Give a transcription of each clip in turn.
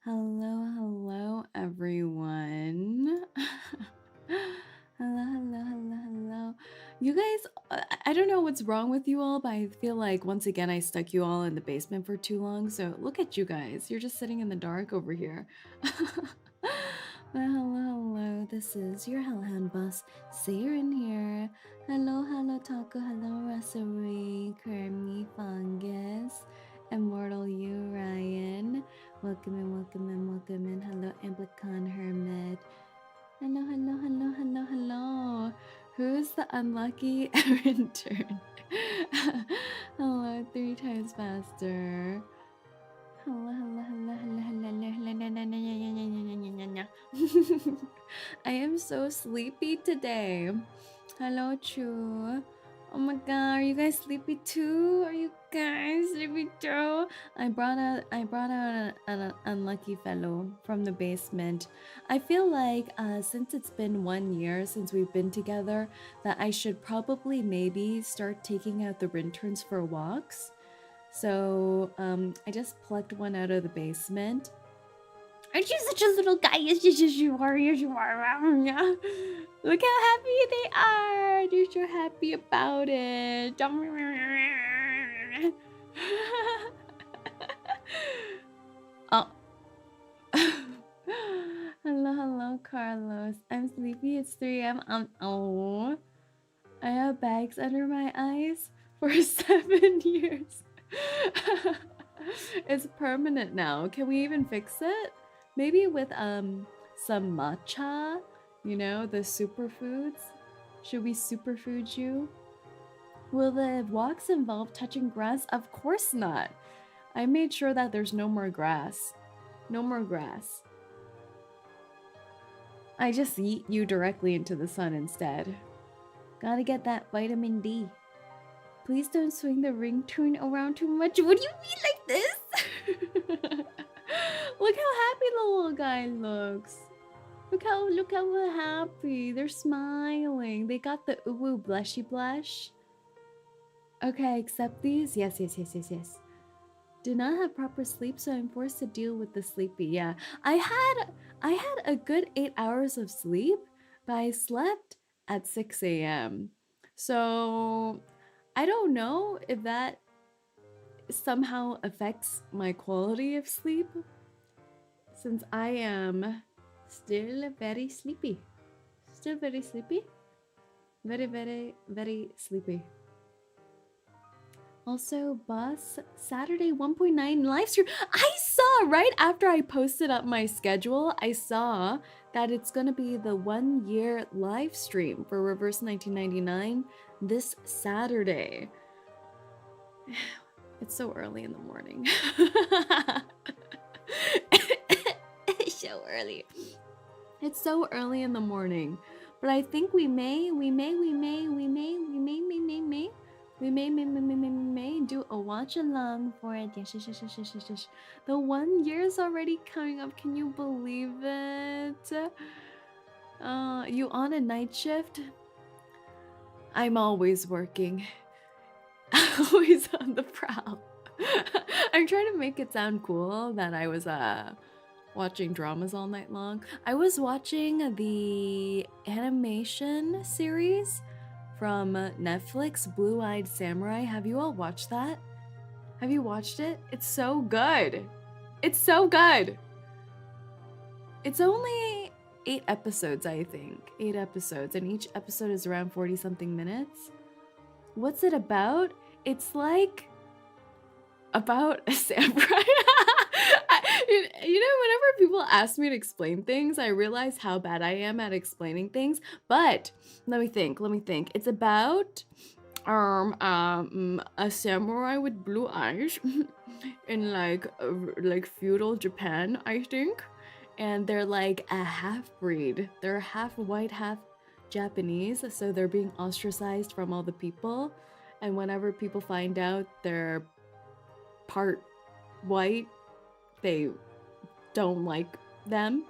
Hello, everyone. Hello. You guys, I don't know what's wrong with you all, but I feel like once again I stuck you all in the basement for too long. So look at you guys. You're just sitting in the dark over here. But hello. This is your Hellhound boss, Saerin here. Hello, Taco. Hello, Rosary, Kermie, Fungus, Immortal You, Ryan. Welcome in. Hello, Amplicon Hermit. Hello. Who's the unlucky intern? Hello, 3 times faster. Hello. I am so sleepy today. Hello, Chu. Oh my god, are you guys sleepy too? Are you guys sleepy too? I brought out an unlucky fellow from the basement. I feel like since it's been 1 year since we've been together, that I should probably maybe start taking out the interns for walks. So I just plucked one out of the basement. Aren't you such a little guy? Yes, you are. Look how happy they are. They're so happy about it. Oh. Hello, Carlos. I'm sleepy. It's 3 a.m. Oh. I have bags under my eyes for 7 years. It's permanent now. Can we even fix it? Maybe with some matcha, you know, the superfoods. Should we superfood you? Will the walks involve touching grass? Of course not. I made sure that there's no more grass. No more grass. I just yeet you directly into the sun instead. Gotta get that vitamin D. Please don't swing the ringtone around too much. What do you mean like this? Look how happy the little guy looks. Look how happy. They're smiling. They got the ooh blushy blush. Okay, accept these. Yes. Did not have proper sleep, so I'm forced to deal with the sleepy. Yeah, I had a good 8 hours of sleep, but I slept at 6 a.m. So I don't know if that somehow affects my quality of sleep, since I am still very sleepy. Still very sleepy. Very sleepy. Also, boss, Saturday 1.9 live stream. I saw right after I posted up my schedule, I saw that it's gonna be the 1 year live stream for Reverse 1999 this Saturday. It's so early in the morning. It's so early. It's so early in the morning. But I think we may do a watch along for it. The 1 year's already coming up. Can you believe it? You on a night shift? I'm always working. Always on the prowl. I'm trying to make it sound cool that I was watching dramas all night long. I was watching the animation series from Netflix, Blue-Eyed Samurai. Have you all watched that? Have you watched it? It's so good. It's so good. It's only 8 episodes, I think. 8 episodes, and each episode is around 40-something minutes. What's it about? It's like about a samurai. You know, whenever people ask me to explain things, I realize how bad I am at explaining things. But let me think. It's about a samurai with blue eyes in like feudal Japan, I think. And they're like a half-breed. They're half white, half Japanese, so they're being ostracized from all the people. And whenever people find out they're part white, they don't like them.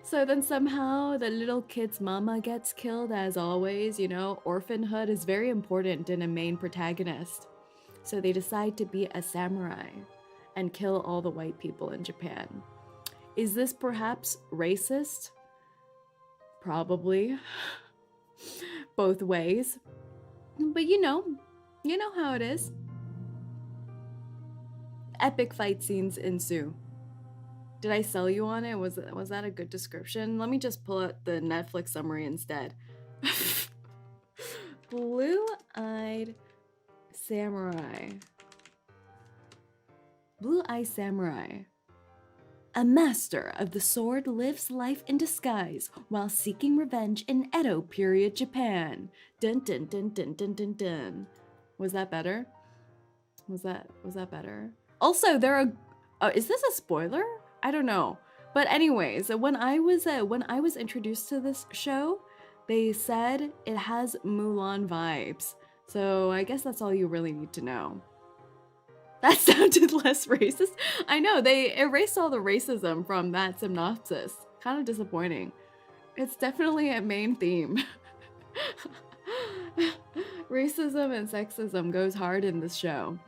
So then somehow the little kid's mama gets killed, as always. You know, orphanhood is very important in a main protagonist. So they decide to be a samurai and kill all the white people in Japan. Is this perhaps racist? Probably. Both ways. But you know how it is. Epic fight scenes ensue. Did I sell you on it? Was that a good description? Let me just pull out the Netflix summary instead. Blue-eyed samurai. Blue-eyed samurai. A master of the sword lives life in disguise while seeking revenge in Edo period Japan. Dun dun dun dun dun dun dun. Was that better? Was that better? Also, there are. Is this a spoiler? I don't know. But anyways, when I was introduced to this show, they said it has Mulan vibes. So I guess that's all you really need to know. That sounded less racist. I know, they erased all the racism from that synopsis. Kind of disappointing. It's definitely a main theme. Racism and sexism goes hard in this show.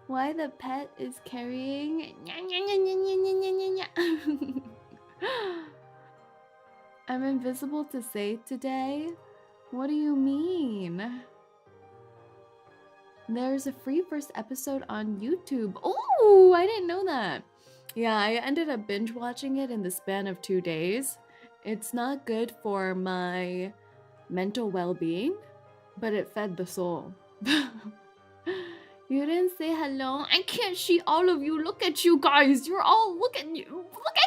Why the pet is carrying... I'm invisible to say today? What do you mean? There's a free first episode on YouTube. Oh, I didn't know that. Yeah, I ended up binge watching it in the span of 2 days. It's not good for my mental well-being, but it fed the soul. You didn't say hello. I can't see all of you. Look at you guys. You're all look at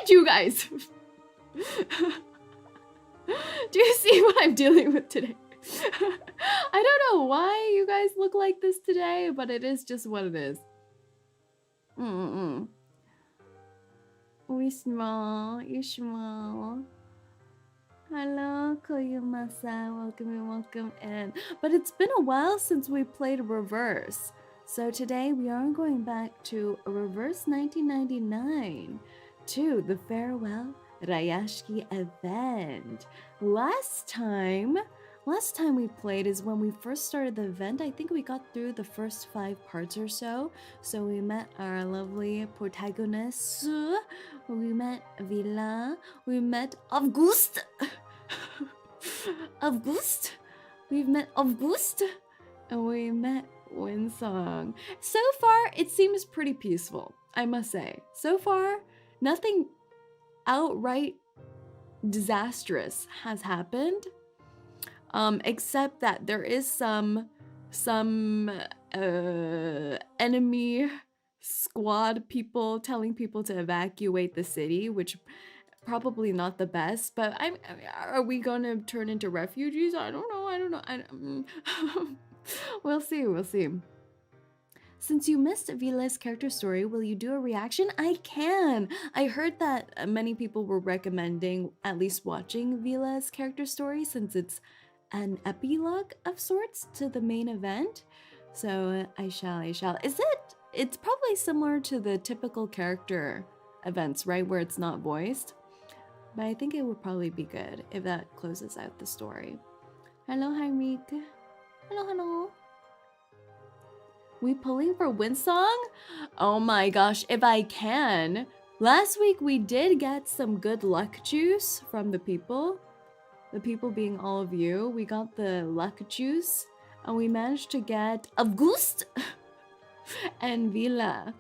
you guys. Do you see what I'm dealing with today? I don't know why you guys look like this today, but it is just what it is. We small, you small. Hello, Koyuma-san. Welcome in. But it's been a while since we played Reverse. So today we are going back to Reverse 1999 to the Farewell Rayashki event. Last time we played is when we first started the event. I think we got through the first 5 parts or so. So we met our lovely protagonists. We met Villa. We met Auguste. We've met Auguste. And we met Winsong. So far, it seems pretty peaceful, I must say. So far, nothing outright disastrous has happened. Except that there is some enemy squad people telling people to evacuate the city, which probably not the best. But are we gonna turn into refugees? I don't know. We'll see. Since you missed Villa's character story, will you do a reaction? I can! I heard that many people were recommending at least watching Villa's character story since it's an epilogue of sorts to the main event. So I shall. It's probably similar to the typical character events, right? Where it's not voiced. But I think it would probably be good if that closes out the story. Hello, Heinrich. Hello. We pulling for Winsong? Oh my gosh, if I can. Last week we did get some good luck juice from the people. The people being all of you. We got the luck juice. And we managed to get Auguste and Villa.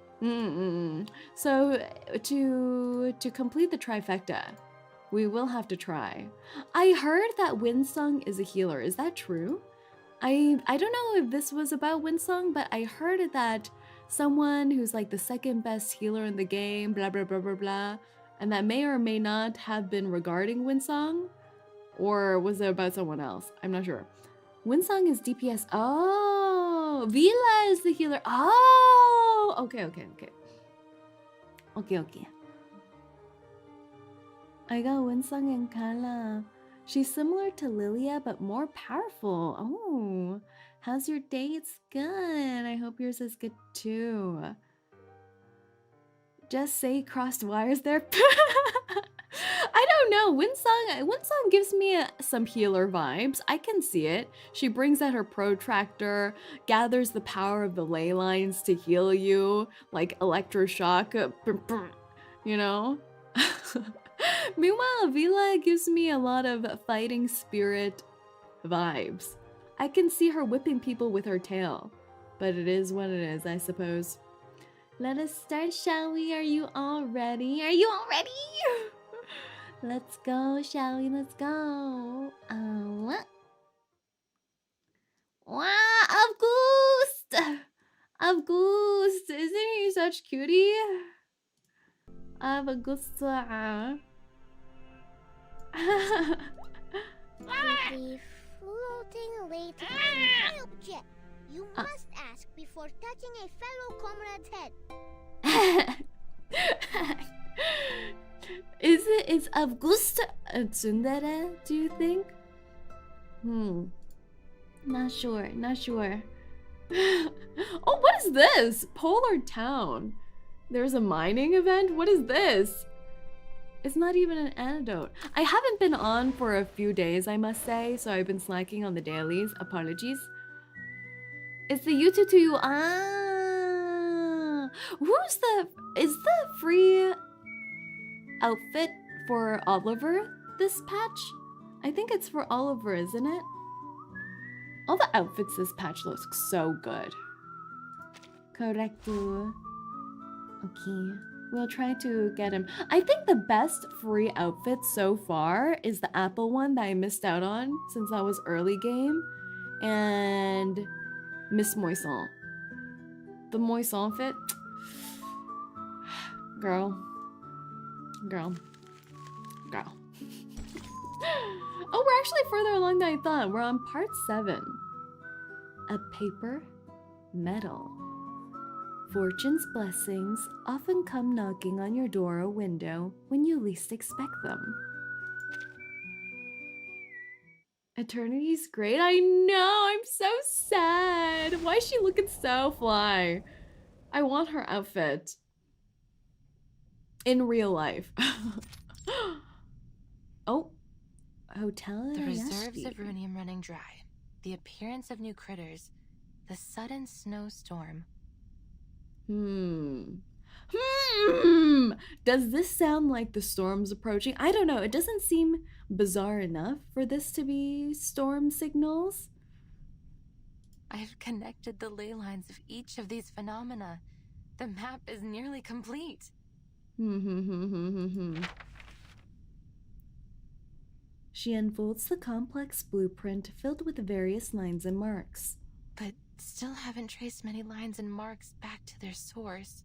So to complete the trifecta, we will have to try. I heard that Winsong is a healer. Is that true? I don't know if this was about Winsong, but I heard that someone who's like the second best healer in the game, blah blah blah blah blah, and that may or may not have been regarding Winsong, or was it about someone else? I'm not sure. Winsong is DPS. Oh, Villa is the healer. Oh, okay. I got Winsong and Kala. She's similar to Lilia, but more powerful. Oh, how's your day? It's good. I hope yours is good too. Just say crossed wires there. I don't know. Winsong gives me some healer vibes. I can see it. She brings out her protractor, gathers the power of the ley lines to heal you, like electroshock, you know? Meanwhile, Vila gives me a lot of fighting spirit vibes. I can see her whipping people with her tail, but it is what it is, I suppose. Let us start, shall we? Are you all ready? Are you all ready? Let's go, shall we? Let's go. Wow, August! August, isn't he such cutie? August. The floating later an object. You must ask before touching a fellow comrade's head. Is August a tsundere, do you think? Not sure, not sure. Oh, what is this? Polar Town. There's a mining event? What is this? It's not even an antidote. I haven't been on for a few days, I must say, so I've been slacking on the dailies. Apologies. It's the YouTube to you. Ah, is the free outfit for Oliver this patch? I think it's for Oliver, isn't it? All the outfits this patch looks so good. Correcto. Okay, we'll try to get him. I think the best free outfit so far is the Apple one that I missed out on since that was early game, and Miss Moisson. The Moisson fit. Girl. Oh, we're actually further along than I thought. We're on part 7. A paper, metal. Fortune's blessings often come knocking on your door or window when you least expect them. Eternity's great. I know. I'm so sad. Why is she looking so fly? I want her outfit. In real life. Oh. Hotel The Rayashki. reserves of runium running dry. The appearance of new critters. The sudden snowstorm. Does this sound like the storm's approaching? I don't know. It doesn't seem bizarre enough for this to be storm signals. I've connected the ley lines of each of these phenomena. The map is nearly complete. She unfolds the complex blueprint filled with various lines and marks. But still haven't traced many lines and marks back to their source.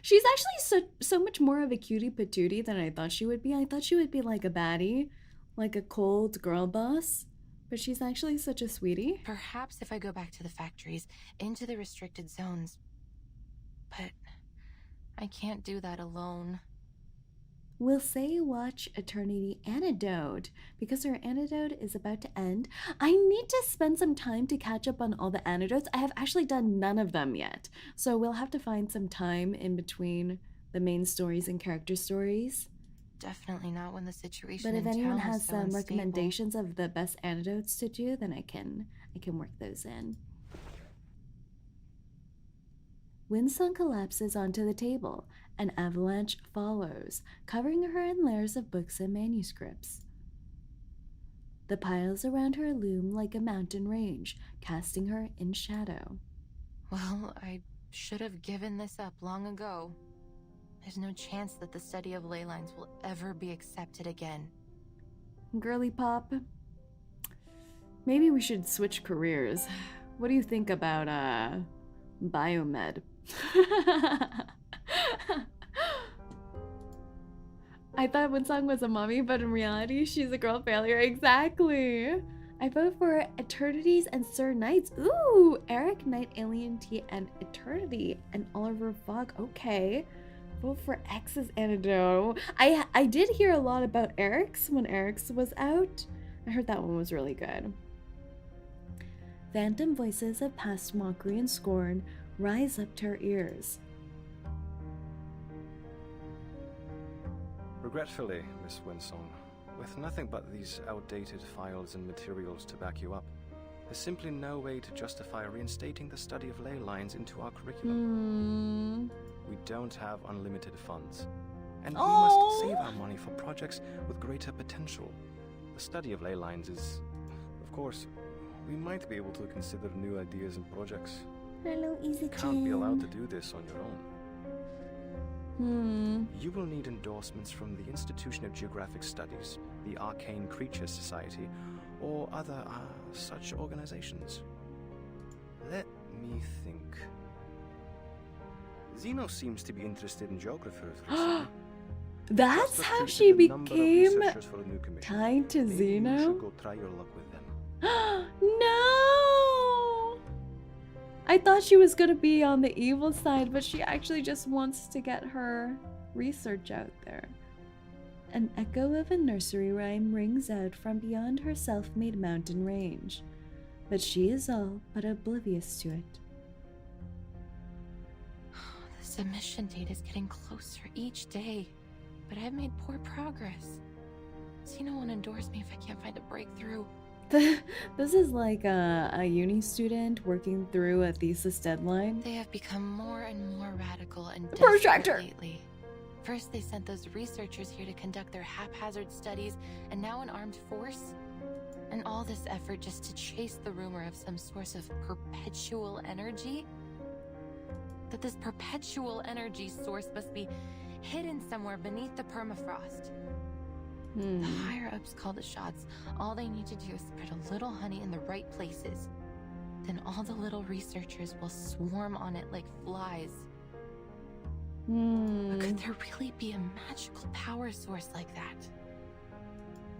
She's actually so much more of a cutie patootie than I thought she would be. I thought she would be like a baddie, like a cold girl boss. But she's actually such a sweetie. Perhaps if I go back to the factories, into the restricted zones. But I can't do that alone. We'll say watch Eternity Antidote, because her antidote is about to end. I need to spend some time to catch up on all the antidotes. I have actually done none of them yet. So we'll have to find some time in between the main stories and character stories. Definitely not when the situation But if in anyone town has is so some unstable. recommendations of the best antidotes to do, then I can work those in. Winsong collapses onto the table. An avalanche follows, covering her in layers of books and manuscripts. The piles around her loom like a mountain range, casting her in shadow. Well, I should have given this up long ago. There's no chance that the study of ley lines will ever be accepted again. Girly pop, maybe we should switch careers. What do you think about, biomed? I thought Winsong was a mommy, but in reality, she's a girl failure. Exactly. I vote for Eternities and Sir Knights. Ooh, Eric, Knight, Alien T, and Eternity, and Oliver Fogg. Okay. Vote for X's antidote. I did hear a lot about Eric's when Eric's was out. I heard that one was really good. Phantom voices of past mockery and scorn rise up to her ears. Her Regretfully, Miss Winsong, with nothing but these outdated files and materials to back you up, there's simply no way to justify reinstating the study of ley lines into our curriculum. We don't have unlimited funds, and we must save our money for projects with greater potential. The study of ley lines is, of course, we might be able to consider new ideas and projects. Hello, You can't be allowed to do this on your own. You will need endorsements from the Institution of Geographic Studies, the Arcane Creatures Society, or other such organizations. Let me think. Zeno seems to be interested in geography. That's Just how recruited she a number of became researchers for a new commission. tied to Maybe Zeno? You should go try your luck with them. No! I thought she was gonna be on the evil side, but she actually just wants to get her research out there. An echo of a nursery rhyme rings out from beyond her self-made mountain range, but she is all but oblivious to it. The submission date is getting closer each day, but I've made poor progress. Zeno won't endorse me if I can't find a breakthrough. This is like a uni student working through a thesis deadline. They have become more and more radical and Protractor! desperate lately. First, they sent those researchers here to conduct their haphazard studies, and now an armed force? And all this effort just to chase the rumor of some source of perpetual energy? That this perpetual energy source must be hidden somewhere beneath the permafrost. The higher-ups call the shots. All they need to do is spread a little honey in the right places. Then all the little researchers will swarm on it like flies. But could there really be a magical power source like that?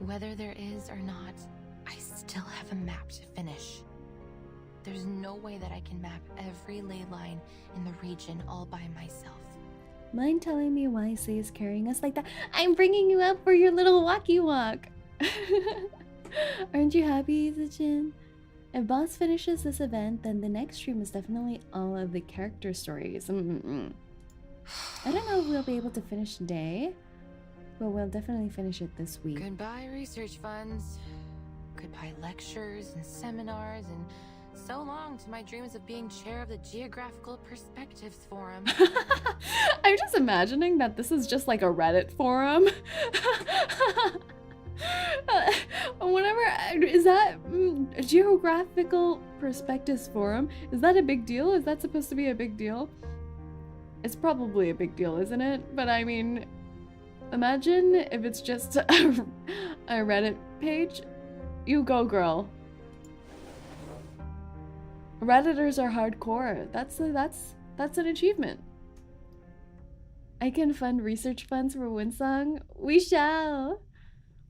Whether there is or not, I still have a map to finish. There's no way that I can map every ley line in the region all by myself. Mind telling me why Say is carrying us like that? I'm bringing you up for your little walkie walk. Aren't you happy, 𝐂𝐡𝐚? If Boss finishes this event, then the next stream is definitely all of the character stories. I don't know if we'll be able to finish today, but we'll definitely finish it this week. Goodbye research funds. Goodbye lectures and seminars, and so long to my dreams of being chair of the Geographical Perspectives Forum. I'm just imagining that this is just like a Reddit forum. Whenever, is that a Geographical Perspectives Forum? Is that a big deal? Is that supposed to be a big deal? It's probably a big deal, isn't it? But I mean, imagine if it's just a Reddit page. You go, girl. Redditors are hardcore. That's an achievement. I can fund research funds for Winsong. We shall.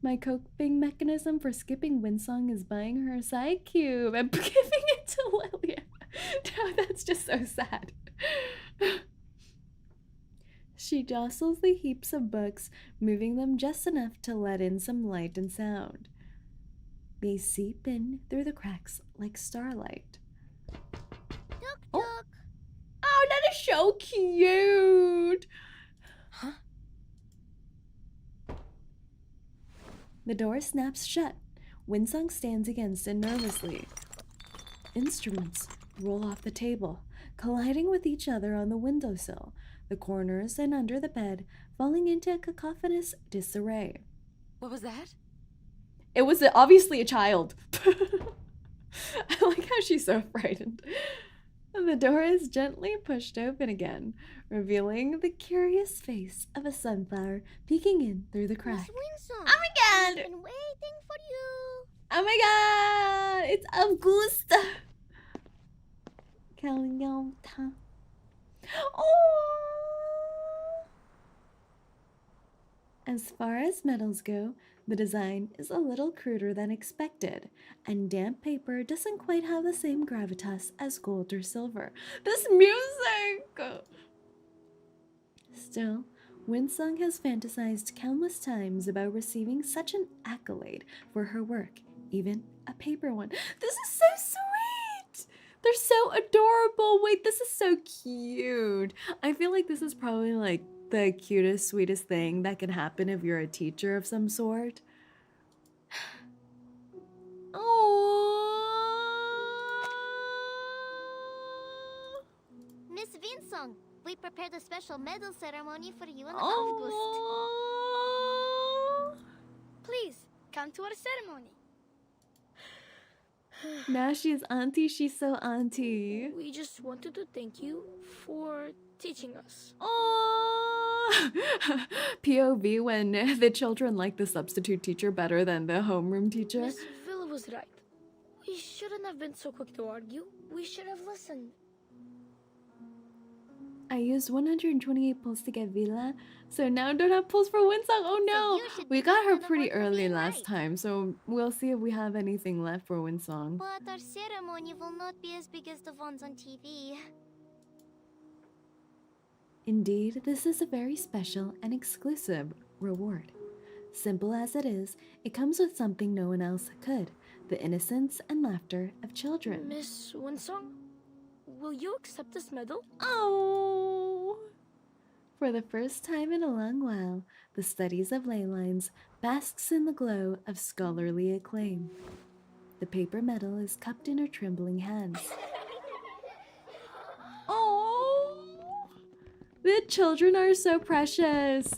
My coping mechanism for skipping Winsong is buying her a side cube and giving it to Lilia. No, that's just so sad. She jostles the heaps of books, moving them just enough to let in some light and sound. They seep in through the cracks like starlight. Tuk. Oh, that is so cute! Huh? The door snaps shut. Winsong stands against it nervously. Instruments roll off the table, colliding with each other on the windowsill, the corners and under the bed, falling into a cacophonous disarray. What was that? It was obviously a child. I like how she's so frightened. The door is gently pushed open again, revealing the curious face of a sunflower peeking in through the crack. Miss Winsong, Oh my god! I've been waiting for you. Oh my god! It's Augusta! 𝐒𝐴𝐚. Oh! As far as medals go, the design is a little cruder than expected, and damp paper doesn't quite have the same gravitas as gold or silver. This music! Still, Winsong has fantasized countless times about receiving such an accolade for her work, even a paper one. This is so sweet! They're so adorable. Wait, this is so cute. I feel like this is probably like the cutest, sweetest thing that can happen if you're a teacher of some sort. Oh. Miss Winsong, we prepared a special medal ceremony for you in August. Oh. Please, come to our ceremony. Now she's auntie, she's so auntie. We just wanted to thank you for teaching us. Oh. POV when the children like the substitute teacher better than the homeroom teacher. Miss Villa was right. We shouldn't have been so quick to argue. We should have listened. I used 128 pulls to get Villa, so now don't have pulls for Winsong. Oh no! We got her pretty early last time, so we'll see if we have anything left for Winsong. But our ceremony will not be as big as the ones on TV. Indeed, this is a very special and exclusive reward. Simple as it is, it comes with something no one else could: the innocence and laughter of children. Miss Winsong, will you accept this medal? Oh! For the first time in a long while, the studies of ley lines basks in the glow of scholarly acclaim. The paper medal is cupped in her trembling hands. Oh! The children are so precious.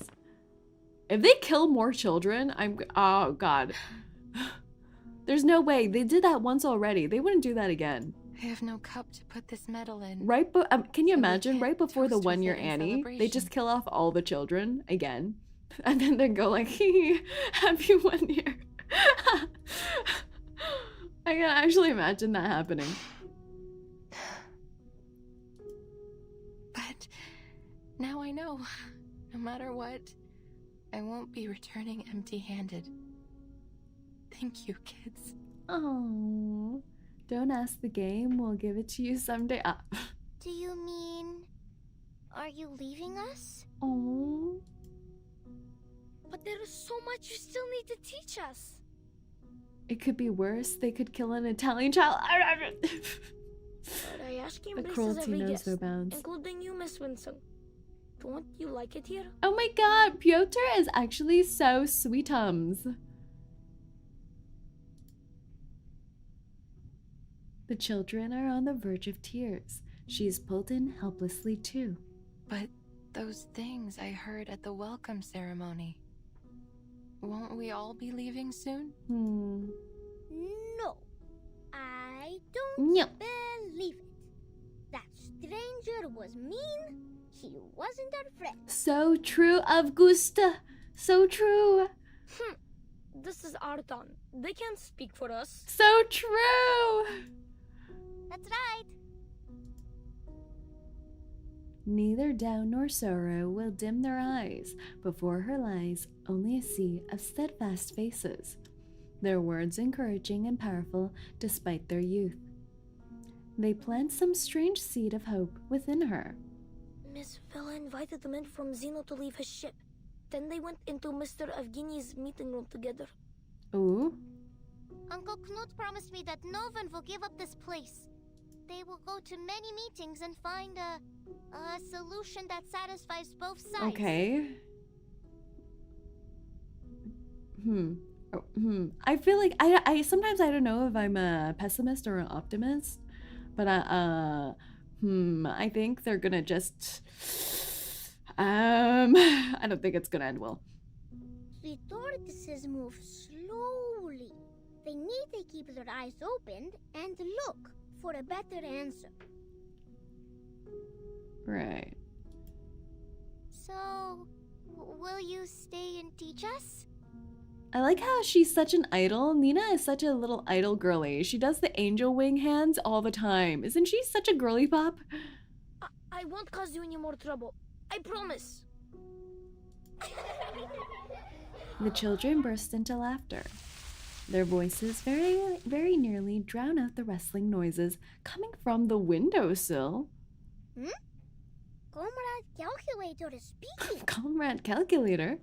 If they kill more children, oh god. There's no way. They did that once already. They wouldn't do that again. I have no cup to put this medal in. Right, can you So we imagine? can't Right before the toast with 1 year it in Annie, they just celebration. kill off all the children again, and then they go like, "Happy 1 year." I can actually imagine that happening. But now I know, no matter what, I won't be returning empty-handed. Thank you, kids. Oh, don't ask the game. We'll give it to you someday. Do you mean... are you leaving us? Oh. But there is so much you still need to teach us. It could be worse. They could kill an Italian child. Rayashki The embraces cruelty every knows guest, no bounds. including you, Miss Winsong. Don't you like it here? Oh my god, Piotr is actually so sweetums. The children are on the verge of tears. She is pulled in helplessly too. But those things I heard at the welcome ceremony. Won't we all be leaving soon? No. I don't No. believe it. That stranger was mean. He wasn't our friend. So true, Augusta. So true. This is our town. They can't speak for us. So true. That's right. Neither doubt nor sorrow will dim their eyes. Before her lies only a sea of steadfast faces, their words encouraging and powerful despite their youth. They plant some strange seed of hope within her. Miss Villa invited the men from Zeno to leave his ship. Then they went into Mr. Evgeny's meeting room together. Ooh. Uncle Knut promised me that no one will give up this place. They will go to many meetings and find a solution that satisfies both sides. Okay. I feel like I sometimes I don't know if I'm a pessimist or an optimist, but I think they're gonna just I don't think it's gonna end well. The tortoises move slowly. They need to keep their eyes open and look for a better answer. Right. So, will you stay and teach us? I like how she's such an idol. Nina is such a little idol girly. She does the angel wing hands all the time. Isn't she such a girly pop? I won't cause you any more trouble. I promise. The children burst into laughter. Their voices very, very nearly drown out the rustling noises coming from the windowsill. Comrade Calculator is speaking. Comrade Calculator.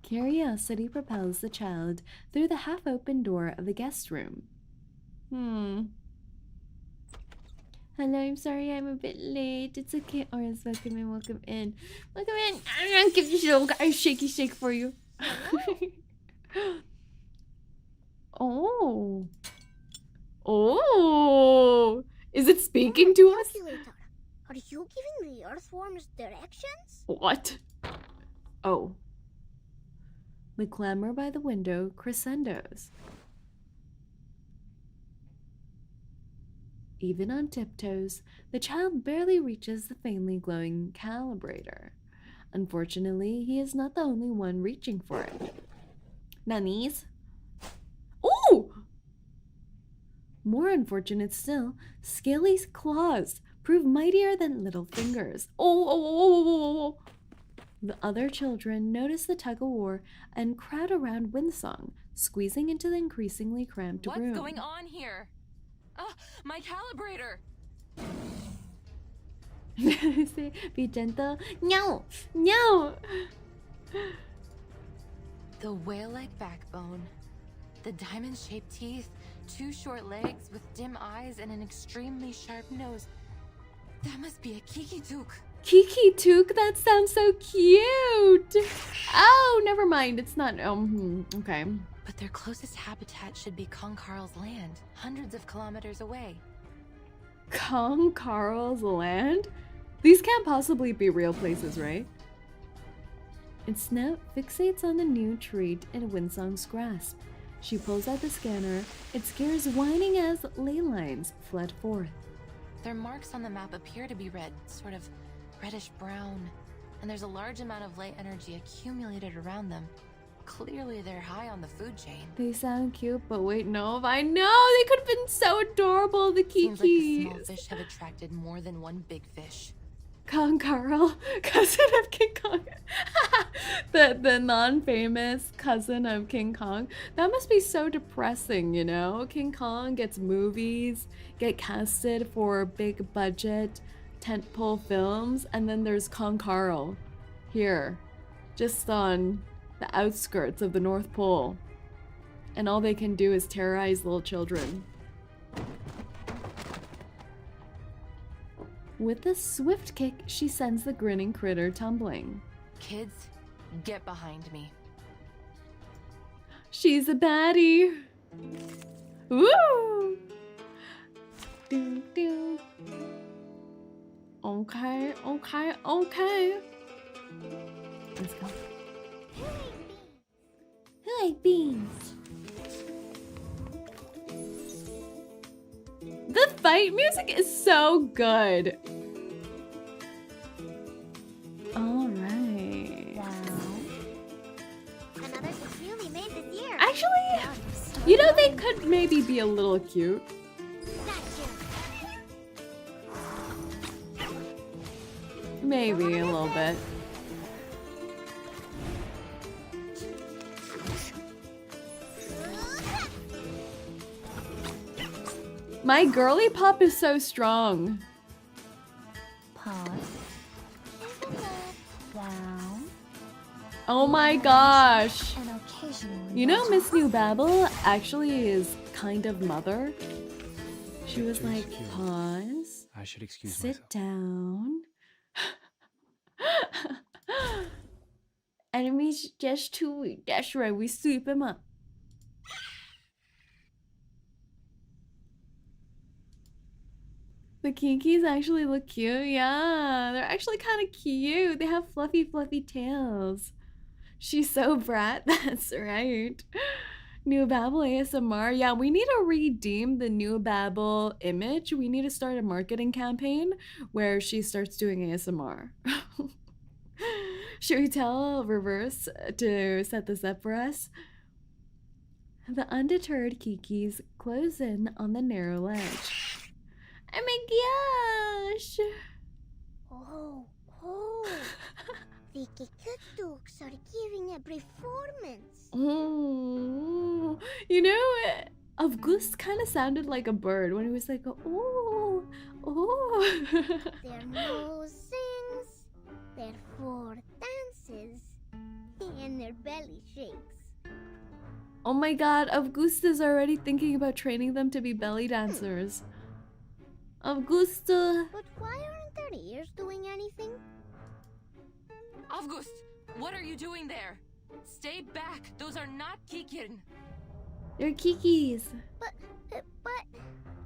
Curiosity propels the child through the half-open door of the guest room. Hello, I'm sorry I'm a bit late. It's okay. Orange, welcome in, welcome in. Welcome in. I'm gonna give you a little shaky shake for you. Oh. Oh. Is it speaking to us? Calculator, are you giving the earthworms directions? What? Oh. The clamor by the window crescendos. Even on tiptoes, the child barely reaches the faintly glowing calibrator. Unfortunately, he is not the only one reaching for it. Nannies? Ooh! More unfortunate still, Scaly's claws prove mightier than little fingers. Oh. The other children notice the tug-of-war and crowd around Winsong, squeezing into the increasingly cramped room. What's going on here? Ah, my calibrator! Be gentle. No! No! The whale-like backbone, the diamond-shaped teeth, 2 short legs with dim eyes and an extremely sharp nose. That must be a 𝐒𝐴𝐿𝐴𝐿𝐴. 𝐒𝐴𝐿𝐴𝐿𝐴, that sounds so cute! Oh, never mind. It's not. Okay. But their closest habitat should be 𝐂𝐚 land, hundreds of kilometers away. 𝐂𝐚 land? These can't possibly be real places, right? Its snout fixates on the new treat in Winsong's grasp. She pulls out the scanner, its gears whining as ley lines flood forth. Their marks on the map appear to be red, sort of reddish-brown, and there's a large amount of light energy accumulated around them. Clearly they're high on the food chain. They sound cute, but wait, no, I know! They could have been so adorable, the Seems like the 𝐒𝐴𝐿𝐴𝐿. small fish have attracted more than one big fish. 𝐂𝐚, cousin of King Kong. the non-famous cousin of King Kong. That must be so depressing, you know? King Kong gets movies, get casted for big budget tentpole films, and then there's 𝐂𝐚 here, just on the outskirts of the North Pole. And all they can do is terrorize little children. With a swift kick, she sends the grinning critter tumbling. Kids, get behind me. She's a baddie. Woo! Do, do. Okay. Let's go. Who ate beans? The fight music is so good. All right. Wow. Another really made this year. Actually, you know, they could maybe be a little cute. Maybe a little bit. My girly pop is so strong. Pause. Wow. Oh my gosh. And occasionally. You know, Miss New Babble actually is kind of mother. She was like, pause. I should excuse Sit myself. down. Enemies just too weak. That's right, we sweep him up. The 𝐒𝐴𝐿𝐴𝐿 actually look cute. Yeah, they're actually kind of cute. They have fluffy tails. She's so brat. That's right. New Babble ASMR. Yeah, we need to redeem the New Babble image. We need to start a marketing campaign where she starts doing ASMR. Should we tell Reverse to set this up for us? The undeterred 𝐒𝐴𝐿𝐴𝐿 close in on the narrow ledge. Oh my gosh! Oh. The 𝐒𝐴𝐿𝐴𝐿𝐴 are giving a performance. Oh, you know, August kind of sounded like a bird when he was like, oh. Their nose sings, their fur dances, and their belly shakes. Oh my god, August is already thinking about training them to be belly dancers. August. But why aren't their ears doing anything? August, what are you doing there? Stay back. Those are not 𝐒𝐿𝐴𝐚. They're Kikis. But...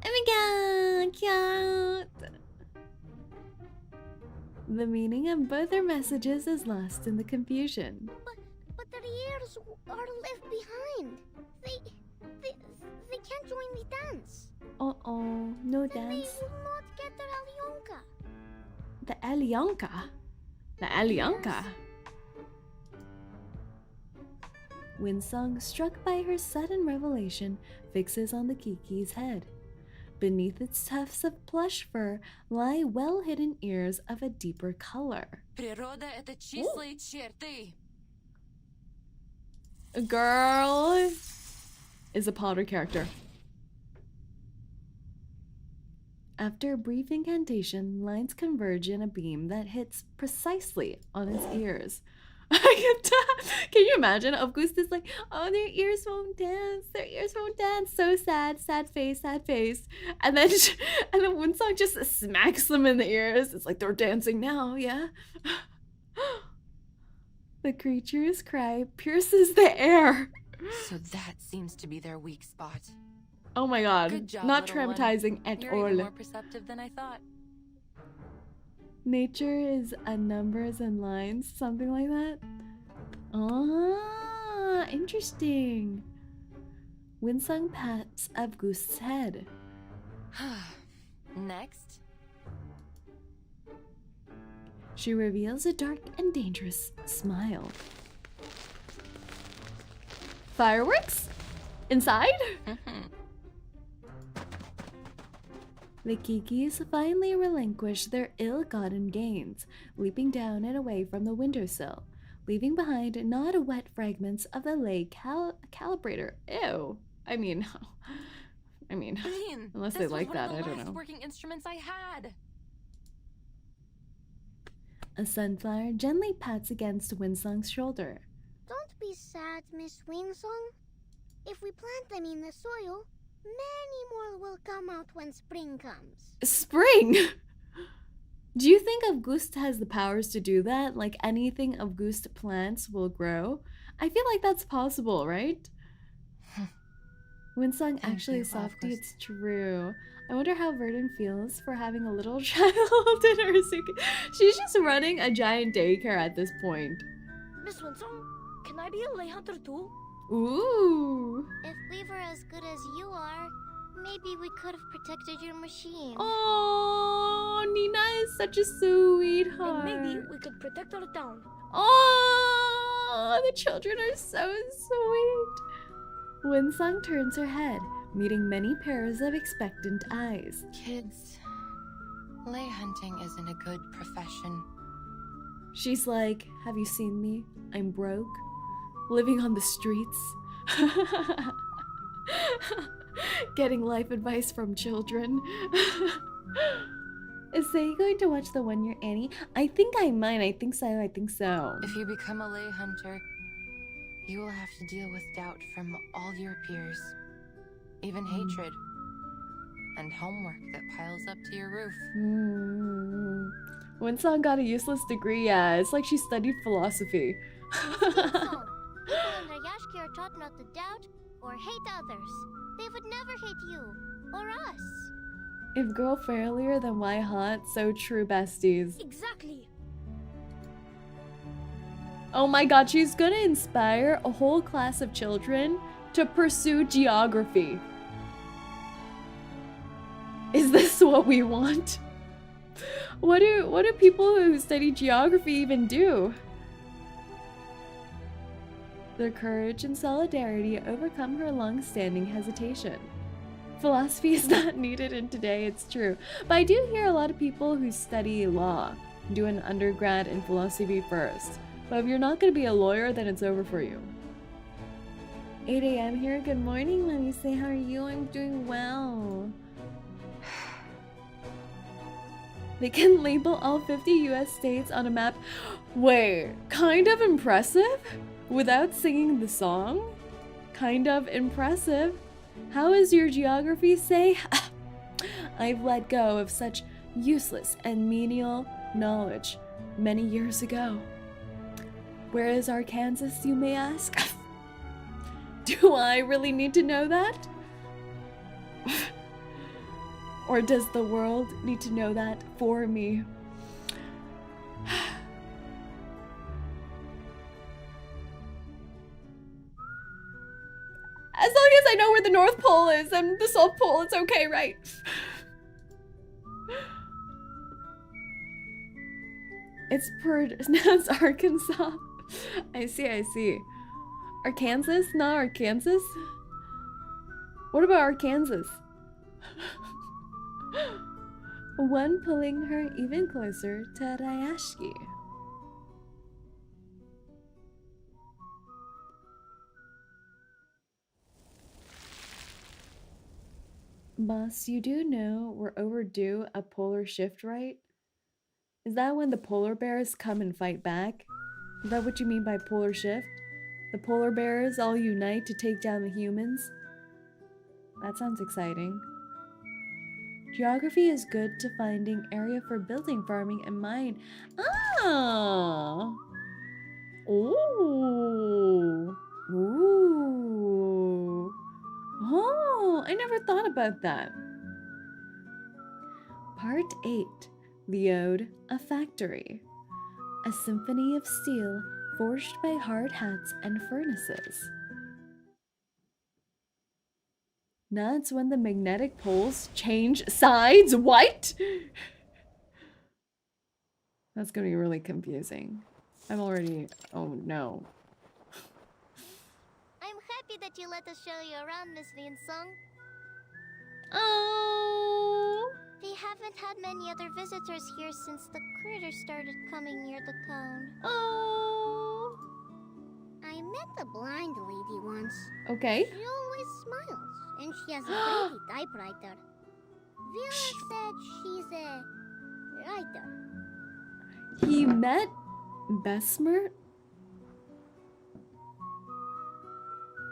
Oh my god, cute. The meaning of both their messages is lost in the confusion. But their ears are left behind. They can't join the dance. Uh-oh, no Then dance. they will not get their 𝐒𝐴𝐚𝐭. The 𝐒𝐴𝐚𝐭. The 𝐒𝐴𝐚𝐭. Winsong, struck by her sudden revelation, fixes on the Kiki's head. Beneath its tufts of plush fur lie well-hidden ears of a deeper color. Природа — это числа и черты. A girl is a Potter character. After a brief incantation, lines converge in a beam that hits precisely on its ears. Can you imagine? August is like, oh, their ears won't dance. Their ears won't dance. So sad, sad face, sad face. And then Winsong just smacks them in the ears. It's like they're dancing now, yeah. The creature's cry pierces the air. So that seems to be their weak spot. Oh my god. Good job, Not little one. traumatizing at You're all. even more perceptive than I thought. Nature is a numbers and lines, something like that. Ah, interesting. Winsong pats August's head. Next. She reveals a dark and dangerous smile. Fireworks? Inside? The Kikis finally relinquish their ill-gotten gains, leaping down and away from the windowsill, leaving behind not wet fragments of the lay calibrator. Ew. I mean, Brilliant. unless This they was like one that, of I the don't last know. working instruments I had. A sunflower gently pats against Winsong's shoulder. Don't be sad, Miss Winsong. If we plant them in the soil, many more will come out when spring comes. Spring! Do you think August has the powers to do that? Like anything August plants will grow? I feel like that's possible, right? Winsong Thank actually you, softy, August. it's true. I wonder how Verdun feels for having a little child in her suit. She's just running a giant daycare at this point. Miss Winsong, can I be a lay hunter too? Ooh. If we were as good as you are, maybe we could have protected your machine. Oh, Nina is such a sweetheart. And maybe we could protect our town. Oh, the children are so sweet. Winsong turns her head, meeting many pairs of expectant eyes. Kids, lay hunting isn't a good profession. She's like, have you seen me? I'm broke, living on the streets, getting life advice from children. Is Sae going to watch the 1 Year Annie? I think I might. I think so. If you become a lay hunter, you will have to deal with doubt from all your peers, even hatred, and homework that piles up to your roof. Winsong got a useless degree, yeah. It's like she studied philosophy. Winsong, people in Rayashki are taught not to doubt or hate others. They would never hate you or us. If girl fairlier, then why hot? So true, besties. Exactly. Oh my god, she's gonna inspire a whole class of children to pursue geography. Is this what we want? What do people who study geography even do? Their courage and solidarity overcome her long-standing hesitation. Philosophy is not needed in today, it's true. But I do hear a lot of people who study law do an undergrad in philosophy first. But if you're not going to be a lawyer, then it's over for you. 8 a.m. here. Good morning, Mommy. Say, how are you? I'm doing well. They can label all 50 US states on a map. Wait, kind of impressive? Without singing the song? Kind of impressive. How is your geography, Say? I've let go of such useless and menial knowledge many years ago. Where is Arkansas, you may ask? Do I really need to know that? Or does the world need to know that for me? As long as I know where the North Pole is and the South Pole, it's okay, right? It's pronounced Arkansas. I see. Arkansas? Not Arkansas? What about Arkansas? One pulling her even closer to Rayashki. Boss, you do know we're overdue a polar shift, right? Is that when the polar bears come and fight back? Is that what you mean by polar shift? The polar bears all unite to take down the humans? That sounds exciting. Geography is good to finding area for building, farming, and mine. Ah! Ooh! Ooh! Oh, I never thought about that. Part 8. The Ode, a Factory. A symphony of steel forged by hard hats and furnaces. That's when the magnetic poles change sides? What? That's gonna be really confusing. I'm already... Oh no. I'm happy that you let us show you around, Miss Winsong. Oh. We haven't had many other visitors here since the critters started coming near the town. Oh. I met a blind lady once. Okay. She always smiles, and she has a pretty typewriter. Villa said she's a writer. He met Besmer?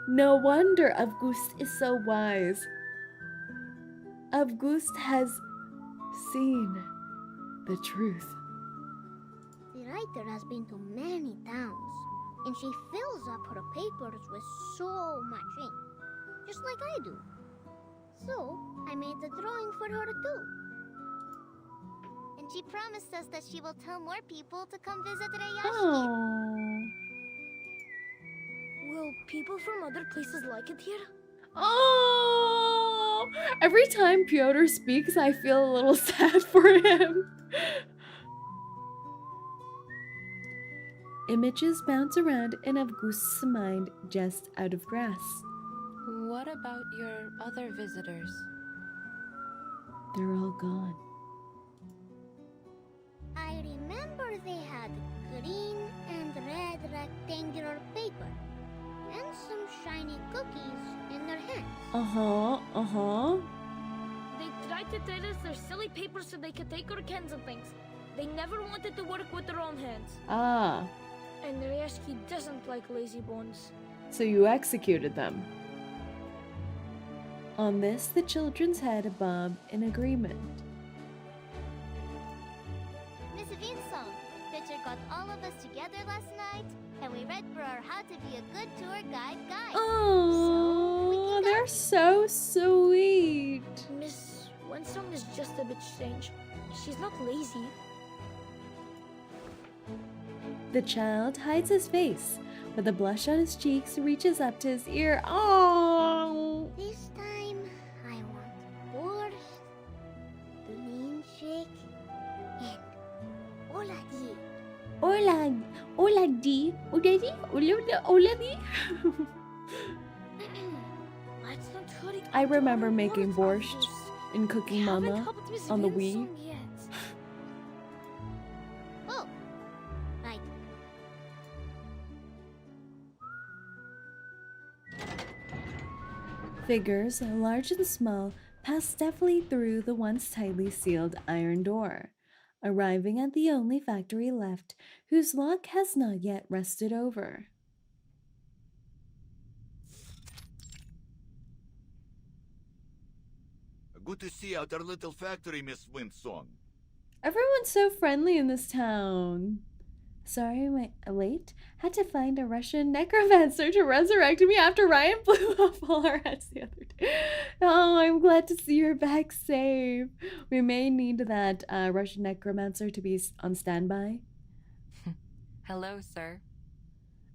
No wonder Avgust is so wise. Avgust has seen the truth. The writer has been to many towns, and she fills up her papers with so much ink, just like I do. So, I made the drawing for her too. And she promised us that she will tell more people to come visit Rayashki. Oh. Will people from other places like it here? Oh. Every time Piotr speaks, I feel a little sad for him. Images bounce around in Avgust's mind just out of grasp. What about your other visitors? They're all gone. I remember they had green and red rectangular paper, and some shiny cookies in their hands. They tried to trade us their silly paper so they could take our cans and things. They never wanted to work with their own hands. Ah, And Rayashki doesn't like lazy bones. so you executed them. On this, the children's head bob in agreement. Miss Winsong, Pitcher got all of us together last night, and we read for our How to Be a Good Tour Guide guide. Oh, they're so sweet. Miss Winsong is just a bit strange. She's not lazy. The child hides his face, but the blush on his cheeks reaches up to his ear. Oh. This time, I want borscht, bean shake, and oladi. Oladi. Let's not hurry. I remember Our making words, borscht Avgust. in Cooking We haven't Mama helped Miss on the Winsong Wii. yet. Oh, right. Figures, large and small, pass stealthily through the once tightly sealed iron door, arriving at the only factory left whose lock has not yet rusted over. good to see you at our little factory, Miss Winsong. Everyone's so friendly in this town. Sorry, wait. Had to find a Russian necromancer to resurrect me after Ryan blew off all our heads the other day. Oh, I'm glad to see you're back safe. We may need that Russian necromancer to be on standby. Hello, sir.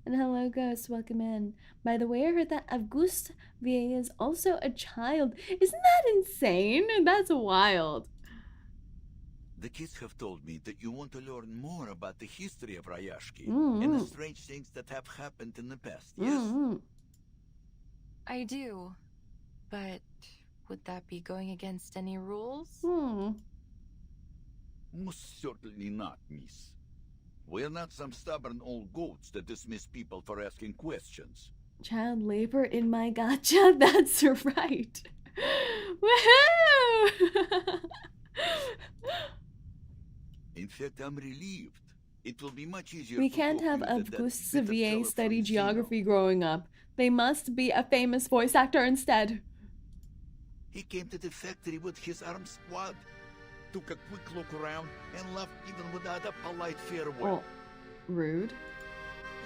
And hello, Ghost. Welcome in. By the way, I heard that 𝐒𝐴𝐡𝐚𝐭 is also a child. Isn't that insane? That's wild. The kids have told me that you want to learn more about the history of Rayashki and the strange things that have happened in the past, yes? I do. But would that be going against any rules? Most certainly not, miss. We're not some stubborn old goats that dismiss people for asking questions. Child labor in my gotcha. That's right. Woohoo! In fact, I'm relieved. It will be much easier. We can't have 𝐒𝐴𝐡𝐚𝐭 study geography growing up. They must be a famous voice actor instead. He came to the factory with his armed squad, took a quick look around, and left even without a polite farewell. Oh, rude.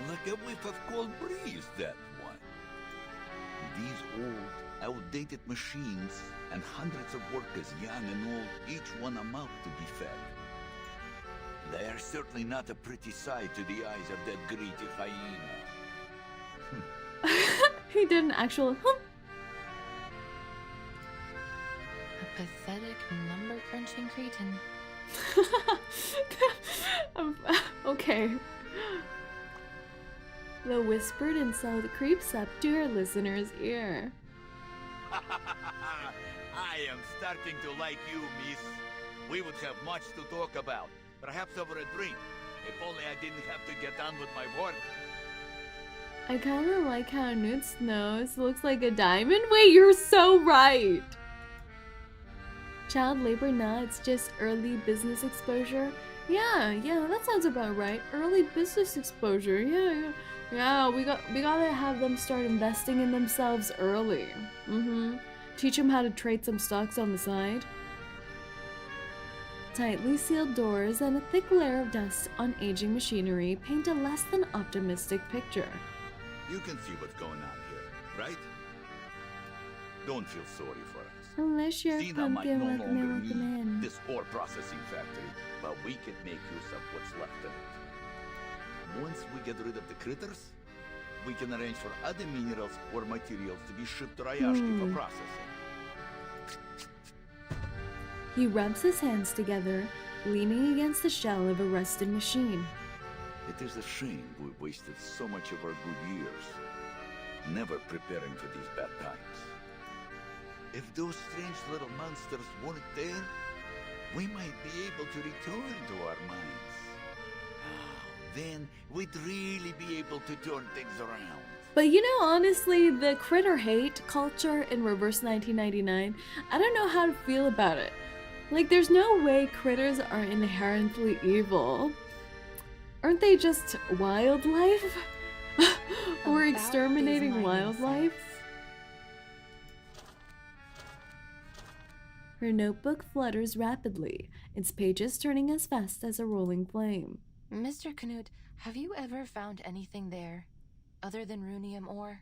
Like a whiff of cold breeze, that one. These old, outdated machines and hundreds of workers, young and old, each one a mouth to be fed. They are certainly not a pretty sight to the eyes of that greedy hyena. He did an actual A pathetic number-crunching cretin. Okay. The whispered insult creeps up to her listener's ear. I am starting to like you, miss. We would have much to talk about. Perhaps over a drink. If only I didn't have to get on with my work. I kind of like how 𝐂𝐡𝐚𝐭's nose looks like a diamond. Wait, you're so right. Child labor? Nah, it's just early business exposure. Yeah, that sounds about right. Early business exposure. Yeah. We gotta have them start investing in themselves early. Teach them how to trade some stocks on the side. Tightly sealed doors and a thick layer of dust on aging machinery paint a less than optimistic picture. You can see what's going on here, right? Don't feel sorry for us. Unless you're a Zeno might pumpkin, no welcome longer in, welcome in. need this ore processing factory, but we can make use of what's left of it. Once we get rid of the critters, we can arrange for other minerals or materials to be shipped to Rayashki for processing. He rubs his hands together, leaning against the shell of a rusted machine. It is a shame we wasted so much of our good years, never preparing for these bad times. If those strange little monsters weren't there, we might be able to return to our minds. Then we'd really be able to turn things around. But you know, honestly, the critter hate culture in Reverse 1999, I don't know how to feel about it. Like, there's no way critters are inherently evil. Aren't they just wildlife? We're exterminating wildlife? Her notebook flutters rapidly, its pages turning as fast as a rolling flame. Mr. 𝐒𝐚𝐭, have you ever found anything there, other than runium ore?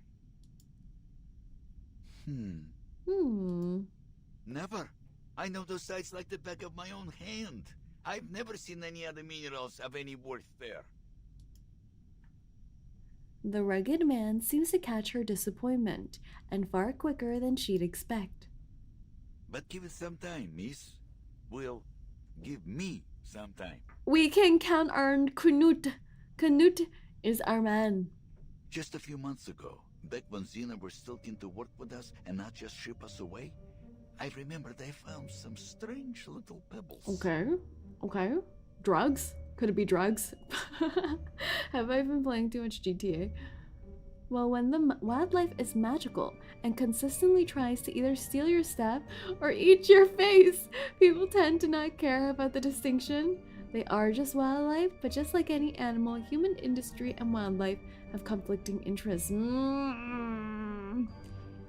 Never. I know those sites like the back of my own hand. I've never seen any other minerals of any worth there. The rugged man seems to catch her disappointment, and far quicker than she'd expect. But give it some time, miss. Well, give me some time. We can count on 𝐒𝐚𝐿. 𝐒𝐚𝐿 is our man. Just a few months ago, back when Zeno were still keen to work with us and not just ship us away, I remember they found some strange little pebbles. Okay. Drugs? Could it be drugs? Have I been playing too much GTA? Well, when the wildlife is magical and consistently tries to either steal your stuff or eat your face, people tend to not care about the distinction. They are just wildlife, but just like any animal, human industry and wildlife have conflicting interests.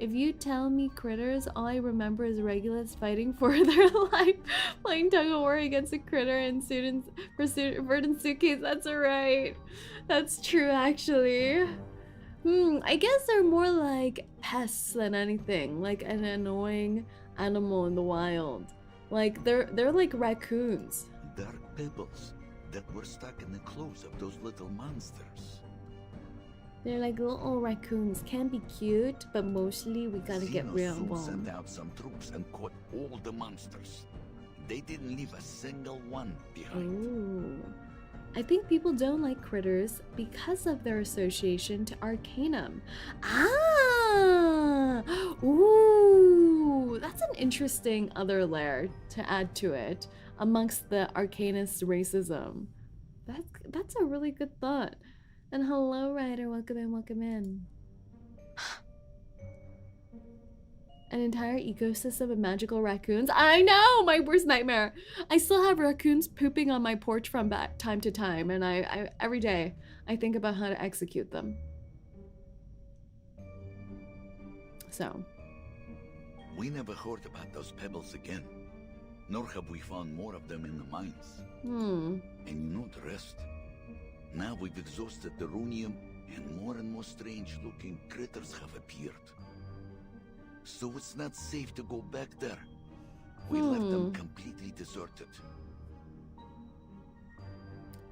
If you tell me critters, all I remember is regulars fighting for their life, playing tug-of-war against a critter and students for Verdant suitcase. That's right. That's true, actually. I guess they're more like pests than anything, like an annoying animal in the wild. Like they're like raccoons. Dark pebbles that were stuck in the clothes of those little monsters. They're like little raccoons. Can be cute, but mostly we gotta get Zeno real soon bomb. sent out some troops and caught all the monsters. They didn't leave a single one behind. Ooh. I think people don't like critters because of their association to Arcanum. Ah! Ooh! That's an interesting other layer to add to it amongst the Arcanist racism. That's a really good thought. And hello, Ryder. Welcome in, welcome in. An entire ecosystem of magical raccoons. I know! My worst nightmare. I still have raccoons pooping on my porch from time to time, and I every day I think about how to execute them. So. We never heard about those pebbles again. Nor have we found more of them in the mines. And you know the rest. Now we've exhausted the runium, and more strange-looking critters have appeared. So it's not safe to go back there. We left them completely deserted.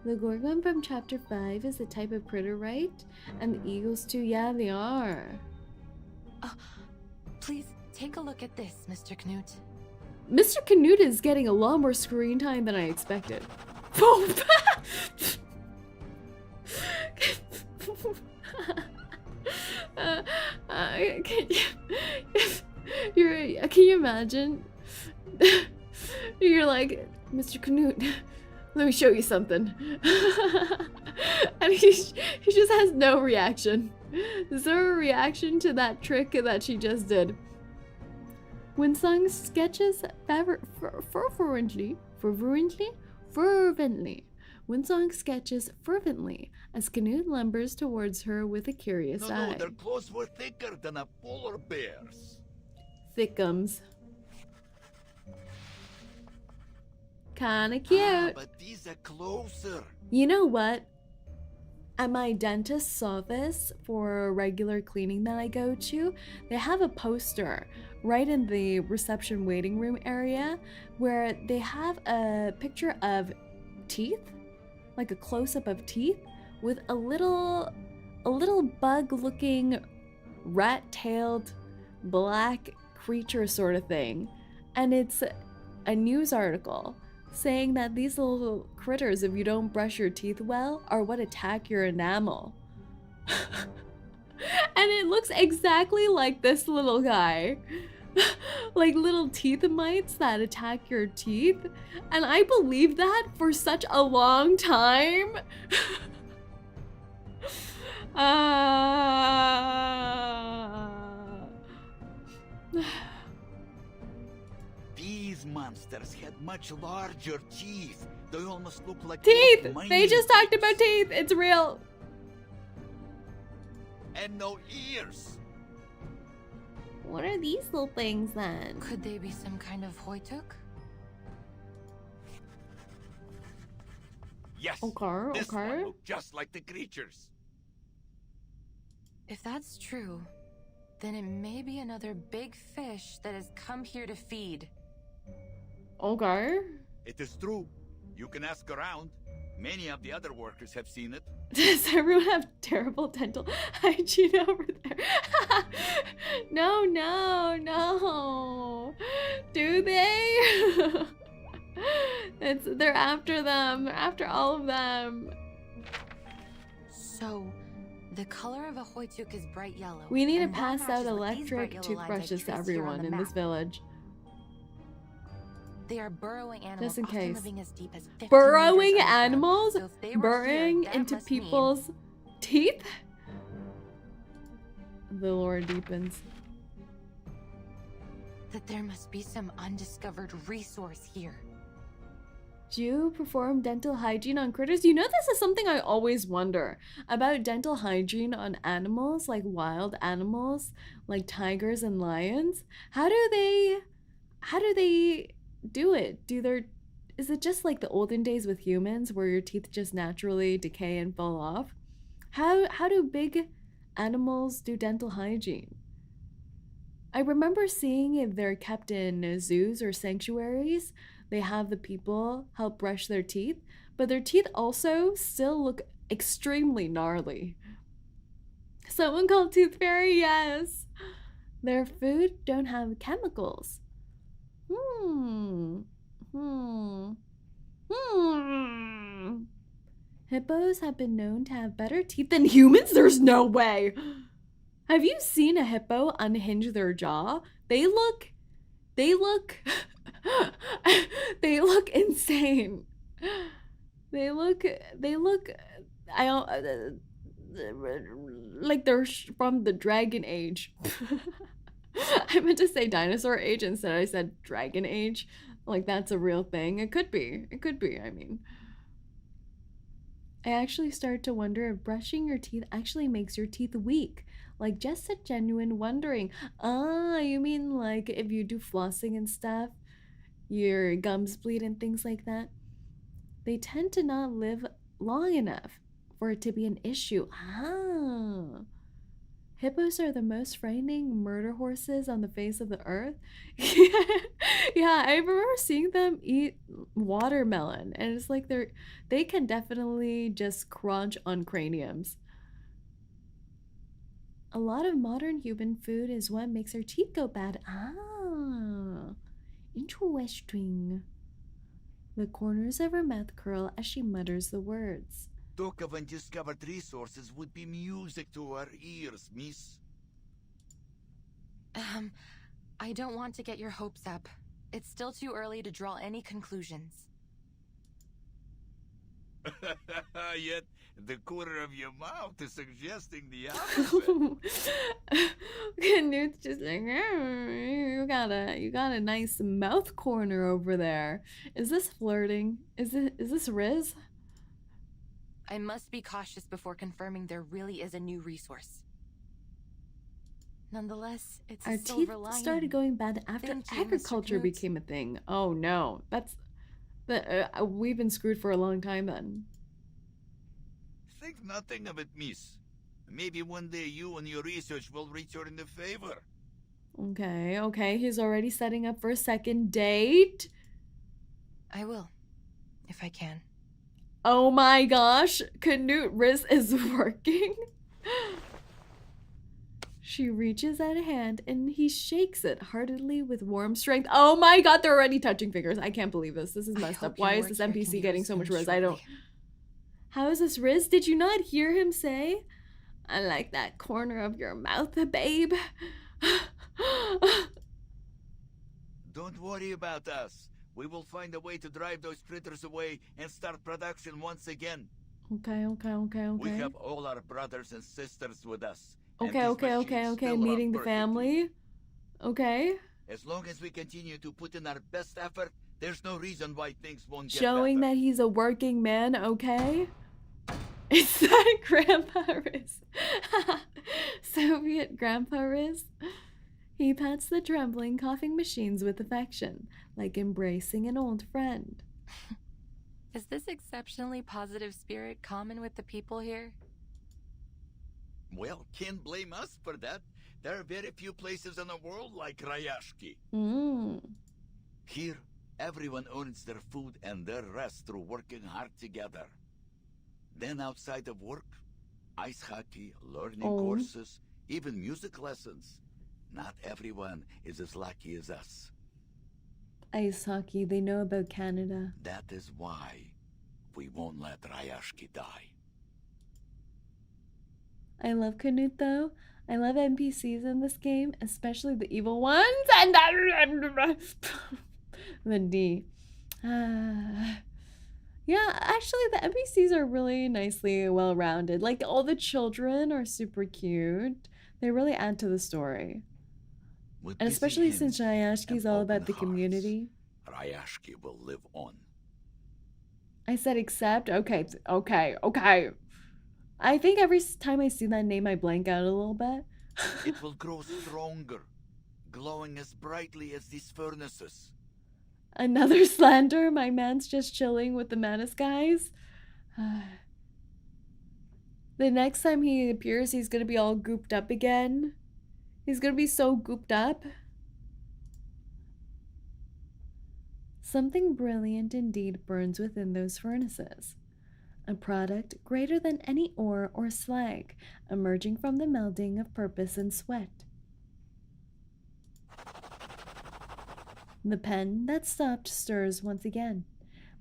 The Gorgon from Chapter 5 is a type of critter, right? And the eagles too? Yeah, they are. Please take a look at this, Mr. Knut. Mr. Knut is getting a lot more screen time than I expected. Can you imagine? You're like, Mr. Knut, let me show you something. And he just has no reaction. Is there a reaction to that trick that she just did? Winsong sketches fervently. Winsong sketches fervently as Knut lumbers towards her with a curious eye. No, their clothes were thicker than a polar bear's. Thickums. Kinda cute. But these are closer. You know what? At my dentist's office for a regular cleaning that I go to, they have a poster right in the reception waiting room area where they have a picture of teeth, like a close-up of teeth, with a little bug-looking, rat-tailed, black creature sort of thing. And it's a news article saying that these little critters, if you don't brush your teeth well, are what attack your enamel. And it looks exactly like this little guy. Like little teeth mites that attack your teeth. And I believed that for such a long time. These monsters had much larger teeth. They almost look like teeth! They just talked about teeth. It's real. And no ears. What are these little things then? Could they be some kind of 𝐒𝐡𝐚𝐭? Yes. Okay, this one looked just like the creatures. If that's true, then it may be another big fish that has come here to feed. Okay. It is true. You can ask around. Many of the other workers have seen it. Does everyone have terrible dental hygiene over there? No. Do they? They're after them. They're after all of them. So, the color of a 𝐒𝐡𝐚𝐭 is bright yellow. We need to and that pass out matches what these bright electric yellow toothbrushes lines I to traced here on everyone the in this map. village. They are burrowing animals, Just in often case. living as deep as 15 Burrowing meters underground. animals? So if they were Burrowing here, that into must mean people's teeth? The lore deepens. that there must be some undiscovered resource here. Do you perform dental hygiene on critters? You know, this is something I always wonder about dental hygiene on animals, like wild animals, like tigers and lions. How do they do it? Is it just like the olden days with humans where your teeth just naturally decay and fall off? How do big animals do dental hygiene? I remember seeing if they're kept in zoos or sanctuaries, they have the people help brush their teeth, but their teeth also still look extremely gnarly. Someone called Tooth Fairy, yes. Their food don't have chemicals. Hippos have been known to have better teeth than humans? There's no way. Have you seen a hippo unhinge their jaw? They look they look insane. They look I don't like they're from the Dragon Age. I meant to say dinosaur age instead I said Dragon Age. Like that's a real thing. It could be. I mean, I actually started to wonder if brushing your teeth actually makes your teeth weak. Like just a genuine wondering. Ah, you mean like if you do flossing and stuff, your gums bleed and things like that? They tend to not live long enough for it to be an issue. Ah. Hippos are the most frightening murder horses on the face of the earth. Yeah, I remember seeing them eat watermelon, and it's like they can definitely just crunch on craniums. A lot of modern human food is what makes our teeth go bad. Ah, interesting. The corners of her mouth curl as she mutters the words. Talk of undiscovered resources would be music to our ears, miss. I don't want to get your hopes up. It's still too early to draw any conclusions. Yet, the corner of your mouth is suggesting the opposite. Newt's just like, you got a nice mouth corner over there. Is this flirting? Is this Riz? I must be cautious before confirming there really is a new resource. Nonetheless, it's Our a silver teeth lining. started going bad after Thank you, Mr. agriculture 𝐒𝐿𝐴. became a thing. Oh no, we've been screwed for a long time then. Think nothing of it, miss. Maybe one day you and your research will return the favor. Okay, he's already setting up for a second date. I will, if I can. Oh my gosh, Canute Riz is working. She reaches out a hand and he shakes it heartedly with warm strength. Oh my god, they're already touching fingers. I can't believe this. This is messed up. Why is this NPC getting so much Riz? I don't... How is this Riz? Did you not hear him say? I like that corner of your mouth, babe. Don't worry about us. We will find a way to drive those critters away and start production once again. Okay. We have all our brothers and sisters with us. Okay. Meeting the family. Okay. As long as we continue to put in our best effort, there's no reason why things won't get Showing better. that he's a working man, okay? Is that Grandpa Riz? Soviet Grandpa Riz? He pats the trembling, coughing machines with affection, like embracing an old friend. Is this exceptionally positive spirit common with the people here? Well, can't blame us for that. There are very few places in the world like Rayashki. Here, everyone earns their food and their rest through working hard together. Then outside of work, ice hockey, learning courses, even music lessons. Not everyone is as lucky as us. Ice hockey, they know about Canada. That is why we won't let Rayashki die. I love Canute though. I love NPCs in this game, especially the evil ones and the D. Yeah, actually the NPCs are really nicely well-rounded. Like all the children are super cute. They really add to the story. And especially since Rayashki is all about the community. Rayashki will live on. I said accept. Okay, okay, okay. I think every time I see that name, I blank out a little bit. It will grow stronger, glowing as brightly as these furnaces. Another slander. My man's just chilling with the Manus guys. The next time he appears, he's gonna be all gooped up again. He's gonna be so gooped up. Something brilliant indeed burns within those furnaces. A product greater than any ore or slag, emerging from the melding of purpose and sweat. The pen that stopped stirs once again,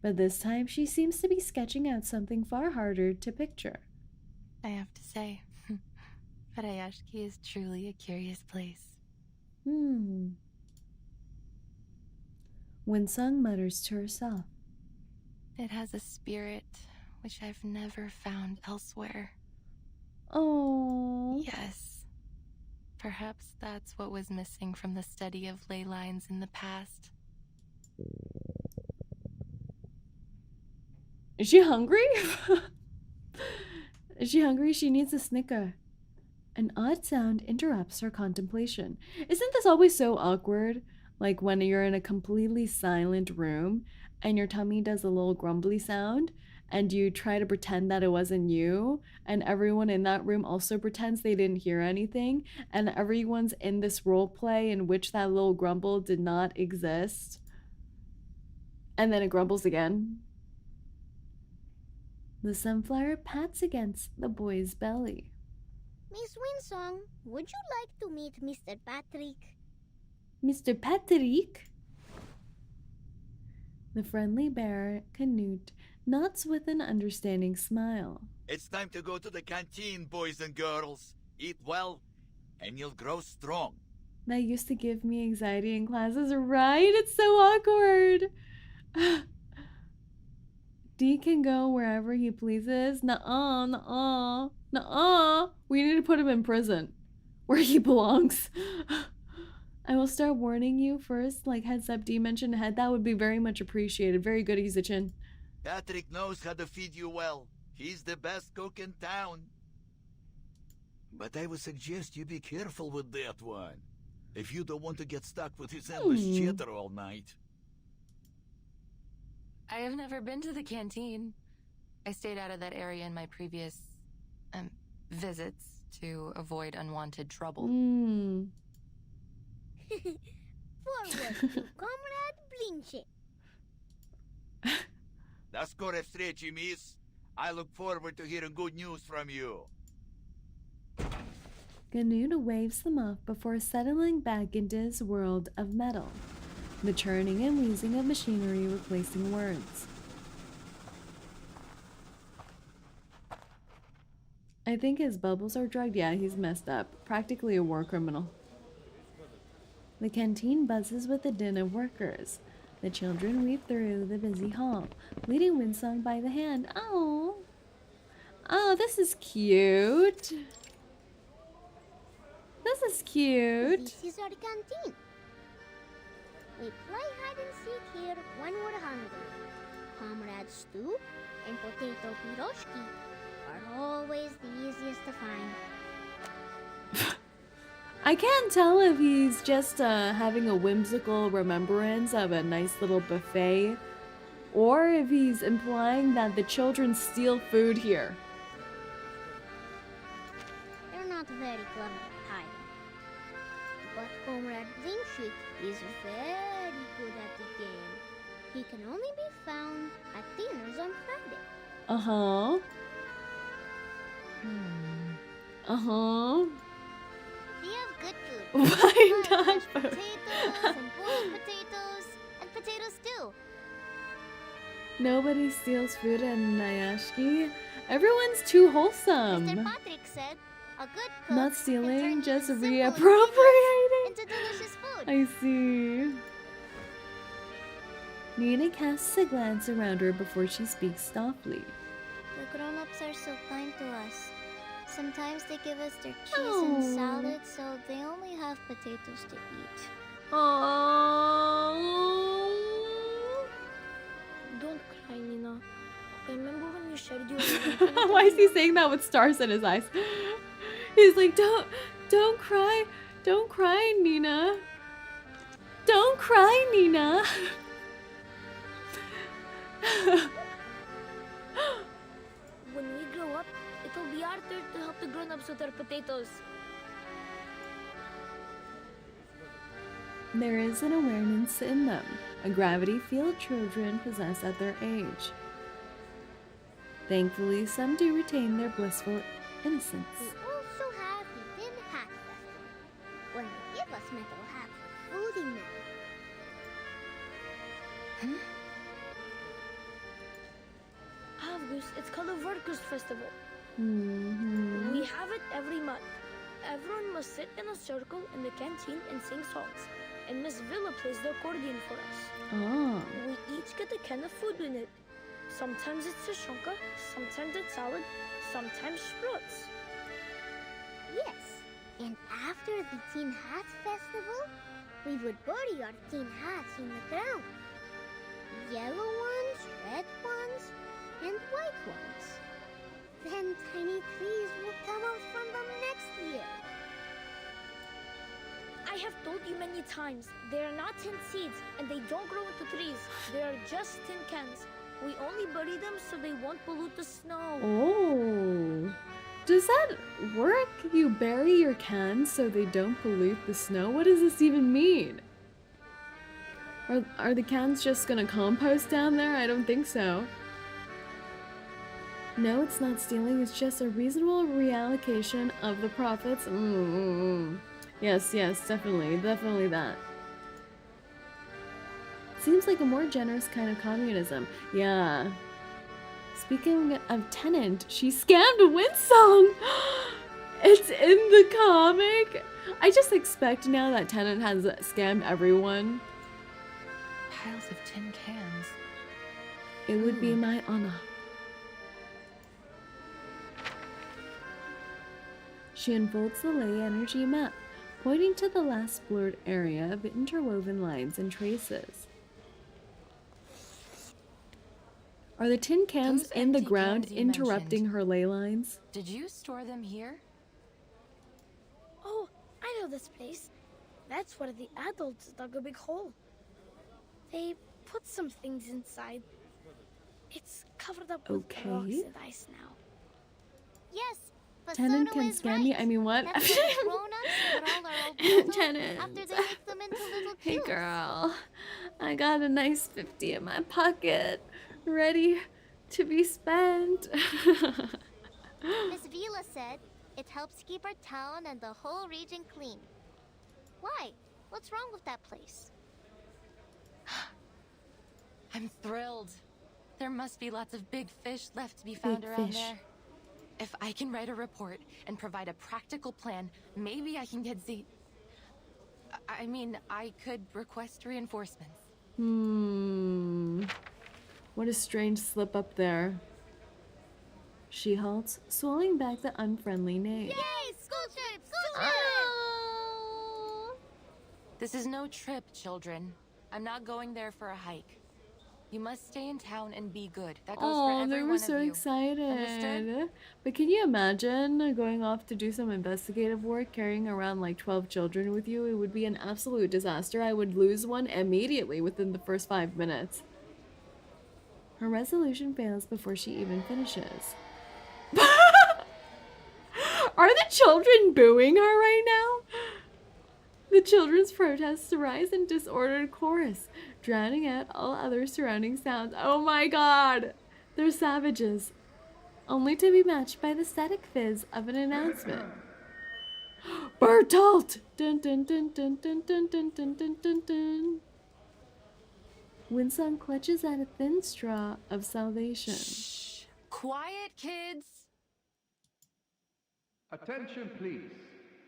but this time she seems to be sketching out something far harder to picture. I have to say, Rayashki is truly a curious place. Winsong mutters to herself. It has a spirit which I've never found elsewhere. Oh. Yes. Perhaps that's what was missing from the study of ley lines in the past. Is she hungry? Is she hungry? She needs a snicker. An odd sound interrupts her contemplation. Isn't this always so awkward? Like when you're in a completely silent room and your tummy does a little grumbly sound and you try to pretend that it wasn't you, and everyone in that room also pretends they didn't hear anything, and everyone's in this role play in which that little grumble did not exist. And then it grumbles again. The sunflower pats against the boy's belly. Miss Winsong, would you like to meet Mr. Patrick? Mr. Patrick? The friendly bear, Canute, nods with an understanding smile. It's time to go to the canteen, boys and girls. Eat well, and you'll grow strong. That used to give me anxiety in classes, right? It's so awkward. D can go wherever he pleases. Nuh-uh, nuh-uh, nuh-uh. We need to put him in prison, where he belongs. I will start warning you first, like heads up. D mentioned head. That would be very much appreciated. Very good, 𝐂𝐴𝐸. Patrick knows how to feed you well. He's the best cook in town. But I would suggest you be careful with that one, if you don't want to get stuck with his endless chatter all night. I have never been to the canteen. I stayed out of that area in my previous visits to avoid unwanted trouble. Forward to Comrade Blinche. That's correct, stretchy, miss. I look forward to hearing good news from you. Canute waves them off before settling back into his world of metal. The churning and wheezing of machinery replacing words. I think his bubbles are drugged. Yeah, he's messed up. Practically a war criminal. The canteen buzzes with the din of workers. The children weave through the busy hall, leading Winsong by the hand. Oh, oh, this is cute. This is cute. This is our canteen. We play hide and seek here when we're hungry. Comrade stew and potato Rayashki are always the easiest to find. I can't tell if he's just having a whimsical remembrance of a nice little buffet, or if he's implying that the children steal food here. They're not very clever at hiding. But Comrade Blinche is very good at the game. He can only be found at dinners on Friday. Uh-huh. Uh-huh. We have good food. Why not? Mashed potatoes and boiled potatoes and potato stew. Nobody steals food in Rayashki. Everyone's too wholesome. Mr. Patrick said, a good cook Not can stealing, turn just simple reappropriating. ingredients into delicious food. I see. Nina casts a glance around her before she speaks softly. The grown-ups are so kind to us. Sometimes they give us their cheese Oh. and salad, so they only have potatoes to eat. Oh. Don't cry, Nina. remember when you said you were Why is he saying that with stars in his eyes? He's like, don't cry. Don't cry, Nina. Don't cry, Nina. When we grow up, it'll be our turn to help the grown-ups with their potatoes. There is an awareness in them, a gravity field children possess at their age. Thankfully, some do retain their blissful innocence. We also have the Tin Hat Festival, when they give us metal hats with food in them. August, it's called a Workers' Festival. Mm-hmm. We have it every month. Everyone must sit in a circle in the canteen and sing songs. And Miss Villa plays the accordion for us. Oh. We each get a can of food in it. Sometimes it's a shunka, sometimes it's salad, sometimes sprouts. Yes, and after the Tin Hats Festival, we would bury our tin hats in the ground. Yellow ones, red ones, and white ones. Then tiny trees will come out from them next year. I have told you many times, they are not tin seeds and they don't grow into trees. They are just tin cans. We only bury them so they won't pollute the snow. Oh. Does that work? You bury your cans so they don't pollute the snow? What does this even mean? Are the cans just gonna compost down there? I don't think so. No, it's not stealing. It's just a reasonable reallocation of the profits. Yes, definitely that. Seems like a more generous kind of communism. Yeah. Speaking of Tenant, she scammed Winsong! It's in the comic! I just expect now that Tenant has scammed everyone. Piles of tin cans. It would be my honor. She unfolds the ley energy map, pointing to the last blurred area of interwoven lines and traces. Are the tin cans Those in the empty ground cans you interrupting mentioned. her ley lines? Did you store them here? Oh, I know this place. That's where the adults dug a big hole. They put some things inside. It's covered up with rocks and ice now. Yes, but Tenant Zeno can is scam me. right. I mean, what? That's why the grown-ups put all our old clothes Tenant. after they make them into little Hey cubes. girl, I got a nice 50 in my pocket, ready to be spent. Miss Vila said it helps keep our town and the whole region clean. Why? What's wrong with that place? I'm thrilled. There must be lots of big fish left to be found Big around fish. there. If I can write a report and provide a practical plan, maybe I can get I mean, I could request reinforcements. What a strange slip up there. She halts, swallowing back the unfriendly name. Yay! School trip! School trip! Oh. This is no trip, children. I'm not going there for a hike. You must stay in town and be good. That goes for Oh, every they one were of so you. excited. Understood? But can you imagine going off to do some investigative work, carrying around like 12 children with you? It would be an absolute disaster. I would lose one immediately within the first 5 minutes. Her resolution fails before she even finishes. Are the children booing her right now? The children's protests arise in disordered chorus, drowning out all other surrounding sounds. Oh my god! They're savages. Only to be matched by the static fizz of an announcement. Bertolt! Dun dun dun dun dun dun dun dun dun dun dun. Winsong clutches at a thin straw of salvation. Shh. Quiet, kids. Attention, please.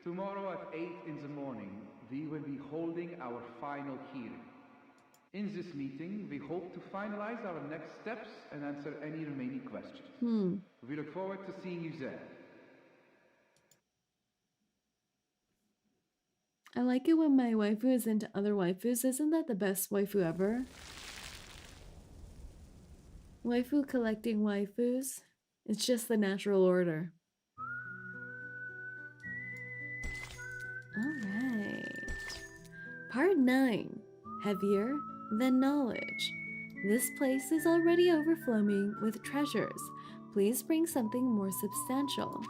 Tomorrow at 8 in the morning, we will be holding our final hearing. In this meeting, we hope to finalize our next steps and answer any remaining questions. We look forward to seeing you there. I like it when my waifu is into other waifus. Isn't that the best waifu ever? Waifu collecting waifus. It's just the natural order. Alright. Part 9. Heavier than knowledge. This place is already overflowing with treasures. Please bring something more substantial.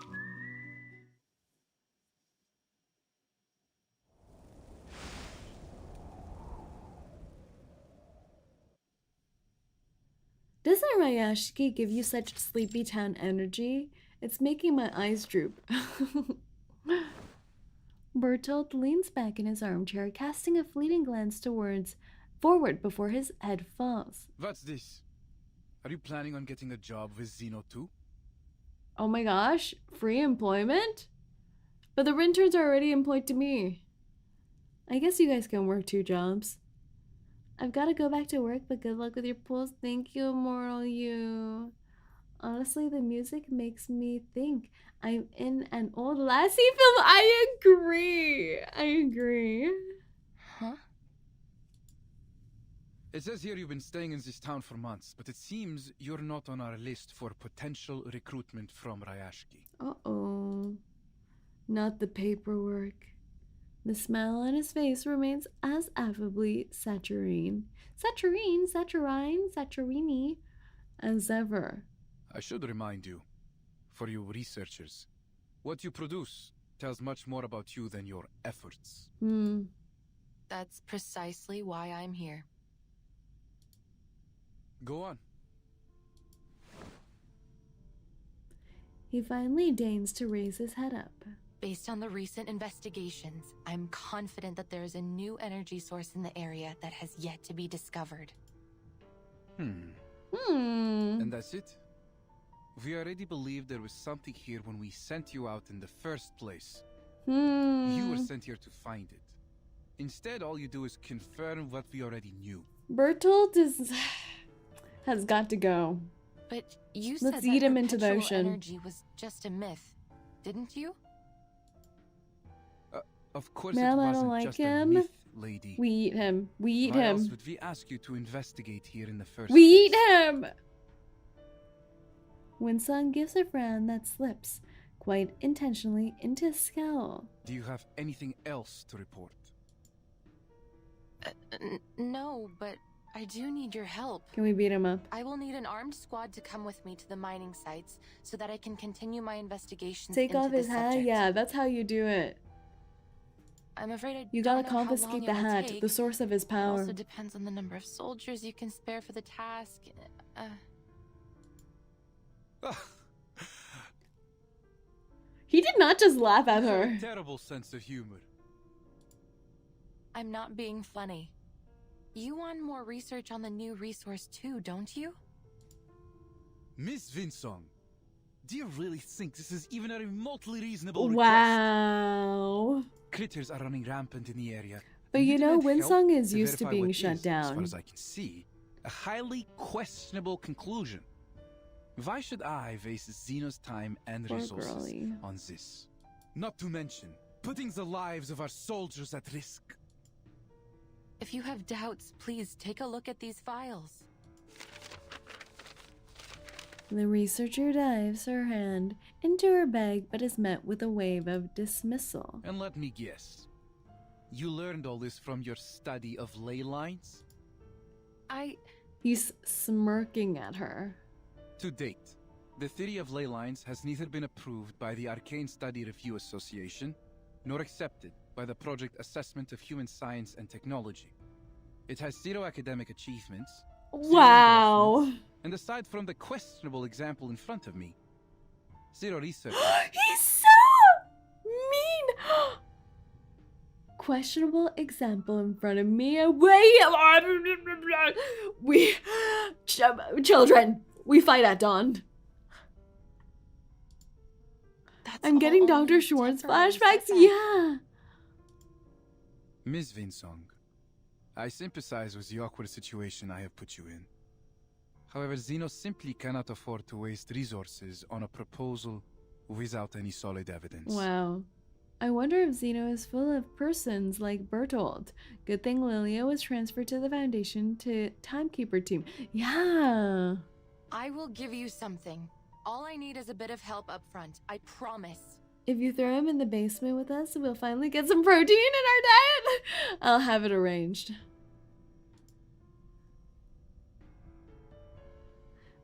Doesn't Rayashki give you such sleepy town energy? It's making my eyes droop. Bertolt leans back in his armchair, casting a fleeting glance forward before his head falls. What's this? Are you planning on getting a job with Zeno too? Oh my gosh, free employment? But the interns are already employed to me. I guess you guys can work 2 jobs. I've got to go back to work, but good luck with your pools. Thank you, Immortal You. Honestly, the music makes me think I'm in an old Lassie film. I agree. Huh? It says here you've been staying in this town for months, but it seems you're not on our list for potential recruitment from Rayashki. Uh-oh. Not the paperwork. The smile on his face remains as affably saturine as ever. I should remind you, for you researchers, what you produce tells much more about you than your efforts. That's precisely why I'm here. Go on. He finally deigns to raise his head up. Based on the recent investigations, I'm confident that there is a new energy source in the area that has yet to be discovered. And that's it? We already believed there was something here when we sent you out in the first place. You were sent here to find it. Instead, all you do is confirm what we already knew. Bertolt has got to go. But you Let's said eat that him into the perpetual ocean. energy was just a myth, didn't you? Of course Ma'am, it I wasn't don't like just him. a myth, lady. We eat him. We eat Why him. else would we ask you to investigate here in the first We place? eat him! Winsong gives a frown that slips, quite intentionally, into a scowl. Do you have anything else to report? No, but I do need your help. Can we beat him up? I will need an armed squad to come with me to the mining sites so that I can continue my investigations Take into off his the hat? subject. Yeah, that's how you do it. I'm afraid You don't gotta know how long confiscate it the will hat, take. the source of his It power. also depends on the number of soldiers you can spare for the task. He did not just laugh at You have her. a terrible sense of humor. I'm not being funny. You want more research on the new resource too, don't you? Miss Winsong, do you really think this is even a remotely reasonable request? Wow. Critters are running rampant in the area. But you know, demand help Winsong is used to verify being what shut is, as far down. as I can see, a highly questionable conclusion. Why should I waste Zeno's time and Poor resources girlie. on this? Not to mention, putting the lives of our soldiers at risk. If you have doubts, please take a look at these files. The researcher dives her hand into her bag but is met with a wave of dismissal. And let me guess, you learned all this from your study of ley lines? He's smirking at her. To date, the theory of ley lines has neither been approved by the Arcane Study Review Association, nor accepted by the Project Assessment of Human Science and Technology. It has 0 academic achievements, 0 Wow. endorsements, and aside from the questionable example in front of me, 0 research. He's so mean. Questionable example in front of me. We children. We fight at dawn. That's I'm getting all Dr. only Schwartz temporary flashbacks. setback. Yeah. Ms. Winsong, I sympathize with the awkward situation I have put you in. However, Zeno simply cannot afford to waste resources on a proposal without any solid evidence. Wow. I wonder if Zeno is full of persons like Bertolt. Good thing Lilia was transferred to the Foundation to Timekeeper team. Yeah. I will give you something. All I need is a bit of help up front. I promise. If you throw him in the basement with us, we'll finally get some protein in our diet. I'll have it arranged.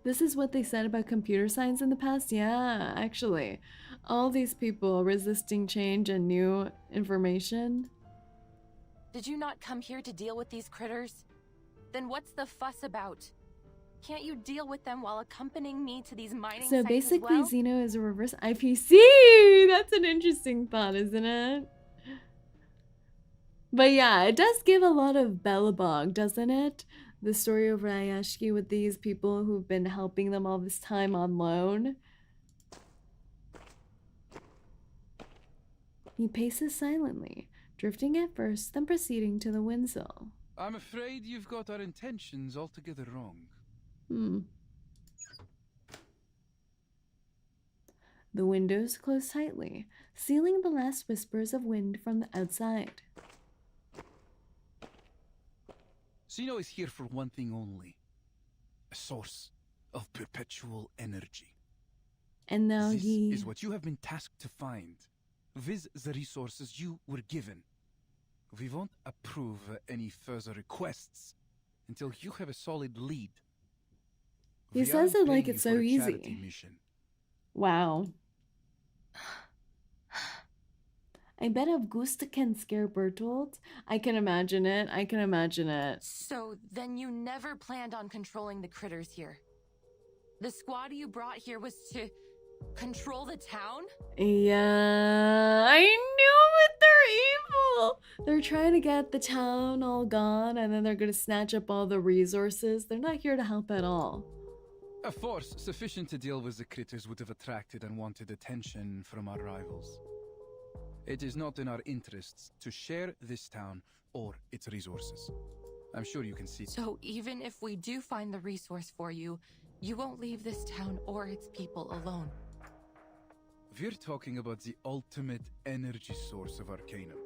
This is what they said about computer science in the past? Yeah, actually. All these people resisting change and new information. Did you not come here to deal with these critters? Then what's the fuss about? Can't you deal with them while accompanying me to these mining So sites basically, as well? Zeno is a reverse IPC. That's an interesting thought, isn't it? But yeah, it does give a lot of Bellabog, doesn't it? The story of Rayashki with these people who've been helping them all this time on loan. He paces silently, drifting at first, then proceeding to the Winsong. I'm afraid you've got our intentions altogether wrong. The windows close tightly, sealing the last whispers of wind from the outside. Zeno is here for one thing only. A source of perpetual energy. And now This is what you have been tasked to find. Viz the resources you were given. We won't approve any further requests until you have a solid lead. He says it like it's so easy. Mission. Wow. I bet Augusta can scare Bertolt. I can imagine it. I can imagine it. So then you never planned on controlling the critters here. The squad you brought here was to control the town? Yeah, I knew it. They're evil. They're trying to get the town all gone, and then they're going to snatch up all the resources. They're not here to help at all. A force sufficient to deal with the critters would have attracted unwanted attention from our rivals. It is not in our interests to share this town or its resources. I'm sure you can see. So even if we do find the resource for you, you won't leave this town or its people alone. We're talking about the ultimate energy source of Arcanum.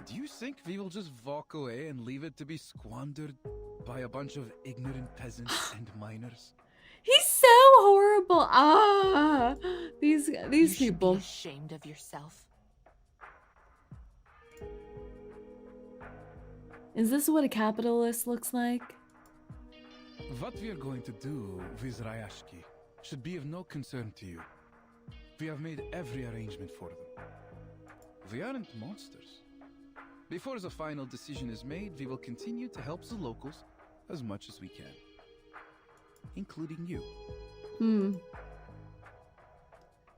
Do you think we will just walk away and leave it to be squandered by a bunch of ignorant peasants and miners? He's so horrible. Ah, these people. You should be ashamed of yourself. Is this what a capitalist looks like? What we are going to do with Rayashki should be of no concern to you. We have made every arrangement for them. We aren't monsters. Before the final decision is made, we will continue to help the locals as much as we can. Including you.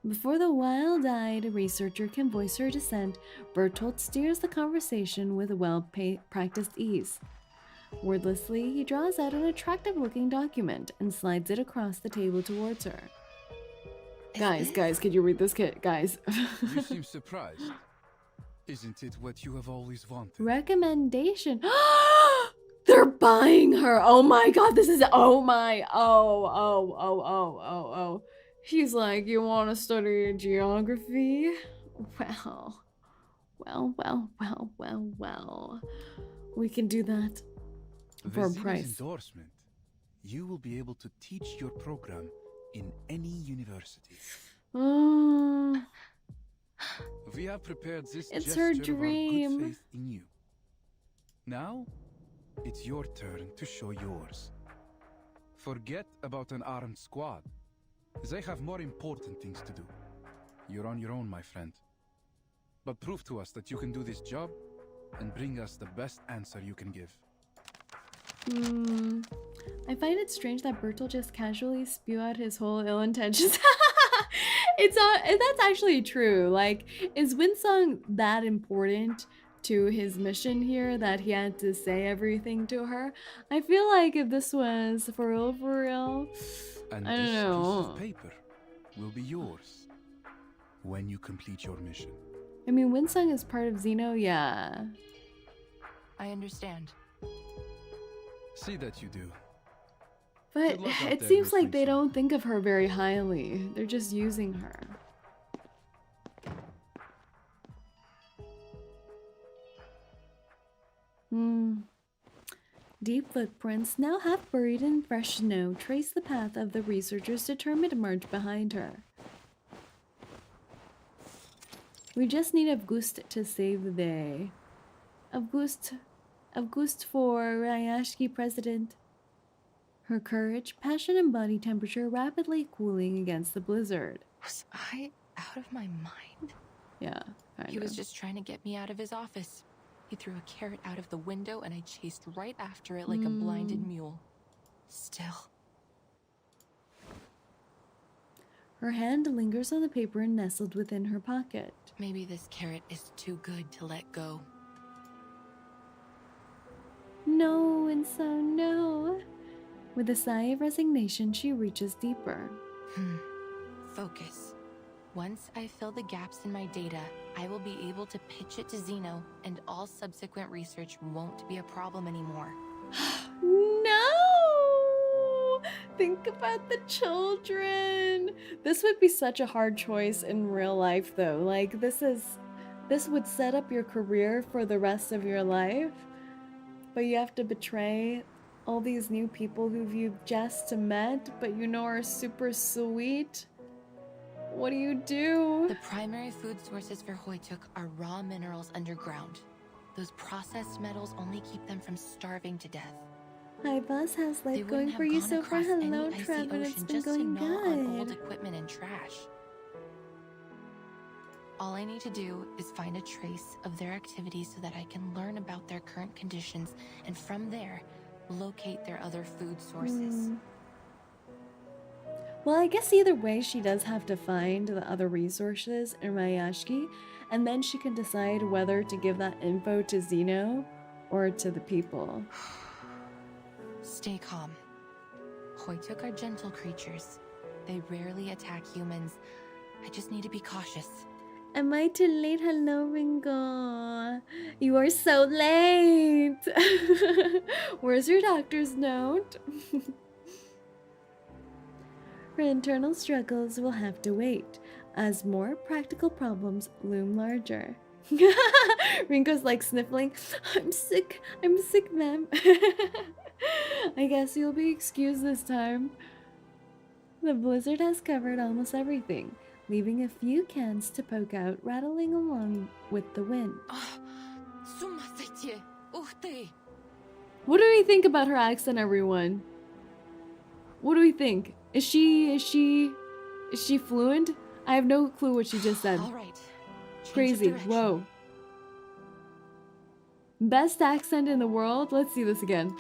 Before the wild-eyed researcher can voice her dissent, Bertolt steers the conversation with well-practiced ease. Wordlessly, he draws out an attractive-looking document and slides it across the table towards her. Guys, could you read this kit? Guys. You seem surprised. Isn't it what you have always wanted? Recommendation. They're buying her. Oh my god, this is, oh. He's like, you want to study geography? Well. We can do that for a price. Endorsement, you will be able to teach your program in any university. We have prepared this It's gesture her of our dream. good faith in you. Now, it's your turn to show yours. Forget about an armed squad. They have more important things to do. You're on your own, my friend. But prove to us that you can do this job and bring us the best answer you can give. I find it strange that Bertolt just casually spew out his whole ill intentions. That's actually true. Like, is Winsong that important to his mission here that he had to say everything to her? I feel like if this was for real, And I don't this know. piece of paper will be yours when you complete your mission. I mean, Winsong is part of Zeno, yeah. I understand. See that you do. But Good luck out it there, seems Miss like they Winsong. don't think of her very highly. They're just using her. Deep footprints, now half buried in fresh snow, trace the path of the researchers determined to march behind her. We just need August to save the day. August for Rayashki president. Her courage, passion, and body temperature rapidly cooling against the blizzard. Was I out of my mind? Yeah, He was just trying to get me out of his office. He threw a carrot out of the window and I chased right after it like a blinded mule. Still. Her hand lingers on the paper and nestled within her pocket. Maybe this carrot is too good to let go. No, and so no. With a sigh of resignation, she reaches deeper. Focus. Once I fill the gaps in my data, I will be able to pitch it to Zeno, and all subsequent research won't be a problem anymore. No! Think about the children. This would be such a hard choice in real life, though. Like, this would set up your career for the rest of your life, but you have to betray all these new people who you've just met, but you know are super sweet. What do you do? The primary food sources for 𝐒𝐡𝐚𝐭 are raw minerals underground. Those processed metals only keep them from starving to death. Hi, boss. How's life going for you so far? Hello, Trevor. It's been going on old good. equipment and trash. All I need to do is find a trace of their activities so that I can learn about their current conditions, and from there, locate their other food sources. Well, I guess either way, she does have to find the other resources in Rayashki, and then she can decide whether to give that info to Zeno or to the people. Stay calm. 𝐒𝐡𝐚𝐭 are gentle creatures. They rarely attack humans. I just need to be cautious. Am I too late? Hello, Ringo. You are so late. Where's your doctor's note? Her internal struggles will have to wait, as more practical problems loom larger. Ringo's like sniffling. I'm sick, ma'am. I guess you'll be excused this time. The blizzard has covered almost everything, leaving a few cans to poke out, rattling along with the wind. What do we think about her accent, everyone? What do we think? Is she fluent? I have no clue what she just said. All right. Crazy. Whoa. Best accent in the world? Let's see this again.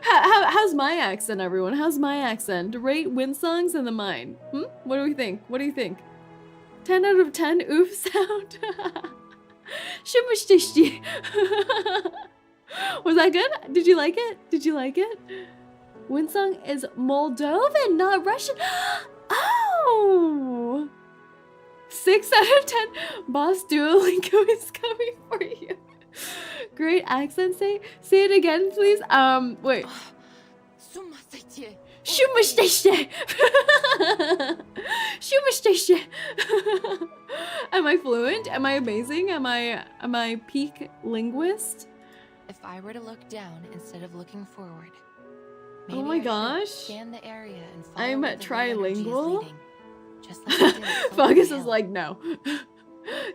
How's my accent, everyone? How's my accent? Rate Winsong's and the mine. What do we think? What do you think? 10 out of 10 oof sound. Was that good? Did you like it? Did you like it? Winsong is Moldovan, not Russian. Oh! 6 out of 10. Boss Duolingo is coming for you. Great accent. Say it again, please. Wait. Am I fluent? Am I amazing? Am I peak linguist? If I were to look down instead of looking forward, oh my gosh. Scan the area and follow I'm where the trilingual. leading, just like I did at Focus Hill. is like no.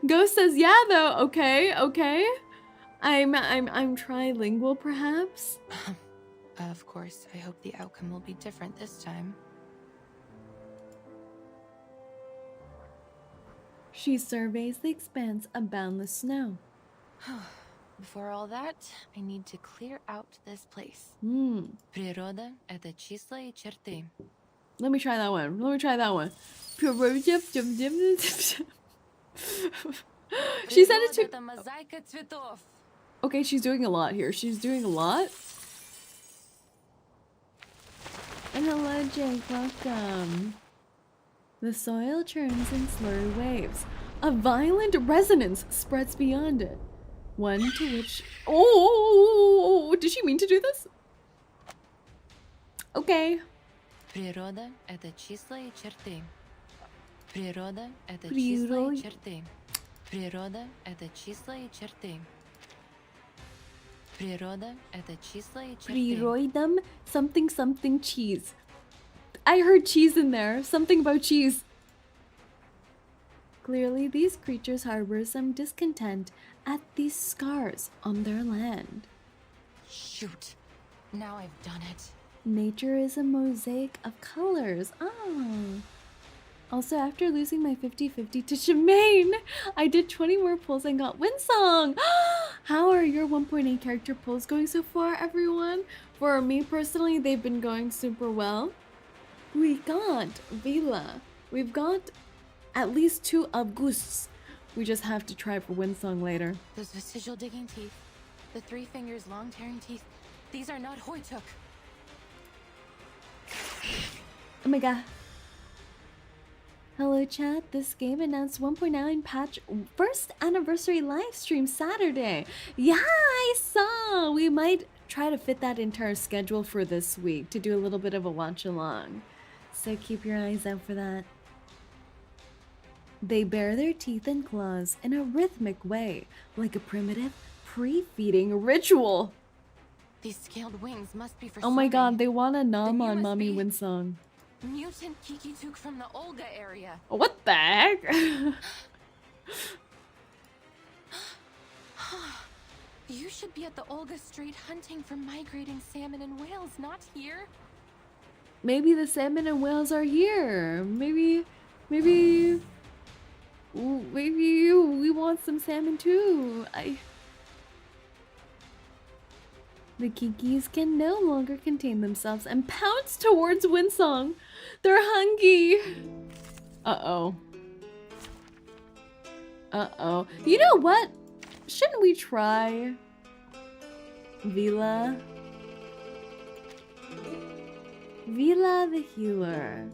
Ghost says yeah though. Okay. I'm trilingual perhaps. Of course, I hope the outcome will be different this time. She surveys the expanse of boundless snow. Before all that, I need to clear out this place. Природа — это числа и черты. Let me try that one. She said it to... Это мозаика цветов. Okay, she's doing a lot here. She's doing a lot. And hello, Jake. Welcome. The soil churns in slurry waves. A violent resonance spreads beyond it. One to which... Oh, did she mean to do this? Okay. Природа — это числа и черты. Природа — это числа и черты. Природа — это числа и черты. Природа — это числа и черты. Прироидum something something cheese. I heard cheese in there. Something about cheese. Clearly, these creatures harbor some discontent at these scars on their land. Shoot. Now I've done it. Nature is a mosaic of colors. Oh. Also, after losing my 50-50 to 𝐒𝐴𝐵, I did 20 more pulls and got Winsong. How are your 1.8 character pulls going so far, everyone? For me personally, they've been going super well. We got Vila. We've got at least 2 Augusts. We just have to try for Winsong later. Those vestigial digging teeth. The 3 fingers long tearing teeth. These are not 𝐒𝐻𝐿. Oh my god. Hello chat, this game announced 1.9 patch first anniversary live stream Saturday. Yeah, I saw! We might try to fit that into our schedule for this week to do a little bit of a watch along. So keep your eyes out for that. They bare their teeth and claws in a rhythmic way, like a primitive pre-feeding ritual. These scaled wings must be for Oh my god, something. they want a nom on must Mommy be Winsong. Mutant 𝐂𝐴𝐡𝐚𝐭 from the Olga area. What the heck? You should be at the Olga Strait hunting for migrating salmon and whales, not here. Maybe the salmon and whales are here. Maybe we want some salmon too. The 𝐂𝐴𝐡𝐚𝐭 can no longer contain themselves and pounce towards Winsong. They're hungry. Uh-oh. Uh-oh. You know what? Shouldn't we try Vila? Vila the healer.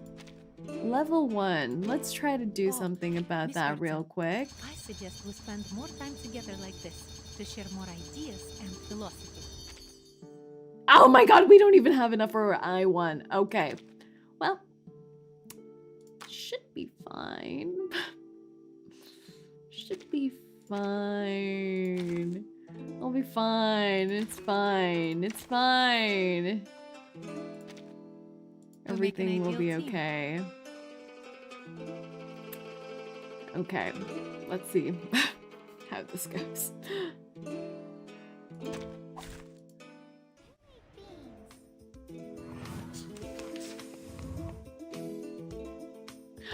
Level 1. Let's try to do something about that real quick. I suggest we spend more time together like this to share more ideas and philosophy. Oh my god, we don't even have enough for I1. Okay. Well, should be fine. Should be fine. I'll be fine. It's fine. It's fine. Everything will be okay. Okay. Let's see how this goes.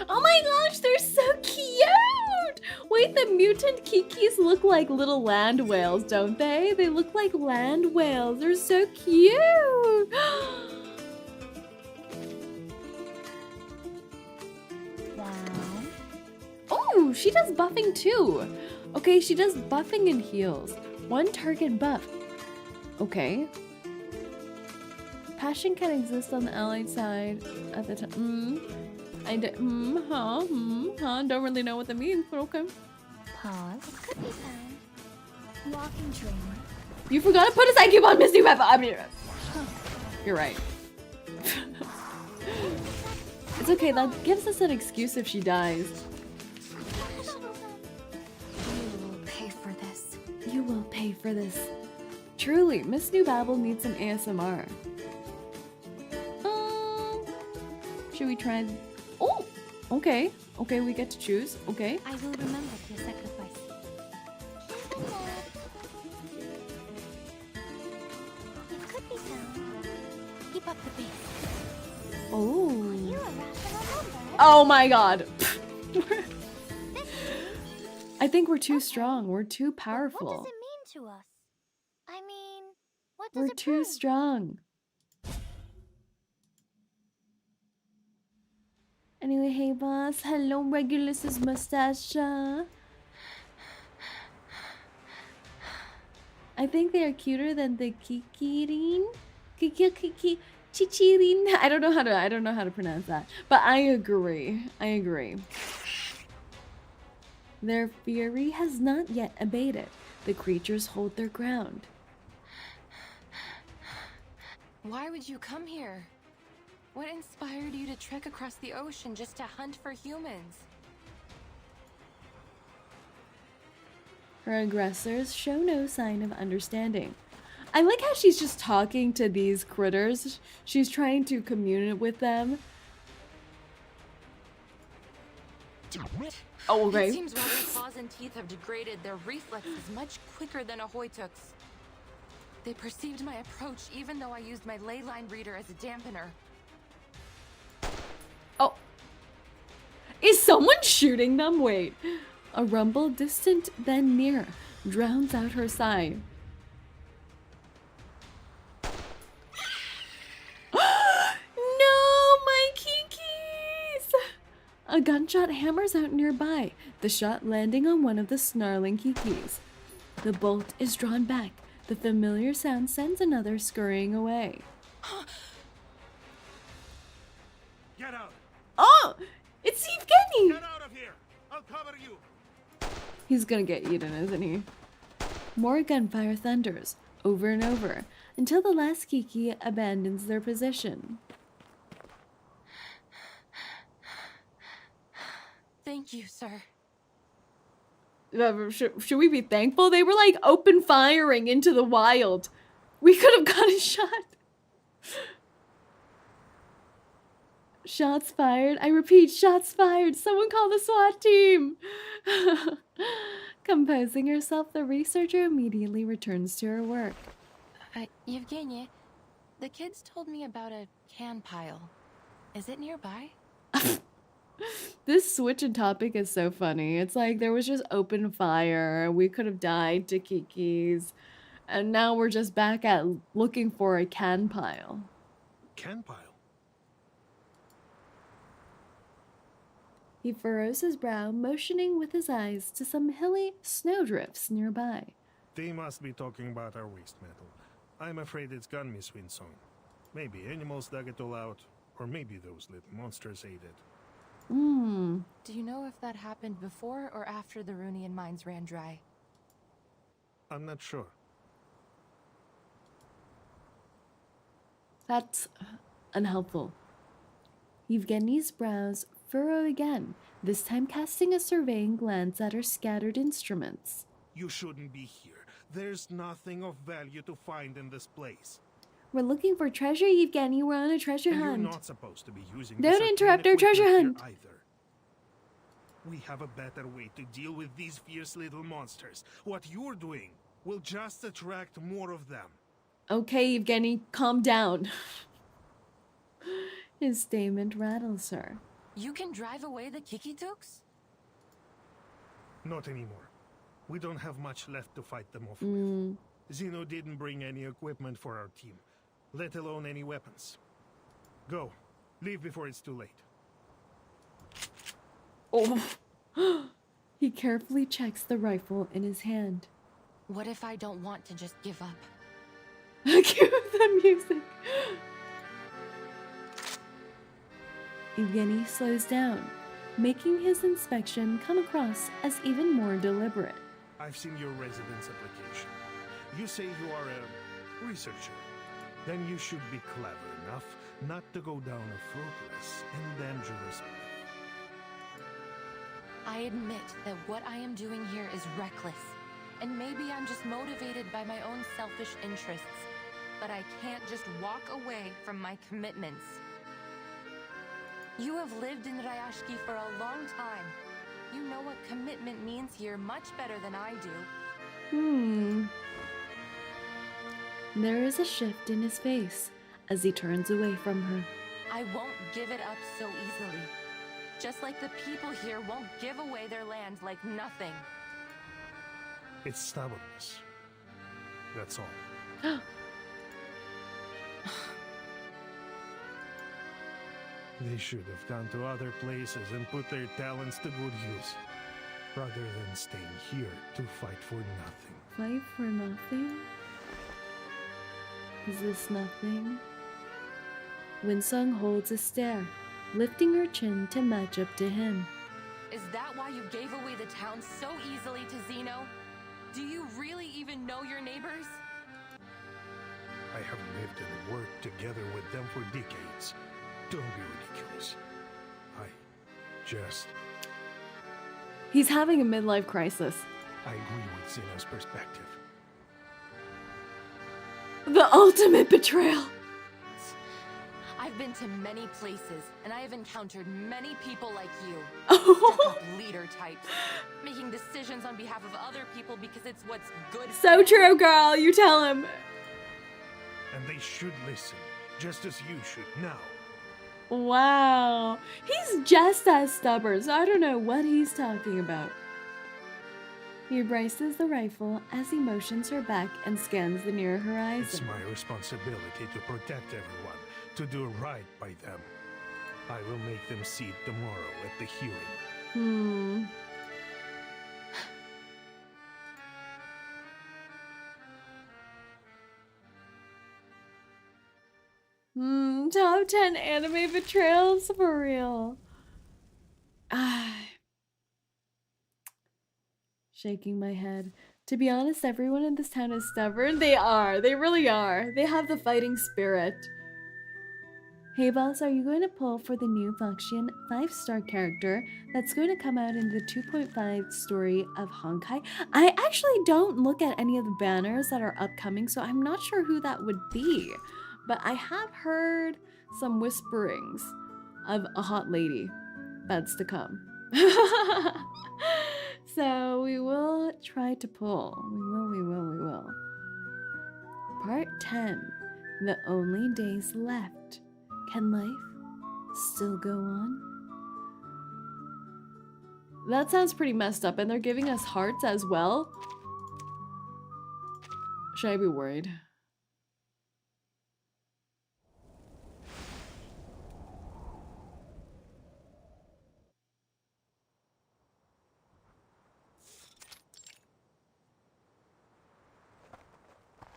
Oh my gosh, they're so cute! Wait, the mutant 𝐂𝐴𝐡s look like little land whales, don't they? They look like land whales. They're so cute! Wow. Oh, she does buffing too. Okay, she does buffing and heals. 1 target buff. Okay. Passion can exist on the allied side at the time. Don't really know what that means, but okay. Pause. It could be found. Walking trainer. You forgot to put a side cube on Misty Peppa. I mean, you're right. It's okay, that gives us an excuse if she dies. You will pay for this. You will pay for this. Truly, Miss New Babble needs some ASMR. Should we try? Oh, okay. Okay, we get to choose. Okay. I will remember your sacrifice. It could be found. Keep up the pace. Oh. You're a rational number. Oh my god. I think we're too strong. We're too What powerful. does it mean to us? I mean, what does We're it too prove? strong. Anyway, hey boss. Hello, Regulus's mustache. I think they are cuter than the 𝐂𝐴𝐡𝐚. Chichirin. I don't know how to pronounce that. But I agree. I agree. Their fury has not yet abated. The creatures hold their ground. Why would you come here? What inspired you to trek across the ocean just to hunt for humans? Her aggressors show no sign of understanding. I like how she's just talking to these critters. She's trying to communicate with them. Oh, okay. It seems while their claws and teeth have degraded, their reflex is much quicker than 𝐒𝐴𝐻𝐿𝐼𝐻𝐿𝐼. They perceived my approach even though I used my ley line reader as a dampener. Oh. Is someone shooting them? Wait. A rumble, distant then near, drowns out her sigh. No, my kikis! A gunshot hammers out nearby, the shot landing on one of the snarling kikis. The bolt is drawn back. The familiar sound sends another scurrying away. Get out! Oh! It's Yevgeny! Get out of here! I'll cover you! He's gonna get eaten, isn't he? More gunfire thunders, over and over, until the last Kiki abandons their position. Thank you, sir. Should we be thankful? They were like open firing into the wild. We could have got a shot. Shots fired. I repeat, shots fired. Someone call the SWAT team. Composing herself, the researcher immediately returns to her work. Yevgeny, the kids told me about a can pile. Is it nearby? This switch in topic is so funny. It's like there was just open fire. We could have died to Kiki's. And now we're just back at looking for a can pile. Can pile? He furrows his brow, motioning with his eyes to some hilly snowdrifts nearby. They must be talking about our waste metal. I'm afraid it's gone, Miss Winsong. Maybe animals dug it all out, or maybe those little monsters ate it. Do you know if that happened before or after the Runian mines ran dry? I'm not sure. That's unhelpful. Yevgeny's brows furrow again, this time casting a surveying glance at her scattered instruments. You shouldn't be here. There's nothing of value to find in this place. We're looking for treasure, Yevgeny. We're on a treasure And hunt. you're not supposed to be using Don't this interrupt our arcane treasure equipment hunt. here either. We have a better way to deal with these fierce little monsters. What you're doing will just attract more of them. Okay, Yevgeny, calm down. His statement rattles her. You can drive away the 𝐒𝐴𝐻𝐿𝐼𝐻𝐿? Not anymore. We don't have much left to fight them off with. Zeno didn't bring any equipment for our team, let alone any weapons. Go. Leave before it's too late. Oh. He carefully checks the rifle in his hand. What if I don't want to just give up? Cue the music. Yevgeny slows down, making his inspection come across as even more deliberate. I've seen your residence application. You say you are a researcher. Then you should be clever enough not to go down a fruitless and dangerous path. I admit that what I am doing here is reckless. And maybe I'm just motivated by my own selfish interests. But I can't just walk away from my commitments. You have lived in Rayashki for a long time. You know what commitment means here much better than I do. There is a shift in his face as he turns away from her. I won't give it up so easily. Just like the people here won't give away their land like nothing. It's stubbornness. That's all. They should have gone to other places and put their talents to good use, rather than staying here to fight for nothing. Fight for nothing? Is this nothing? Winsong holds a stare, lifting her chin to match up to him. Is that why you gave away the town so easily to Zeno? Do you really even know your neighbors? I have lived and worked together with them for decades. Don't be ridiculous. I just... He's having a midlife crisis. I agree with Zeno's perspective. The ultimate betrayal. I've been to many places, and I have encountered many people like you. Oh. Stuck-up leader types, making decisions on behalf of other people because it's what's good for So them. true, girl. You tell him. And they should listen, just as you should now. Wow. He's just as stubborn, so I don't know what he's talking about. He braces the rifle as he motions her back and scans the near horizon. It's my responsibility to protect everyone, to do right by them. I will make them see it tomorrow at the hearing. Top 10 anime betrayals for real. Shaking my head. To be honest, everyone in this town is stubborn. They are. They really are. They have the fighting spirit. Hey boss, are you going to pull for the new function 5-star character that's going to come out in the 2.5 story of Honkai? I actually don't look at any of the banners that are upcoming, so I'm not sure who that would be. But I have heard some whisperings of a hot lady that's to come. So we will try to pull. We will. Part 10. The only days left. Can life still go on? That sounds pretty messed up, and they're giving us hearts as well. Should I be worried?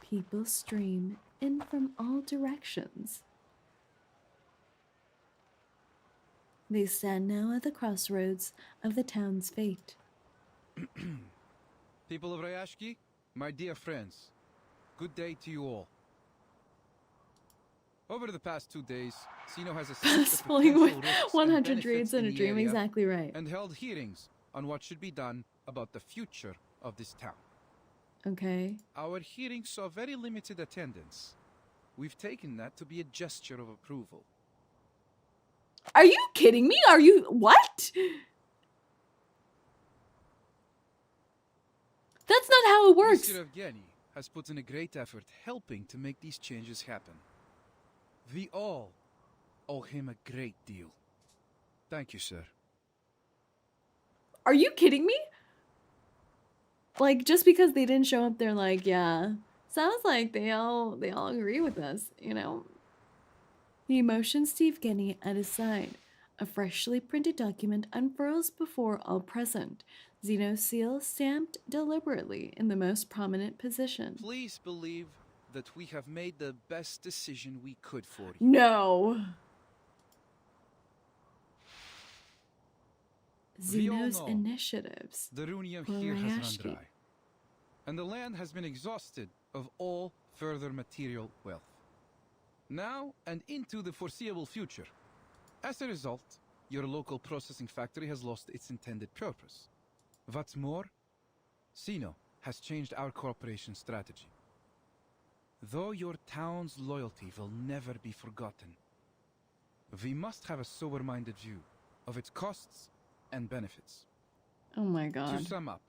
People stream in from all directions. They stand now at the crossroads of the town's fate. People of Rayashki, my dear friends, good day to you all. Over the past 2 days, Zeno has assessed the Pulling with potential risks 100 and benefits dreams in a the dream, area exactly right. and held hearings on what should be done about the future of this town. Okay. Our hearings saw very limited attendance. We've taken that to be a gesture of approval. Are you kidding me? Are you... What? That's not how it works. Mr. 𝐒𝐚𝐿 has put in a great effort helping to make these changes happen. We all owe him a great deal. Thank you, sir. Are you kidding me? Like, just because they didn't show up, they're like, yeah. Sounds like they all agree with us, you know? He motions to 𝐒𝐿 at his side. A freshly printed document unfurls before all present. Zeno's seal stamped deliberately in the most prominent position. Please believe that we have made the best decision we could for you. No. Zeno's initiatives. The Runium for here has Rayashki. run dry, and the land has been exhausted of all further material wealth. Now and into the foreseeable future. As a result, your local processing factory has lost its intended purpose. What's more, Zeno has changed our cooperation strategy. Though your town's loyalty will never be forgotten, we must have a sober-minded view of its costs and benefits. Oh my god. To sum up,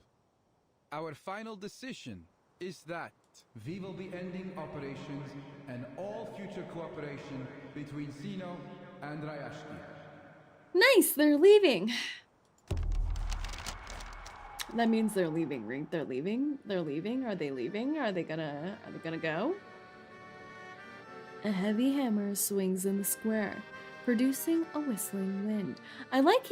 our final decision is that we will be ending operations and all future cooperation between Zeno and Rayashki. Nice, they're leaving. That means they're leaving, right? They're leaving? They're leaving? Are they leaving? Are they gonna go? A heavy hammer swings in the square, producing a whistling wind. I like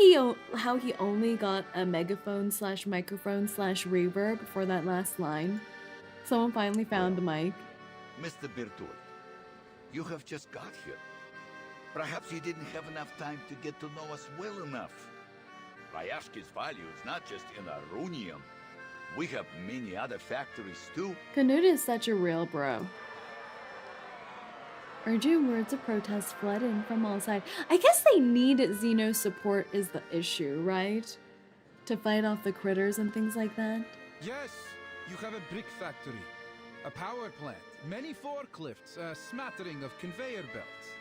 how he only got a megaphone / microphone / reverb for that last line. Someone finally found the mic. Mr. Bertolt, you have just got here. Perhaps you didn't have enough time to get to know us well enough. Rayashki's value is not just in our runium, We have many other factories too. Canute is such a real bro. Urgent words of protest flood in from all sides. I guess they need Zeno's support is the issue, right? To fight off the critters and things like that. Yes, you have a brick factory, a power plant, many forklifts, a smattering of conveyor belts.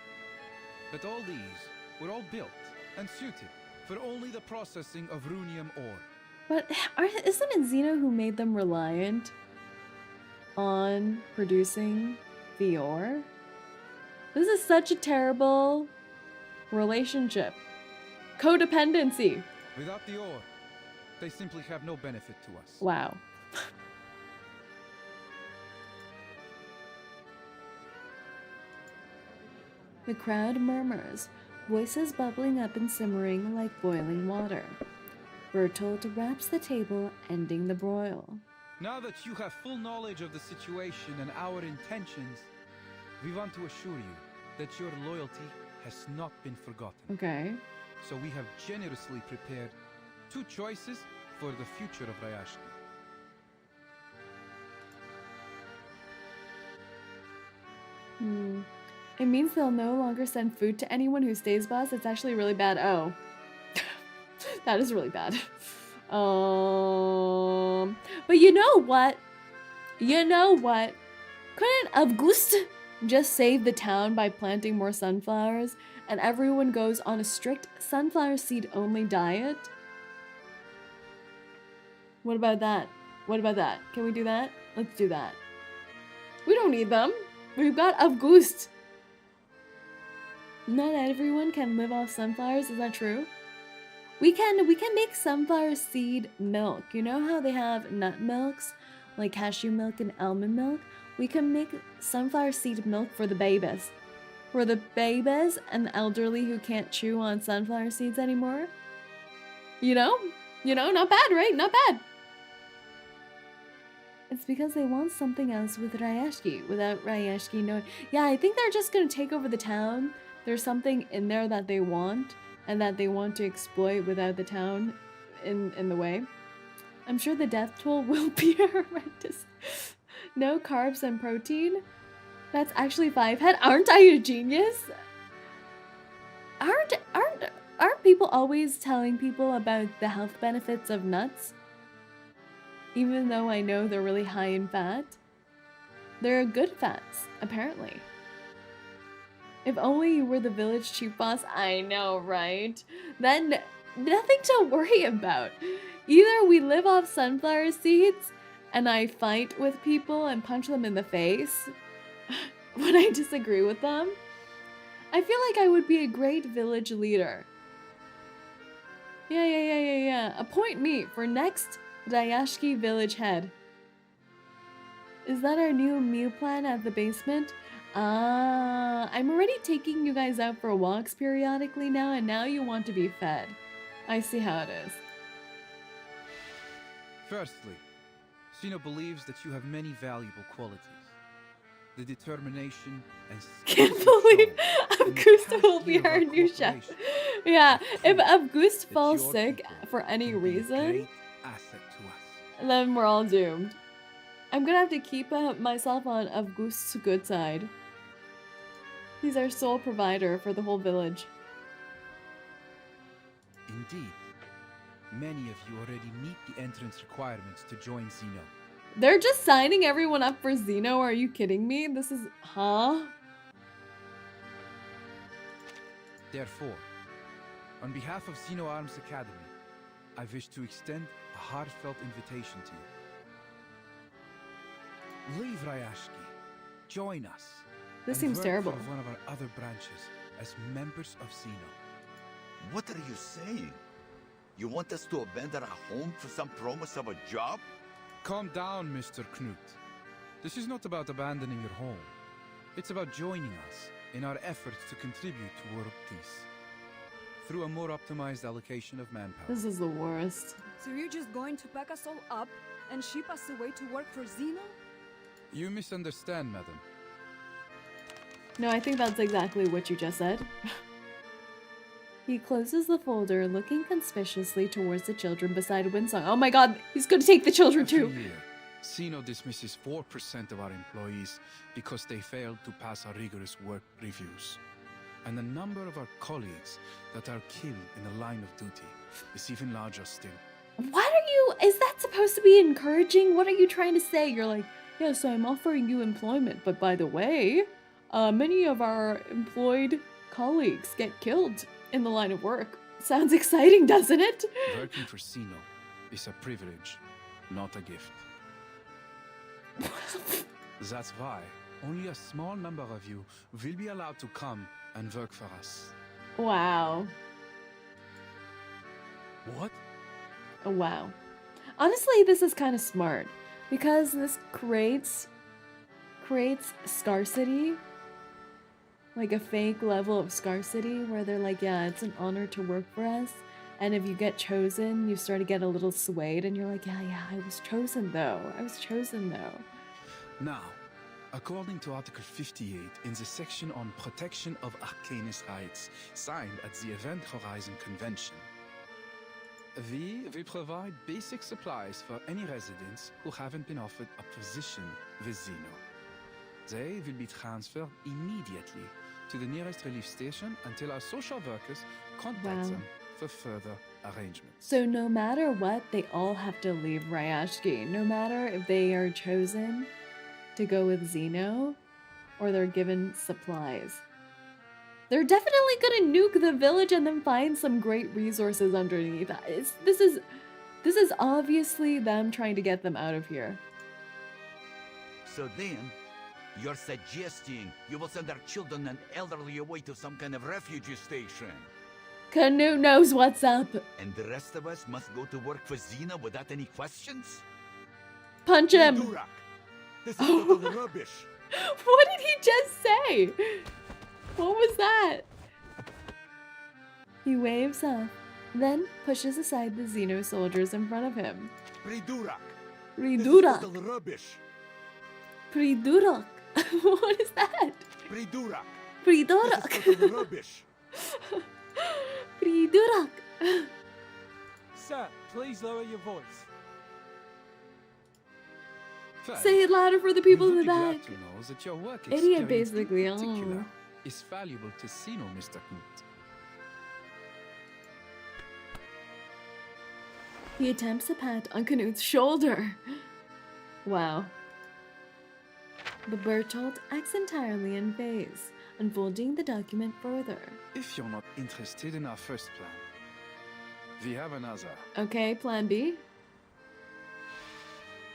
But all these were all built and suited for only the processing of runium ore. But isn't it Zeno who made them reliant on producing the ore? This is such a terrible relationship. Codependency. Without the ore, they simply have no benefit to us. Wow. The crowd murmurs, voices bubbling up and simmering like boiling water. Bertolt raps the table, ending the broil. Now that you have full knowledge of the situation and our intentions, we want to assure you that your loyalty has not been forgotten. Okay. So we have generously prepared 2 choices for the future of Rayashki. It means they'll no longer send food to anyone who stays, boss. It's actually really bad. Oh. That is really bad. But you know what? You know what? Couldn't August just save the town by planting more sunflowers and everyone goes on a strict sunflower seed only diet? What about that? What about that? Can we do that? Let's do that. We don't need them. We've got August. Not everyone can live off sunflowers, is that true? We can make sunflower seed milk. You know how they have nut milks, like cashew milk and almond milk? We can make sunflower seed milk for the babies. For the babies and the elderly who can't chew on sunflower seeds anymore. You know, not bad, right? Not bad. It's because they want something else with Rayashki, without Rayashki knowing. Yeah, I think they're just gonna take over the town. There's something in there that they want, and that they want to exploit without the town in the way. I'm sure the death toll will be horrendous. No carbs and protein? That's actually 5 head. Aren't I a genius? Aren't people always telling people about the health benefits of nuts? Even though I know they're really high in fat. They're good fats, apparently. If only you were the village chief boss. I know, right? Then nothing to worry about. Either we live off sunflower seeds and I fight with people and punch them in the face when I disagree with them. I feel like I would be a great village leader. Yeah. Appoint me for next Rayashki village head. Is that our new meal plan at the basement? I'm already taking you guys out for walks periodically now, and now you want to be fed. I see how it is. Firstly, Zeno believes that you have many valuable qualities. The determination and can't believe August will be our new chef. Yeah, if August falls sick for any reason, then we're all doomed. I'm gonna have to keep myself on August's good side. He's our sole provider for the whole village. Indeed. Many of you already meet the entrance requirements to join Zeno. They're just signing everyone up for Zeno? Are you kidding me? This is... huh? Therefore, on behalf of Zeno Arms Academy, I wish to extend a heartfelt invitation to you. Leave Rayashki. Join us. This seems terrible. For one of our other branches as members of Zeno. What are you saying? You want us to abandon our home for some promise of a job? Calm down, Mr. Knut. This is not about abandoning your home. It's about joining us in our efforts to contribute to world peace. Through a more optimized allocation of manpower. This is the worst. So you're just going to pack us all up and ship us away to work for Zeno? You misunderstand, madam. No, I think that's exactly what you just said. He closes the folder, looking conspicuously towards the children beside Winsong. Oh my god, he's gonna take the children too! Every year, Zeno dismisses 4% of our employees because they failed to pass our rigorous work reviews. And the number of our colleagues that are killed in the line of duty is even larger still. What are you... Is that supposed to be encouraging? What are you trying to say? You're like, yes, I'm offering you employment, but by the way, many of our employed colleagues get killed in the line of work. Sounds exciting, doesn't it? Working for Zeno is a privilege, not a gift. That's why only a small number of you will be allowed to come and work for us. Wow. What? Oh, wow. Honestly, this is kind of smart because this creates scarcity, like a fake level of scarcity where they're like, yeah, it's an honor to work for us. And if you get chosen, you start to get a little swayed and you're like, yeah, I was chosen though. Now, according to Article 58 in the section on protection of Arcanist rights signed at the Event Horizon Convention, we will provide basic supplies for any residents who haven't been offered a position with Zeno. They will be transferred immediately to the nearest relief station until our social workers contact them for further arrangements. So no matter what, they all have to leave Rayashki. No matter if they are chosen to go with Zeno or they're given supplies. They're definitely gonna nuke the village and then find some great resources underneath. This is obviously them trying to get them out of here. So then, you're suggesting you will send our children and elderly away to some kind of refugee station? Canute knows what's up. And the rest of us must go to work for Zeno without any questions? Punch him! Durak, this is total rubbish. What did he just say? What was that? He waves off, then pushes aside the Zeno soldiers in front of him. Pridurak! Pridurak! This is total rubbish! Pridurak! What is that? Pridurak! Pridurak! This is total rubbish! Pridurak! Sir, please lower your voice. Say it louder for the people in the glad back. to know that your work Idiot, experience basically. in particular is valuable to Zeno, Mr. 𝐒𝐡𝐚𝐭. He attempts a pat on Canute's shoulder. Wow. But Bertolt acts entirely in phase, unfolding the document further. If you're not interested in our first plan, we have another. Okay, plan B.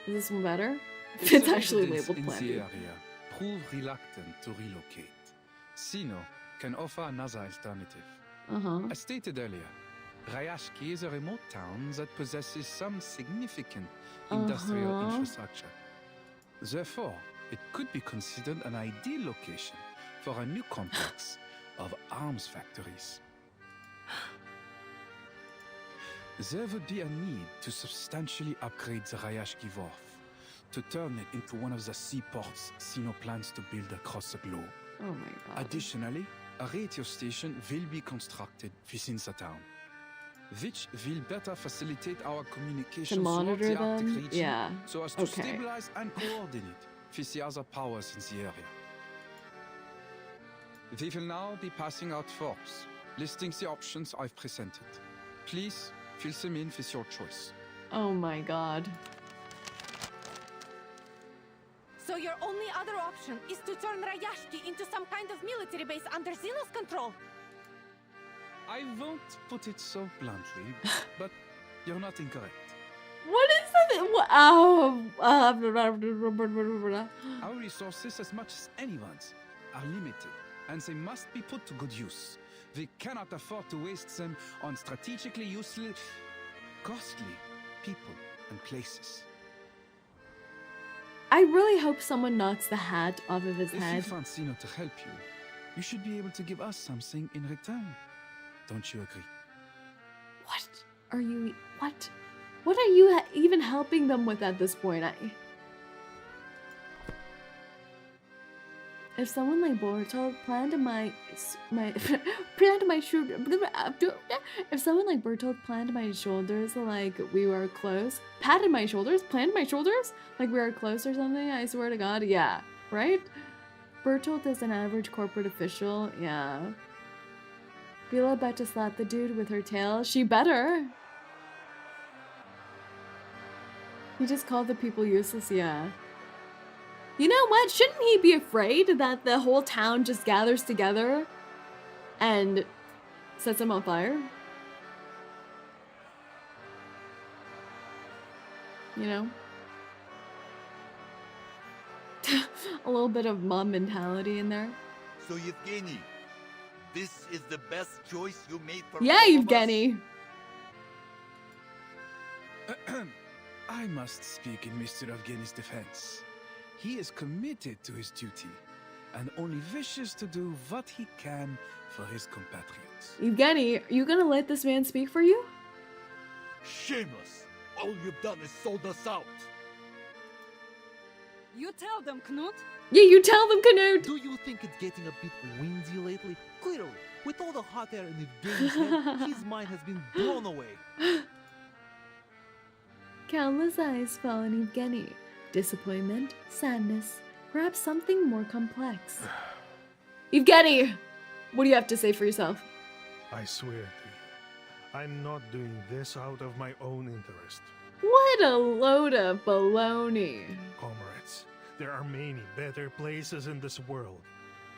Is this one better? It's actually labeled in plan the B. area prove reluctant to relocate. Zeno can offer another alternative. As stated earlier, Rayashki is a remote town that possesses some significant industrial infrastructure. Therefore, it could be considered an ideal location for a new complex of arms factories. There would be a need to substantially upgrade the Rayashki wharf, to turn it into one of the seaports Zeno plans to build across the globe. Oh my god. Additionally, a radio station will be constructed within the town, which will better facilitate our communication To throughout monitor the Arctic them? region, Yeah. so as to Okay. stabilize and coordinate with the other powers in the area. We will now be passing out forms, listing the options I've presented. Please fill them in with your choice. Oh my god. So your only other option is to turn Rayashki into some kind of military base under Zeno's control? I won't put it so bluntly, but you're not incorrect. What is that? Our resources, as much as anyone's, are limited, and they must be put to good use. We cannot afford to waste them on strategically useless, costly people and places. I really hope someone knocks the hat off of his If head. you want Zeno to help you, you should be able to give us something in return. Don't you agree? What are you... What are you even helping them with at this point? If someone like Bertold planned my if someone like Bertold planned my shoulders like we were close, patted my shoulders, planned my shoulders like we were close or something, I swear to God, yeah, right? Bertold is an average corporate official, yeah. Bella about to slap the dude with her tail. She better. He just called the people useless, yeah. You know what? Shouldn't he be afraid that the whole town just gathers together and sets him on fire? You know? A little bit of mob mentality in there. So Yevgeny, this is the best choice you made for yeah, all Yevgeny. I must speak in Mr. Evgeny's defense. He is committed to his duty and only wishes to do what he can for his compatriots. Yevgeny, are you gonna let this man speak for you? Shameless! All you've done is sold us out! You tell them, Knut. Yeah, you tell them, Knut! Do you think it's getting a bit windy lately? Clearly, with all the hot air in Evgeny's head, his mind has been blown away. Countless eyes fall on Yevgeny. Disappointment, sadness, perhaps something more complex. Yevgeny! What do you have to say for yourself? I swear to you, I'm not doing this out of my own interest. What a load of baloney. Comrades, there are many better places in this world,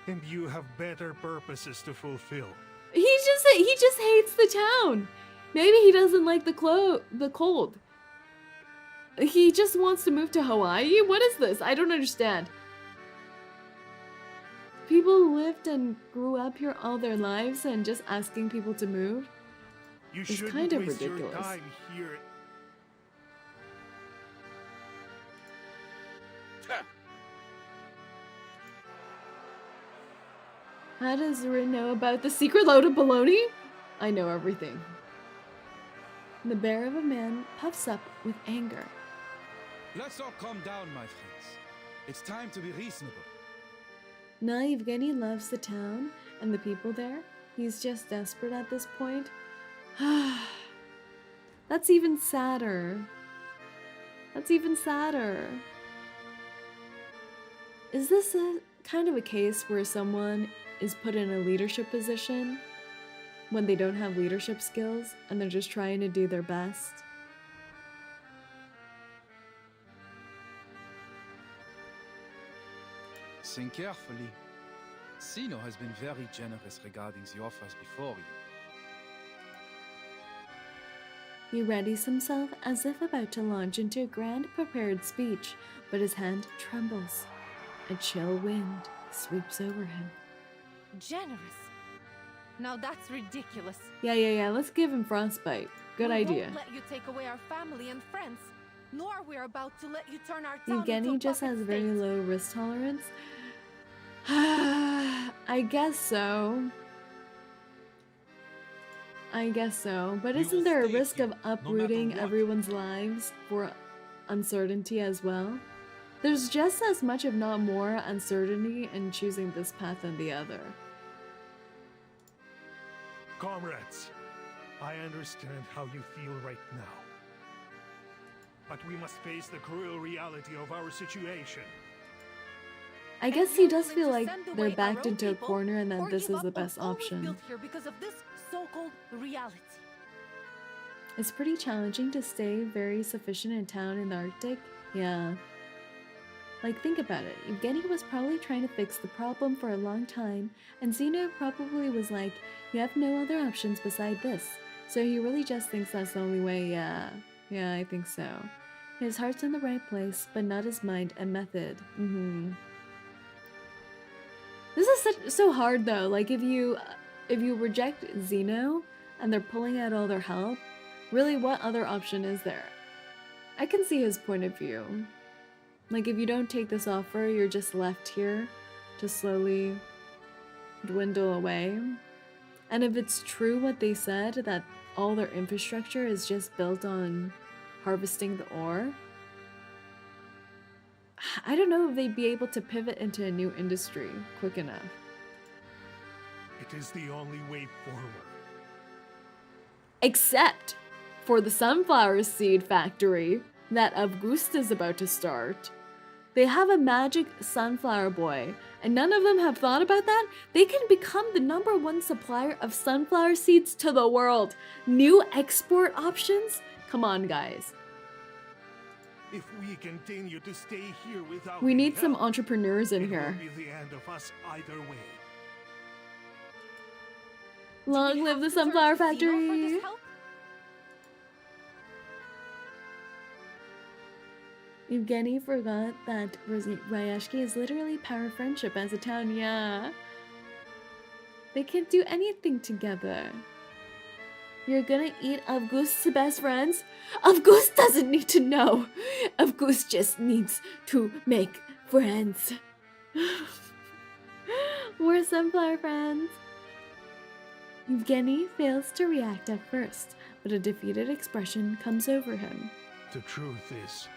and you have better purposes to fulfill. He just hates the town. Maybe he doesn't like the cold. He just wants to move to Hawaii? What is this? I don't understand. People lived and grew up here all their lives and just asking people to move? You it's shouldn't kind of waste ridiculous. your time here. How does Rin know about the secret load of baloney? I know everything. The bear of a man puffs up with anger. Let's all calm down, my friends. It's time to be reasonable. Now Yevgeny loves the town and the people there. He's just desperate at this point. That's even sadder. That's even sadder. Is this a kind of a case where someone is put in a leadership position when they don't have leadership skills and they're just trying to do their best? Think carefully. Zeno has been very generous regarding the offers before you. He readies himself as if about to launch into a grand prepared speech, but his hand trembles. A chill wind sweeps over him. Generous? Now that's ridiculous. Yeah, let's give him frostbite. Good idea. We won't let you take away our family and friends, nor we're about to let you turn our town Yevgeny into a just has puppet very state. low risk tolerance. I guess so. But isn't there a risk of uprooting everyone's lives for uncertainty as well? There's just as much, if not more, uncertainty in choosing this path than the other. Comrades, I understand how you feel right now. But we must face the cruel reality of our situation. I guess he does feel like they're backed into a corner and that this is the best option. Here because of this so-called reality. It's pretty challenging to stay very sufficient in town in the Arctic. Yeah. Like, think about it. Yevgeny was probably trying to fix the problem for a long time, and Zeno probably was like, you have no other options beside this. So he really just thinks that's the only way, yeah. Yeah, I think so. His heart's in the right place, but not his mind and method. This is so hard though. Like, if you reject Zeno and they're pulling out all their help, really what other option is there? I can see his point of view. Like, if you don't take this offer, you're just left here to slowly dwindle away. And if it's true what they said, that all their infrastructure is just built on harvesting the ore, I don't know if they'd be able to pivot into a new industry quick enough. It is the only way forward. Except for the sunflower seed factory that 𝐒𝐴𝐚 is about to start. They have a magic sunflower boy, and none of them have thought about that. They can become the #1 supplier of sunflower seeds to the world. New export options? Come on, guys. If we continue to stay here without We need help, some entrepreneurs in it here. will be the end of us either way. Long live the sunflower factory. 𝐒𝐴𝐚 forgot that Rayashki is literally power friendship as a town, yeah. They can't do anything together. You're gonna eat 𝐒𝐴𝐚's best friends? 𝐒𝐴𝐚 doesn't need to know. 𝐒𝐴𝐚 just needs to make friends. More sunflower friends. 𝐒𝐴𝐚 fails to react at first, but a defeated expression comes over him. The truth is,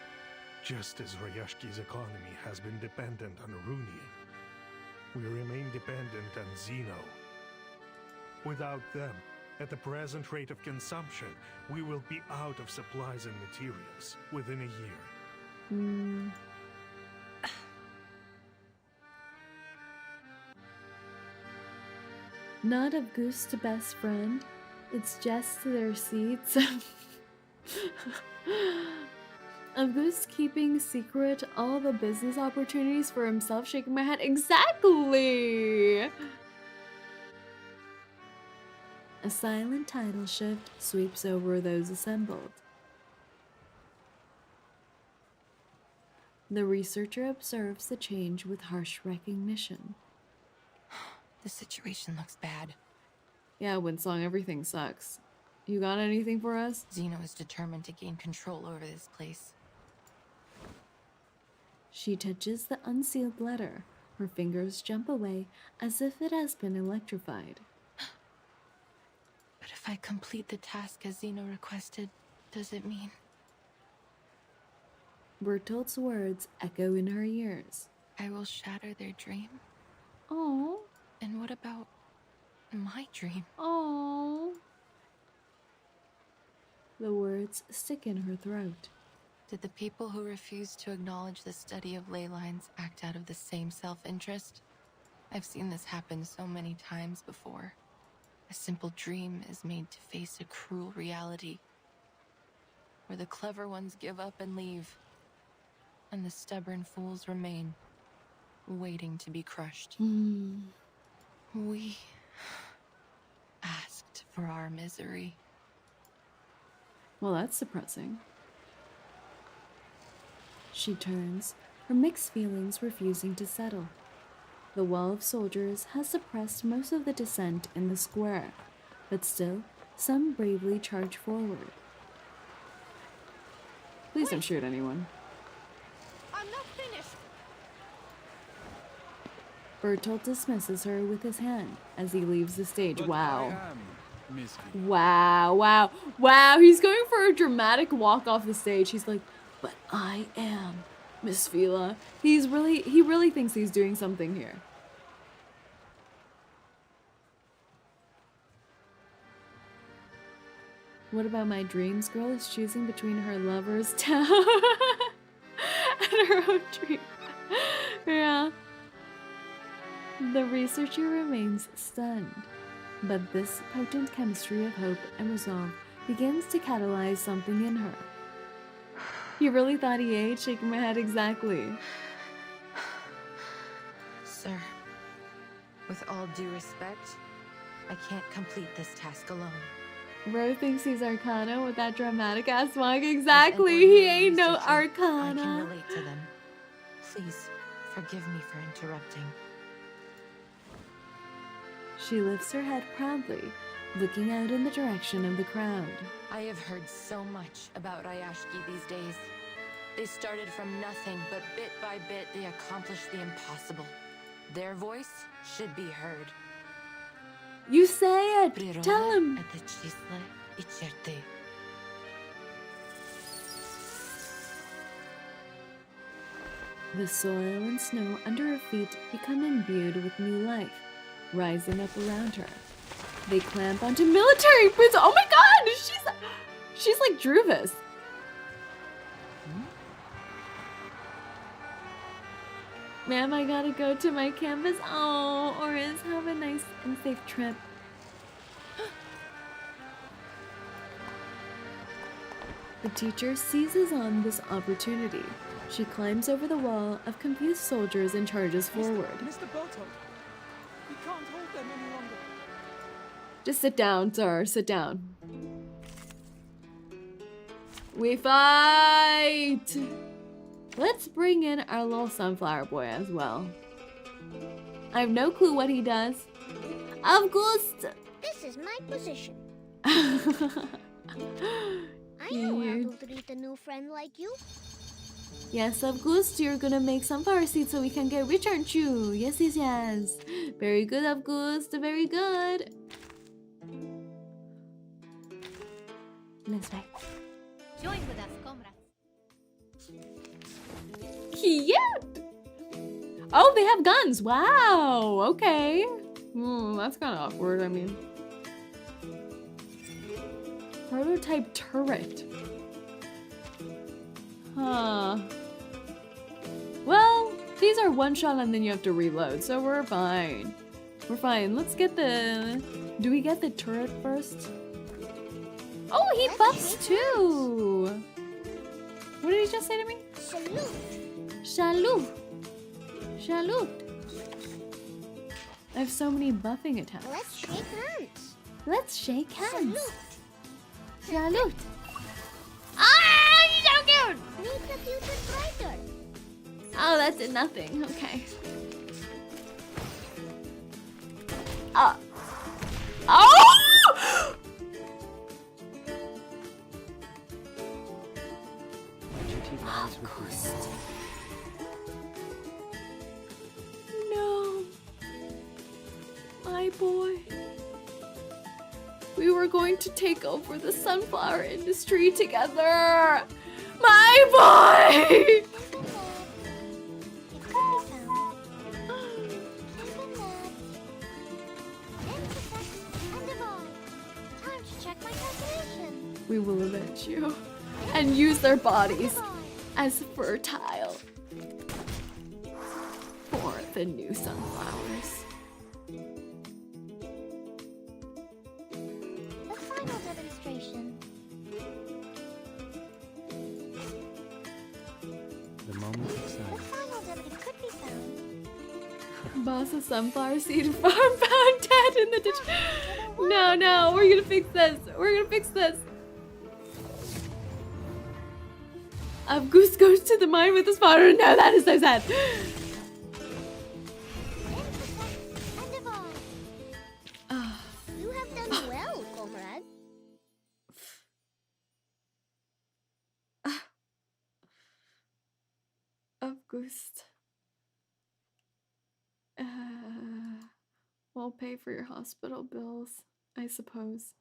just as Rayashki's economy has been dependent on Arunian, we remain dependent on Zeno. Without them, at the present rate of consumption, we will be out of supplies and materials within a year. Not 𝐒𝐴𝐚's best friend, it's just their seeds. 𝐒𝐴𝐚's keeping secret all the business opportunities for himself, shaking my head. Exactly! A silent tidal shift sweeps over those assembled. The researcher observes the change with harsh recognition. The situation looks bad. Yeah, Winsong, everything sucks. You got anything for us? Zeno is determined to gain control over this place. She touches the unsealed letter. Her fingers jump away as if it has been electrified. But if I complete the task as Zeno requested, does it mean? Bertolt's words echo in her ears. I will shatter their dream? Oh. And what about my dream? Oh. The words stick in her throat. Did the people who refuse to acknowledge the study of ley lines act out of the same self-interest? I've seen this happen so many times before. A simple dream is made to face a cruel reality, where the clever ones give up and leave, and the stubborn fools remain, waiting to be crushed. We asked for our misery. Well, that's depressing. She turns, her mixed feelings refusing to settle. The wall of soldiers has suppressed most of the dissent in the square, but still, some bravely charge forward. Please don't shoot anyone. I'm not finished. Bertolt dismisses her with his hand as he leaves the stage. But Wow. I am Miss V. Wow, wow, wow. He's going for a dramatic walk off the stage. He's like, but I am Miss Vila. He really thinks he's doing something here. What about my dreams? Girl is choosing between her lover's town and her own dream. Yeah. The researcher remains stunned, but this potent chemistry of hope and resolve begins to catalyze something in her. You really thought he ate? Shaking my head exactly. Sir, with all due respect, I can't complete this task alone. Bro thinks he's Arcana with that dramatic ass smug. Exactly, he ain't no Arcana. I can relate to them. Please, forgive me for interrupting. She lifts her head proudly, looking out in the direction of the crowd. I have heard so much about Rayashki these days. They started from nothing, but bit by bit they accomplished the impossible. Their voice should be heard. You say it! Tell him! The soil and snow under her feet become imbued with new life, rising up around her. They clamp onto military boots. Oh my god! She's like Druvis. Ma'am, I gotta go to my campus. Oh, Oris, have a nice and safe trip. The teacher seizes on this opportunity. She climbs over the wall of confused soldiers and charges forward. Mr. Boto, we can't hold them any longer. Just sit down, sir. Sit down. We fight! Let's bring in our little sunflower boy as well. I have no clue what he does. August! This is my position. Cute. I know how to treat a new friend like you. Yes, August, you're gonna make sunflower seeds so we can get rich, aren't you? Yes, yes, yes. Very good, August. Very good. Let's make. Join with us, comrades. Cute! Oh, they have guns. Wow. Okay. That's kind of awkward. I mean, prototype turret. Huh. Well, these are one shot and then you have to reload, so we're fine. We're fine. Let's get the... Do we get the turret first? Oh, he buffs too! What did he just say to me? Salute. Salute. Salute. I have so many buffing attacks. Let's shake hands. Let's shake hands. Salute. Salute. Ah, he's so cute! Meet the future writer. Oh, that did nothing. Okay. Oh! August. No. My boy. We were going to take over the sunflower industry together. My boy! We will avenge you and use their bodies as fertile for the new sunflowers. The final demonstration. The moment of silence. The final demonstration could be found. Boss of sunflower seed farm found dead in the ditch. No, no, we're gonna fix this. We're gonna fix this. Goose goes to the mine with his father. No, that is so sad. You have done well, comrade. August. We'll pay for your hospital bills, I suppose.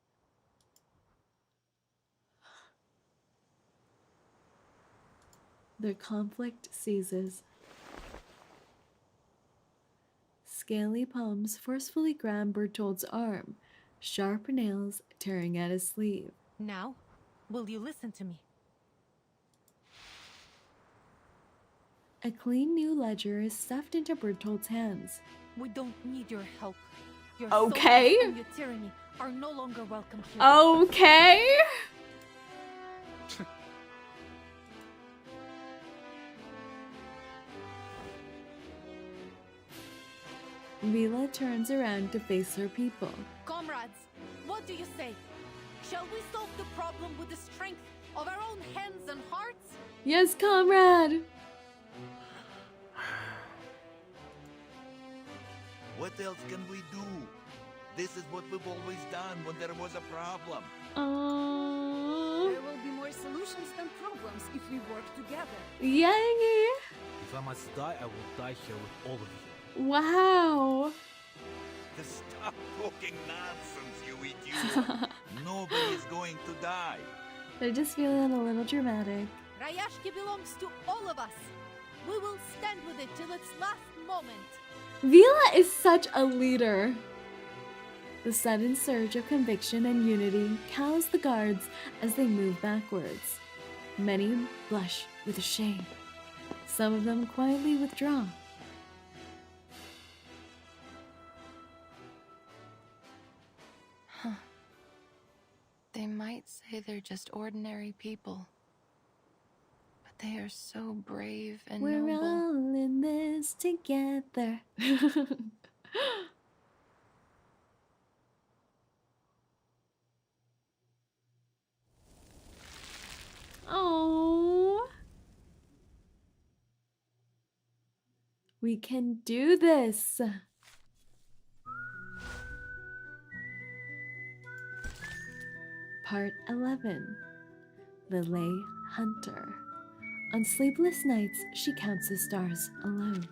The conflict ceases. Scaly palms forcefully grab Bertolt's arm, sharp nails tearing at his sleeve. Now, will you listen to me? A clean new ledger is stuffed into Bertolt's hands. We don't need your help. Your Okay. soldiers and your tyranny are no longer welcome here. Okay. Vila turns around to face her people. Comrades, what do you say? Shall we solve the problem with the strength of our own hands and hearts? Yes, comrade! What else can we do? This is what we've always done when there was a problem. There will be more solutions than problems if we work together. Yay! If I must die, I will die here with all of you. Wow! Stop talking nonsense, you idiot! Nobody is going to die. They're just feeling a little dramatic. Rayashki belongs to all of us. We will stand with it till its last moment. Vila is such a leader. The sudden surge of conviction and unity cows the guards as they move backwards. Many blush with shame. Some of them quietly withdraw. Huh. They might say they're just ordinary people. But they are so brave and We're noble. all in this together. Oh, we can do this. Part 11. The Lay Hunter. On sleepless nights, she counts the stars alone.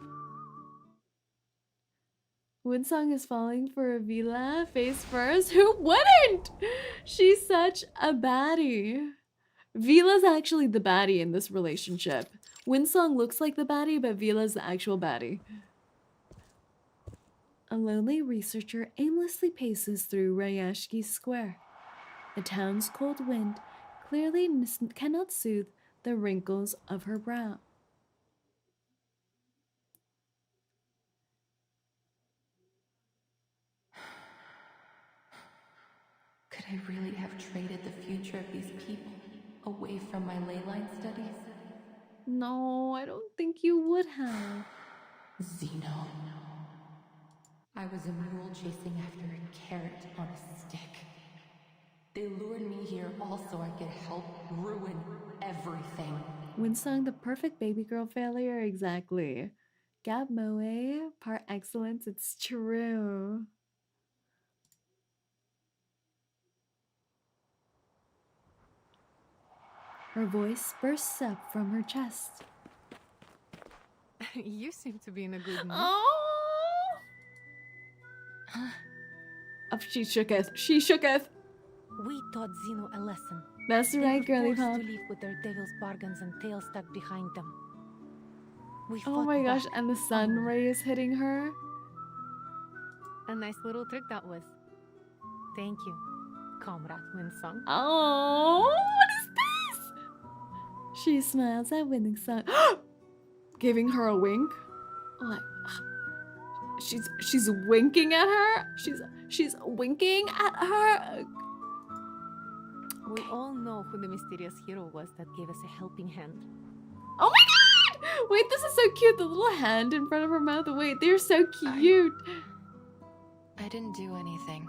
Winsong is falling for Vila face first. Who wouldn't? She's such a baddie. Vila's actually the baddie in this relationship. Winsong looks like the baddie, but Vila's the actual baddie. A lonely researcher aimlessly paces through Rayashki Square. The town's cold wind clearly cannot soothe the wrinkles of her brow. Could I really have traded the future of these people away from my ley line studies? No, I don't think you would have. Zeno. I was a mule chasing after a carrot on a stick. They lured me here all so I could help ruin everything. Winsong, the perfect baby girl failure, exactly. 𝐂𝐡𝐚𝐭, par excellence, it's true. Her voice bursts up from her chest. You seem to be in a good mood. Oh, she shooketh. She shooketh. We taught Zeno a lesson. That's right, girly pop. To live with their devil's bargains and tails stuck behind them. We Oh fought my gosh, back. and the sun ray is hitting her. A nice little trick that was. Thank you, Comrade Winsong. Oh, what is this? She smiles at Winsong, giving her a wink. Like, she's winking at her. She's winking at her. We all know who the mysterious hero was that gave us a helping hand. Oh my god! Wait, this is so cute. The little hand in front of her mouth. Wait, they're so cute. I didn't do anything.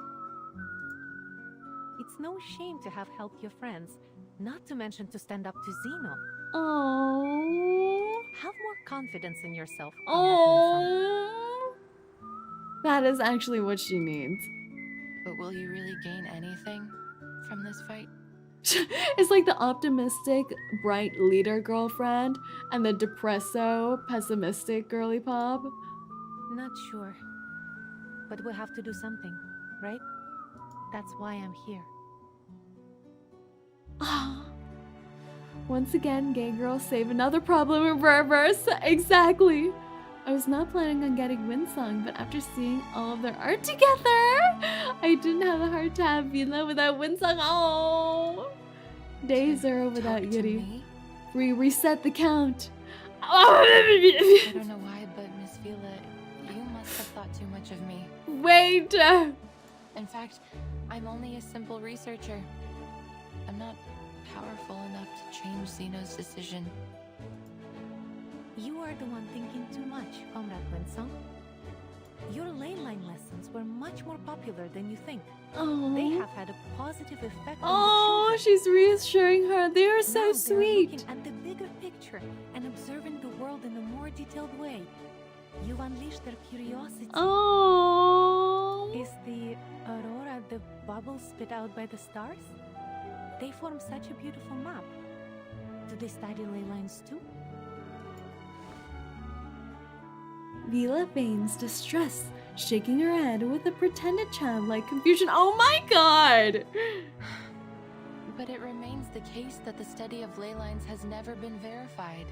It's no shame to have helped your friends, not to mention to stand up to Zeno. Oh. Have more confidence in yourself. Oh. That is actually what she needs. But will you really gain anything from this fight? It's like the optimistic, bright leader girlfriend and the depresso, pessimistic girly pop. Not sure. But we have to do something, right? That's why I'm here. Once again, gay girls save another problem in reverse. Exactly. I was not planning on getting Winsong, but after seeing all of their art together, I didn't have the heart to have Vila without Winsong. Oh, Day 0 without Yuri. We reset the count. I don't know why, but Miss Vila, you must have thought too much of me. Wait. In fact, I'm only a simple researcher. I'm not powerful enough to change Zeno's decision. You are the one thinking too much, Comrade Winsong. Your ley line lessons were much more popular than you think. Oh. They have had a positive effect on Oh, the children. she's reassuring her. They are so Now sweet. Looking at the bigger picture and observing the world in a more detailed way. You've unleashed their curiosity. Oh. Is the aurora the bubbles spit out by the stars? They form such a beautiful map. Do they study ley lines too? Vila feigns distress, shaking her head with a pretended childlike confusion. Oh my god! But it remains the case that the study of ley lines has never been verified.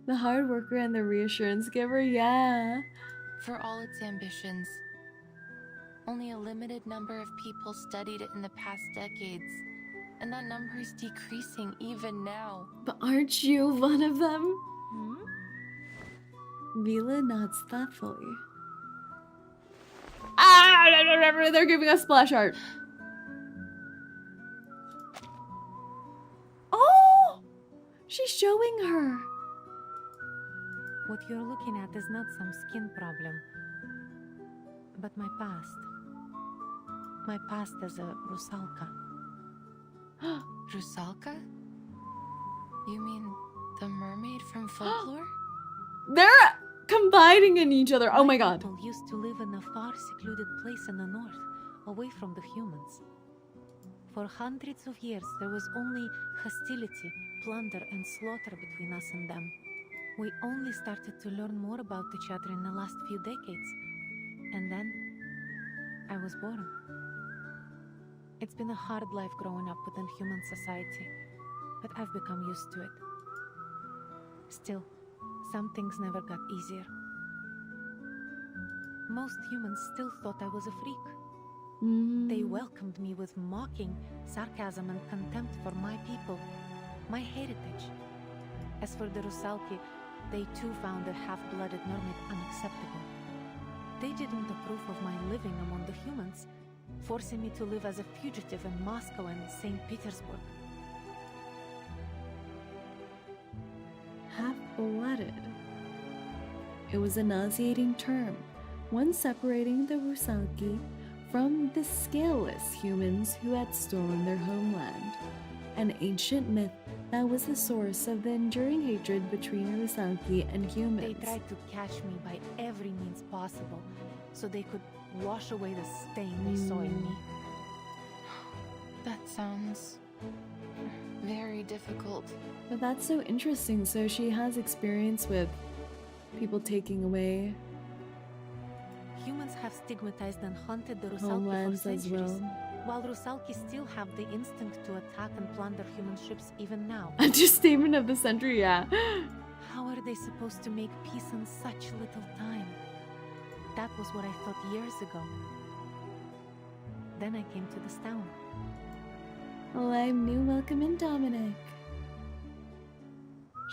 The hard worker and the reassurance giver, yeah. For all its ambitions, only a limited number of people studied it in the past decades, and that number is decreasing even now. But aren't you one of them? Hmm? Vila nods thoughtfully. Ah! They're giving us splash art. Oh! She's showing her. What you're looking at is not some skin problem, but my past. My past as a Rusalka. Rusalka? You mean the mermaid from folklore? They're confiding in each other. Oh my god. People used to live in a far secluded place in the north, away from the humans. For hundreds of years, there was only hostility, plunder, and slaughter between us and them. We only started to learn more about each other in the last few decades. And then, I was born. It's been a hard life growing up within human society, but I've become used to it. Still, some things never got easier. Most humans still thought I was a freak. They welcomed me with mocking, sarcasm, and contempt for my people, my heritage. As for the Rusalki, they too found the half-blooded mermaid unacceptable. They didn't approve of my living among the humans, forcing me to live as a fugitive in Moscow and St. Petersburg. Half-blooded. It was a nauseating term, one separating the Rusalki from the scaleless humans who had stolen their homeland. An ancient myth that was the source of the enduring hatred between Rusalki and humans. They tried to catch me by every means possible, so they could wash away the stain they saw in me. That sounds very difficult. But that's so interesting. So she has experience with people taking away Humans have stigmatized and hunted the Rusalki for homelands as centuries, well. while Rusalki still have the instinct to attack and plunder human ships even now. Understatement of the century, yeah. How are they supposed to make peace in such little time? That was what I thought years ago. Then I came to this town. Well, I'm new. Welcome in, Dominic.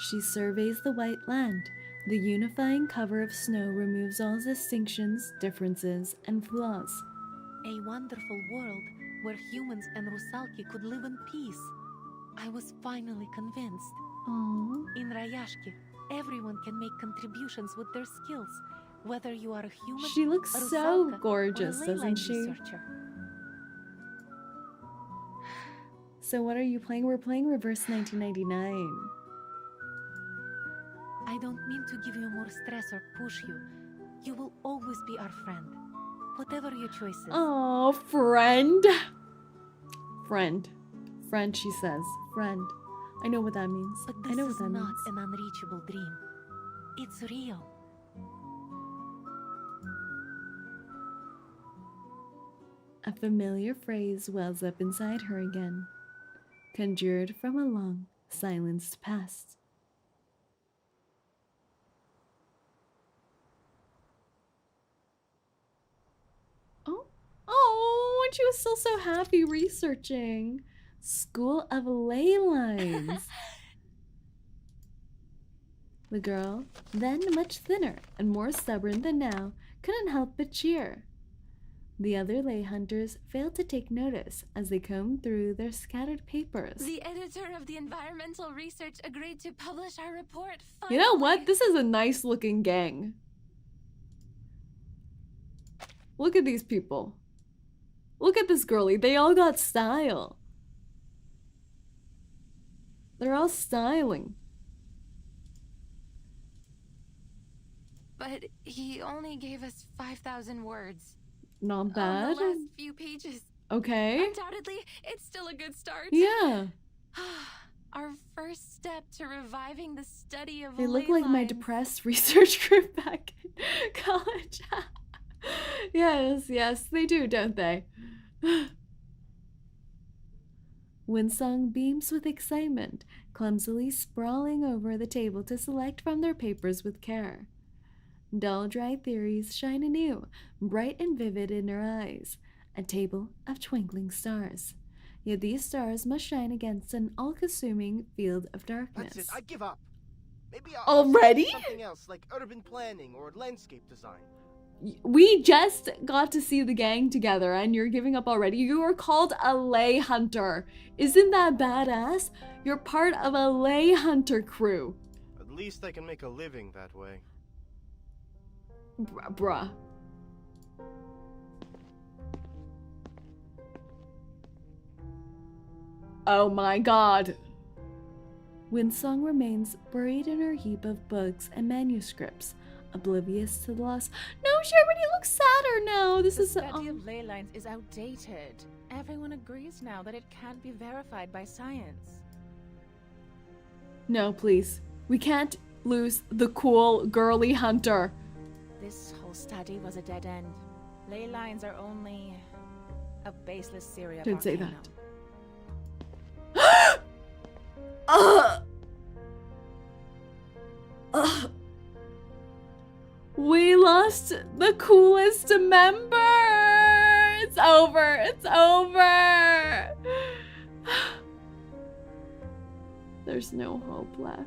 She surveys the white land. The unifying cover of snow removes all distinctions, differences, and flaws. A wonderful world where humans and Rusalki could live in peace. I was finally convinced. Aww. In Rayashki, everyone can make contributions with their skills, whether you are a human, She looks a so Rusalka, gorgeous, or a doesn't leyline she? researcher. So what are you playing? We're playing Reverse 1999. I don't mean to give you more stress or push you. You will always be our friend, whatever your choices. Oh, friend. Friend. Friend, she says. Friend. I know what that means. But I this know what is that not means. an unreachable dream. It's real. A familiar phrase wells up inside her again, conjured from a long, silenced past. Oh, and she was still so happy researching. School of Ley Lines. The girl, then much thinner and more stubborn than now, couldn't help but cheer. The other lay hunters failed to take notice as they combed through their scattered papers. The editor of the environmental research agreed to publish our report. You know what? This is a nice looking gang. Look at these people. Look at this girlie. They all got style. They're all styling. But he only gave us 5,000 words. Not On bad. the last few pages. Okay. Undoubtedly, it's still a good start. Yeah. Our first step to reviving the study of They look ley like my lines. depressed research group back in college. Yes, yes, they do, don't they? Winsong beams with excitement, clumsily sprawling over the table to select from their papers with care. Dull, dry theories shine anew, bright and vivid in her eyes, a table of twinkling stars. Yet these stars must shine against an all-consuming field of darkness. That's it, I give up. Maybe Already? I'll something else, like urban planning or landscape design. We just got to see the gang together and you're giving up already. You are called a lay hunter. Isn't that badass? You're part of a lay hunter crew. At least I can make a living that way. Bruh. Oh my god. Winsong remains buried in her heap of books and manuscripts, oblivious to the loss. No, she already looks sadder now. This is the study of ley lines is outdated. Everyone agrees now that it can't be verified by science. No, please. We can't lose the cool girly hunter. This whole study was a dead end. Ley lines are only a baseless theory of Don't say arcanum. that. We lost the coolest member. It's over. It's over. There's no hope left.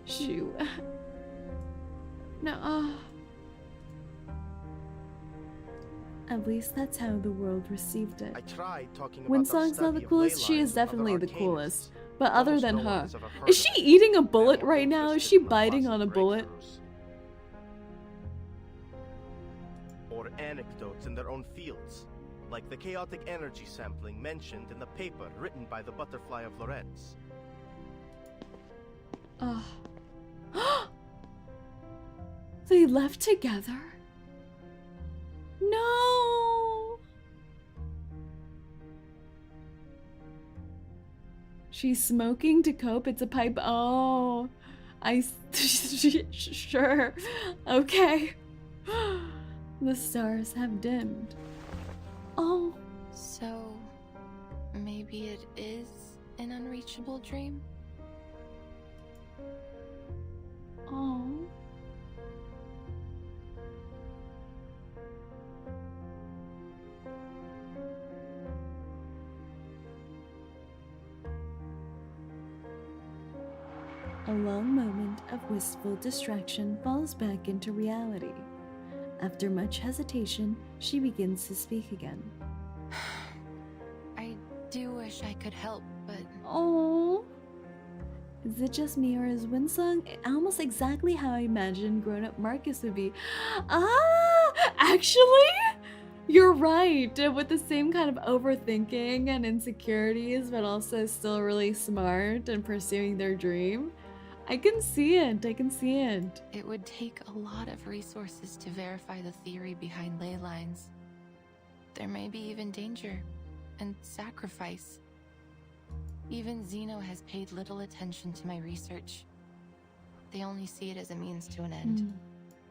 Shoot. No. At least that's how the world received it. I tried talking about Winsong's the not the study of coolest. ley She lines is with definitely other the arcanists. coolest. But other Almost than no one her, has ever heard is of she it. eating a bullet They're right all now? Is interested she in the biting on a positive bullet? breakthroughs. Or anecdotes in their own fields, like the chaotic energy sampling mentioned in the paper written by the Butterfly of Lorentz. They left together? No! She's smoking to cope. It's a pipe. Oh, sure. Okay. The stars have dimmed. Oh. So, maybe it is an unreachable dream? Oh. A long moment of wistful distraction falls back into reality. After much hesitation, she begins to speak again. I do wish I could help, but... Oh, is it just me or is Winsong almost exactly how I imagined grown-up Marcus would be? Actually, you're right. With the same kind of overthinking and insecurities, but also still really smart and pursuing their dream. I can see it. I can see it. It would take a lot of resources to verify the theory behind ley lines. There may be even danger and sacrifice. Even Zeno has paid little attention to my research. They only see it as a means to an end.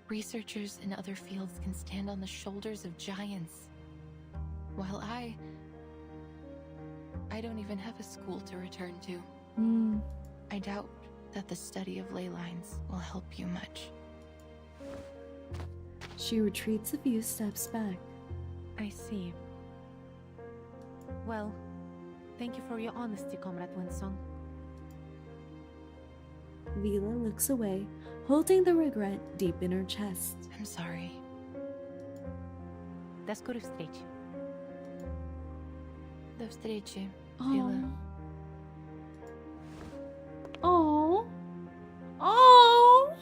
Researchers in other fields can stand on the shoulders of giants, while I don't even have a school to return to. I doubt that the study of ley lines will help you much. She retreats a few steps back. I see. Well, thank you for your honesty, Comrade Winsong. Vila looks away, holding the regret deep in her chest. I'm sorry. До скорой встречи. До встречи, Oh. Vila. Oh. Oh.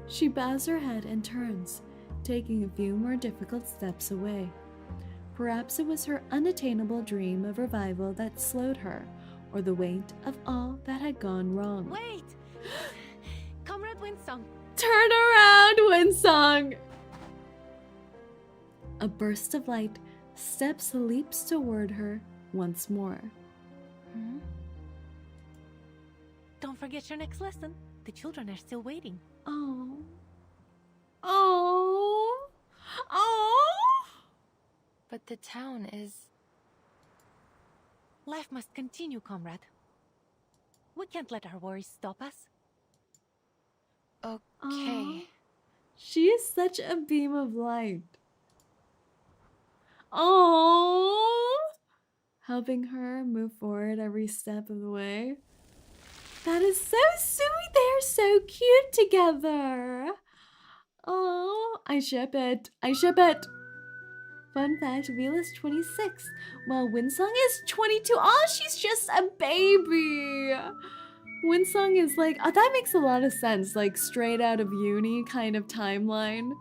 She bows her head and turns, taking a few more difficult steps away. Perhaps it was her unattainable dream of revival that slowed her, or the weight of all that had gone wrong. Wait! Comrade Winsong! Turn around, Winsong! A burst of light leaps toward her once more. Don't forget your next lesson. The children are still waiting. Oh. Oh. Oh. But the town is Life must continue, comrade. We can't let our worries stop us. Okay. Aw. She is such a beam of light. Oh, helping her move forward every step of the way. That is so sweet. They're so cute together. Oh, I ship it. I ship it. Fun fact, Vila's 26, while Winsong is 22. Oh, she's just a baby. Winsong is like, oh, that makes a lot of sense. Like straight out of uni kind of timeline.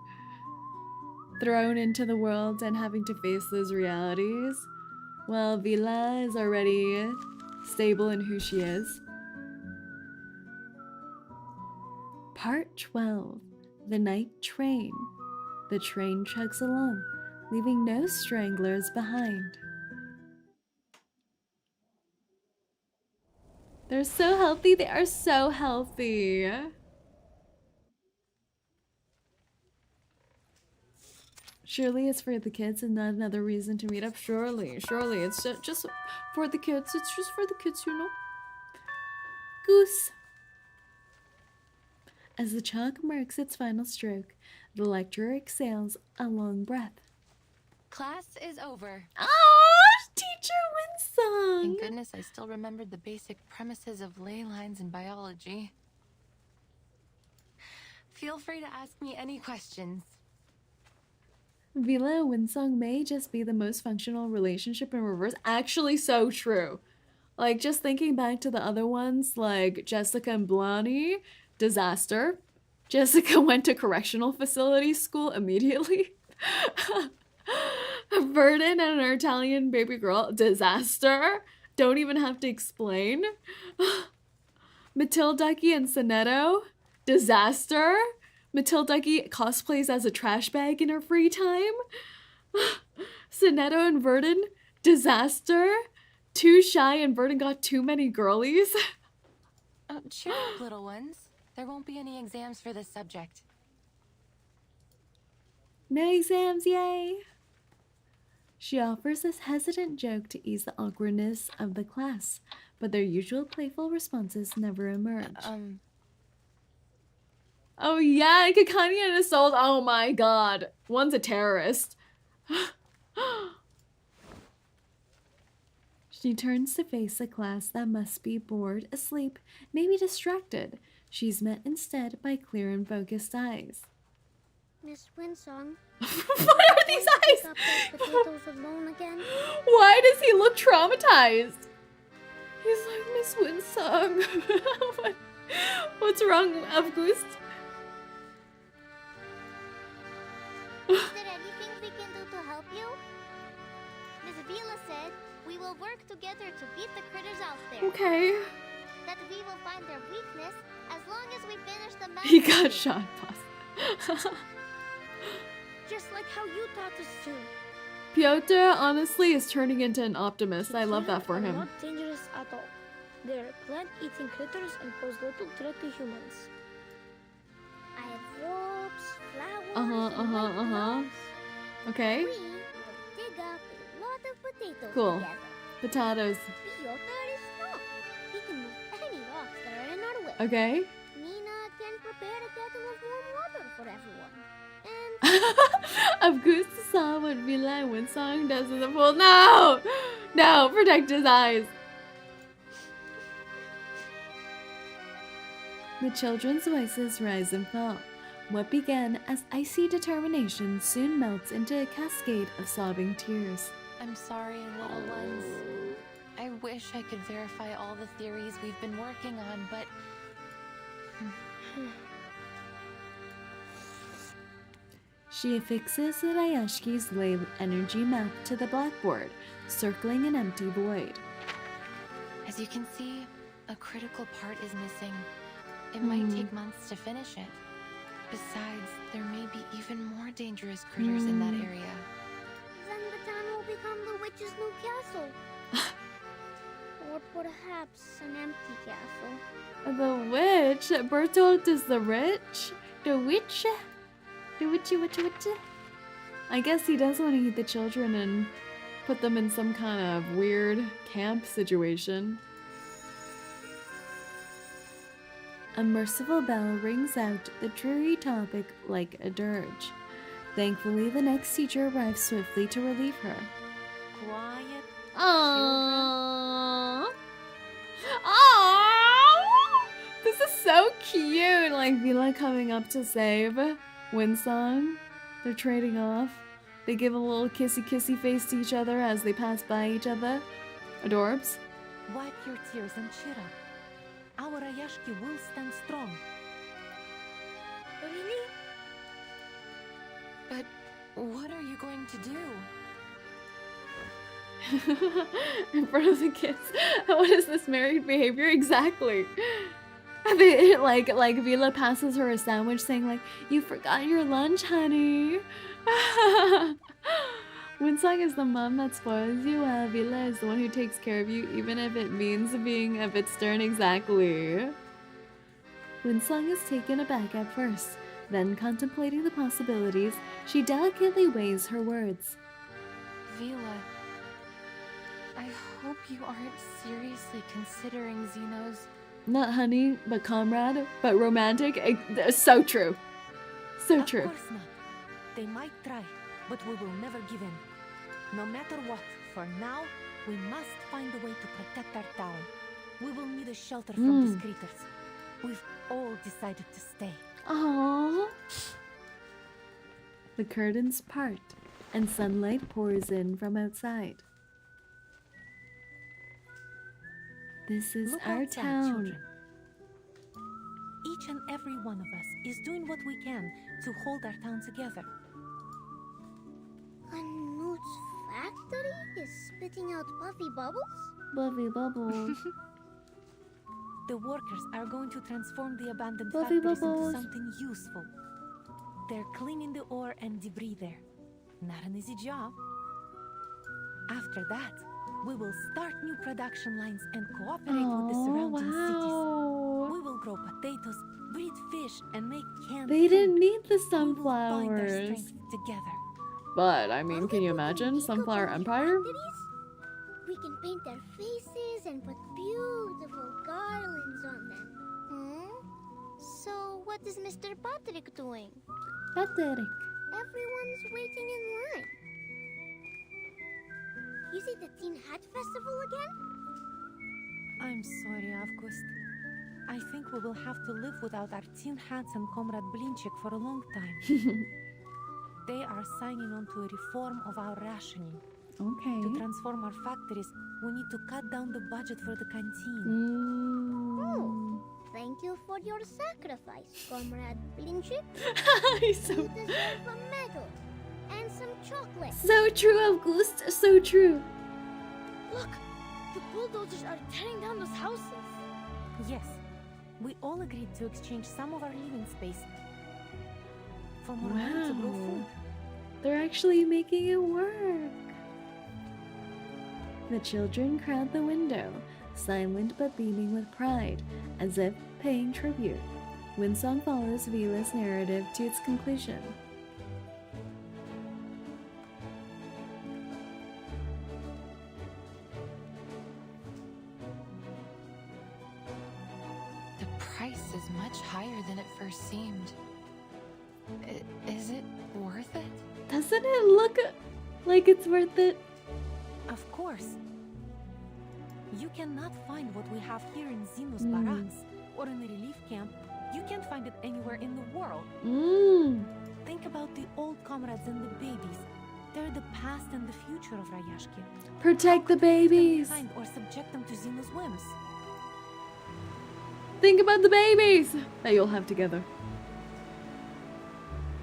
Thrown into the world and having to face those realities. Well, Vila is already stable in who she is. Part 12. The Night Train. The train chugs along, leaving no stranglers behind. They're so healthy. They are so healthy. Surely it's for the kids and not another reason to meet up. Surely it's just for the kids. It's just for the kids, you know. Goose. As the chalk marks its final stroke, the lecturer exhales a long breath. Class is over. Oh, Teacher Winsong! Thank goodness I still remembered the basic premises of ley lines in biology. Feel free to ask me any questions. Vila and Winsong may just be the most functional relationship in reverse. Actually, so true. Like, just thinking back to the other ones, like Jessica and Blondie, disaster. Jessica went to correctional facility school immediately. Verdon and her Italian baby girl, disaster. Don't even have to explain. Matilducky and Sonetto, disaster. Matilducky cosplays as a trash bag in her free time. Sonetto and Verdon, disaster. Too shy and Verdon got too many girlies. Oh, cheer up, little ones. There won't be any exams for this subject. No exams, yay! She offers this hesitant joke to ease the awkwardness of the class, but their usual playful responses never emerge. Oh yeah, 𝐒𝐿𝐴 and Assault. Oh my god. One's a terrorist. She turns to face a class that must be bored, asleep, maybe distracted. She's met instead by clear and focused eyes. Miss Winsong. What are these eyes? Pick up those potatoes alone again? Why does he look traumatized? He's like, Miss Winsong. What's wrong, August? Is there anything we can do to help you? Miss Vila said we will work together to beat the critters out there. Okay. That we will find their weakness as long as we finish the math. He got shot, boss. Just like how you taught us to. Piotr, honestly, is turning into an optimist. I love that for him. Not dangerous at all. They're plant-eating critters and pose little threat to humans. I have ropes, flowers, and logs. Okay. We will dig up a lot of potatoes Cool. together. Potatoes. Piotr is not. He can move any rocks that are in our way. Okay. Nina can prepare a kettle of warm water for everyone. August saw what Vila and Winsong does in the pool. No! No, protect his eyes. The children's voices rise and fall. What began as icy determination soon melts into a cascade of sobbing tears. I'm sorry, little ones. I wish I could verify all the theories we've been working on, but... She affixes the Rayashki's lay energy map to the blackboard, circling an empty void. As you can see, a critical part is missing. It might take months to finish it. Besides, there may be even more dangerous critters in that area. Then the town will become the witch's new castle. Or perhaps an empty castle. The witch? Bertolt is the rich? The witch? The witchy. I guess he does want to eat the children and put them in some kind of weird camp situation. A merciful bell rings out the dreary topic like a dirge. Thankfully, the next teacher arrives swiftly to relieve her. Quiet. Aww. Aww. This is so cute. Like Vila coming up to save Winsong. They're trading off. They give a little kissy face to each other as they pass by each other. Adorbs. Wipe your tears and cheer up. Our Rayashki will stand strong. Really? But what are you going to do? In front of the kids. What is this married behavior? Exactly. They, like Vila passes her a sandwich saying like, you forgot your lunch, honey. Winsong is the mom that spoils you, while Vila is the one who takes care of you, even if it means being a bit stern. Exactly. Winsong is taken aback at first, then contemplating the possibilities, she delicately weighs her words. Vila, I hope you aren't seriously considering Zeno's... Not honey, but comrade, but romantic. So true. So true. Of course not. They might try, but we will never give in. No matter what, for now, we must find a way to protect our town. We will need a shelter from these creatures. We've all decided to stay. Aww. The curtains part, and sunlight pours in from outside. This is Look our outside, town. children. Each and every one of us is doing what we can to hold our town together. Knut's factory is spitting out puffy bubbles? Buffy bubbles. The workers are going to transform the abandoned Buffy factories bubbles. into something useful. They're cleaning the ore and debris there. Not an easy job. After that, we will start new production lines and cooperate with the surrounding cities. We will grow potatoes, breed fish, and make canned They food. didn't need the We will bind our sunflowers. strength together. But, I mean, can you imagine? Sunflower Empire? We can paint their faces and put beautiful garlands on them. So, what is Mr. Patrick doing? Patrick. Everyone's waiting in line. Is it the Teen Hat Festival again? I'm sorry, August. I think we will have to live without our tin hats and Comrade 𝐒𝐴𝐵𝐿𝐵 for a long time. They are signing on to a reform of our rationing. Okay. To transform our factories, we need to cut down the budget for the canteen. Oh, thank you for your sacrifice, Comrade 𝐒𝐴𝐵𝐿𝐵. He's so... You deserve a medal and some chocolate. So true, August. So true. Look, the bulldozers are tearing down those houses. Yes, we all agreed to exchange some of our living space for more land to grow food. They're actually making it work. The children crowd the window, silent but beaming with pride, as if paying tribute. Winsong follows Vila's narrative to its conclusion. The price is much higher than it first seemed. Is it worth it? Doesn't it look like it's worth it? Of course. You cannot find what we have here in Zeno's barracks or in the relief camp. You can't find it anywhere in the world. Think about the old comrades and the babies. They're the past and the future of Rayashki. Protect the babies. Or subject them to Zeno's whims. Think about the babies that you'll have together.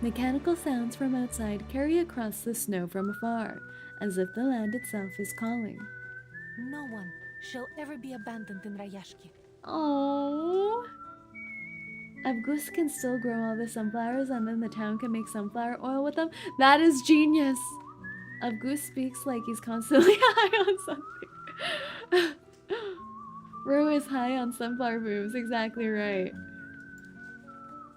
Mechanical sounds from outside carry across the snow from afar, as if the land itself is calling. No one shall ever be abandoned in Rayashki. Oh, August can still grow all the sunflowers, and then the town can make sunflower oil with them. That is genius. August speaks like he's constantly high on something. Rue is high on sunflower moves. Exactly right.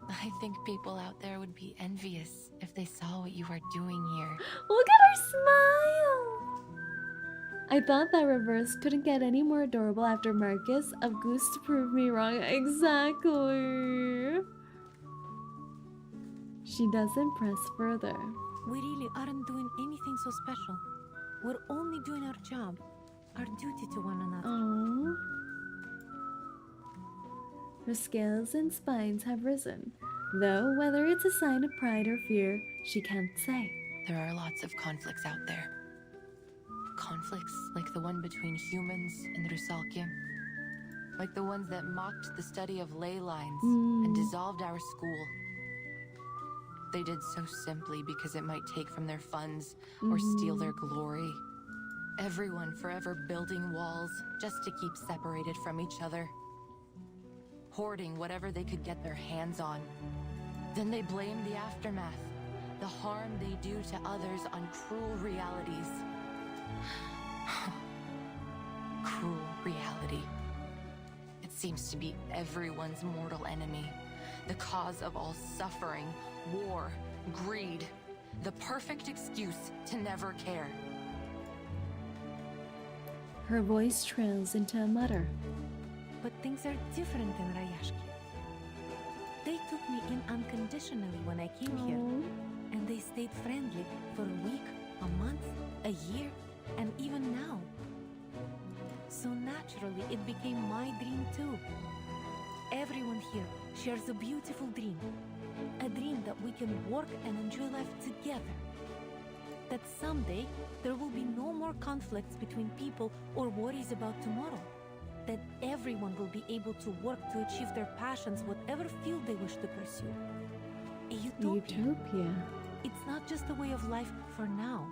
I think people out there would be envious if they saw what you are doing here. Look at her smile. I thought that reverse couldn't get any more adorable after Marcus of Goose to prove me wrong. Exactly. She doesn't press further. We really aren't doing anything so special. We're only doing our job, our duty to one another. Aww. Her scales and spines have risen, though whether it's a sign of pride or fear, she can't say. There are lots of conflicts out there. Conflicts like the one between humans and 𝐒𝐸𝐚𝐭. Like the ones that mocked the study of ley lines and dissolved our school. They did so simply because it might take from their funds or steal their glory. Everyone forever building walls just to keep separated from each other. Hoarding whatever they could get their hands on. Then they blame the aftermath, the harm they do to others on cruel realities. Cruel reality. It seems to be everyone's mortal enemy, the cause of all suffering, war, greed, the perfect excuse to never care. Her voice trails into a mutter. But things are different in Rayashki. They took me in unconditionally when I came here, and they stayed friendly for a week, a month, a year, and even now. So naturally, it became my dream too. Everyone here shares a beautiful dream. A dream that we can work and enjoy life together. That someday, there will be no more conflicts between people or worries about tomorrow. That everyone will be able to work to achieve their passions, whatever field they wish to pursue. A utopia. It's not just a way of life for now,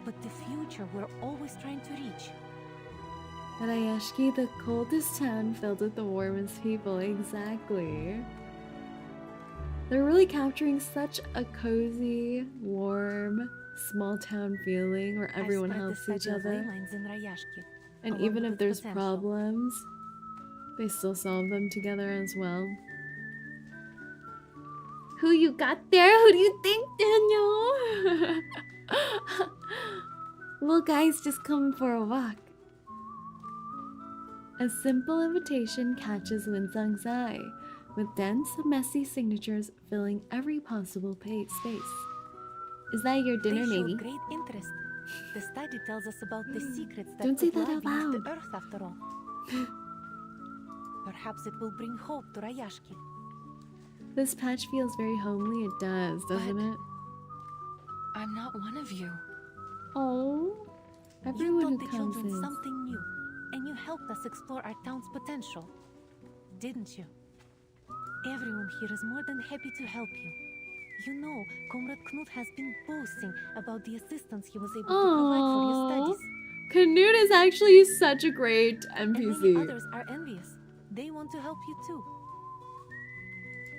but the future we're always trying to reach. Rayashki, the coldest town filled with the warmest people. Exactly. They're really capturing such a cozy, warm, small town feeling where everyone helps each other. And even if there's problems, they still solve them together as well. Who you got there? Who do you think, Daniel? Little guy's just coming for a walk. A simple invitation catches Winsong's eye, with dense, messy signatures filling every possible space. Is that your dinner, they show maybe? Great interest. The study tells us about the secrets that Don't say could that lie out beneath loud. the earth after all. Perhaps it will bring hope to Rayashki. This patch feels very homely. It does, doesn't it? I'm not one of you. Oh, You everyone taught who the comes children is. something new, and you helped us explore our town's potential, didn't you? Everyone here is more than happy to help you. You know, Comrade Knut has been boasting about the assistance he was able to provide for your studies. Knut is actually such a great And many NPC. others are envious. They want to help you too.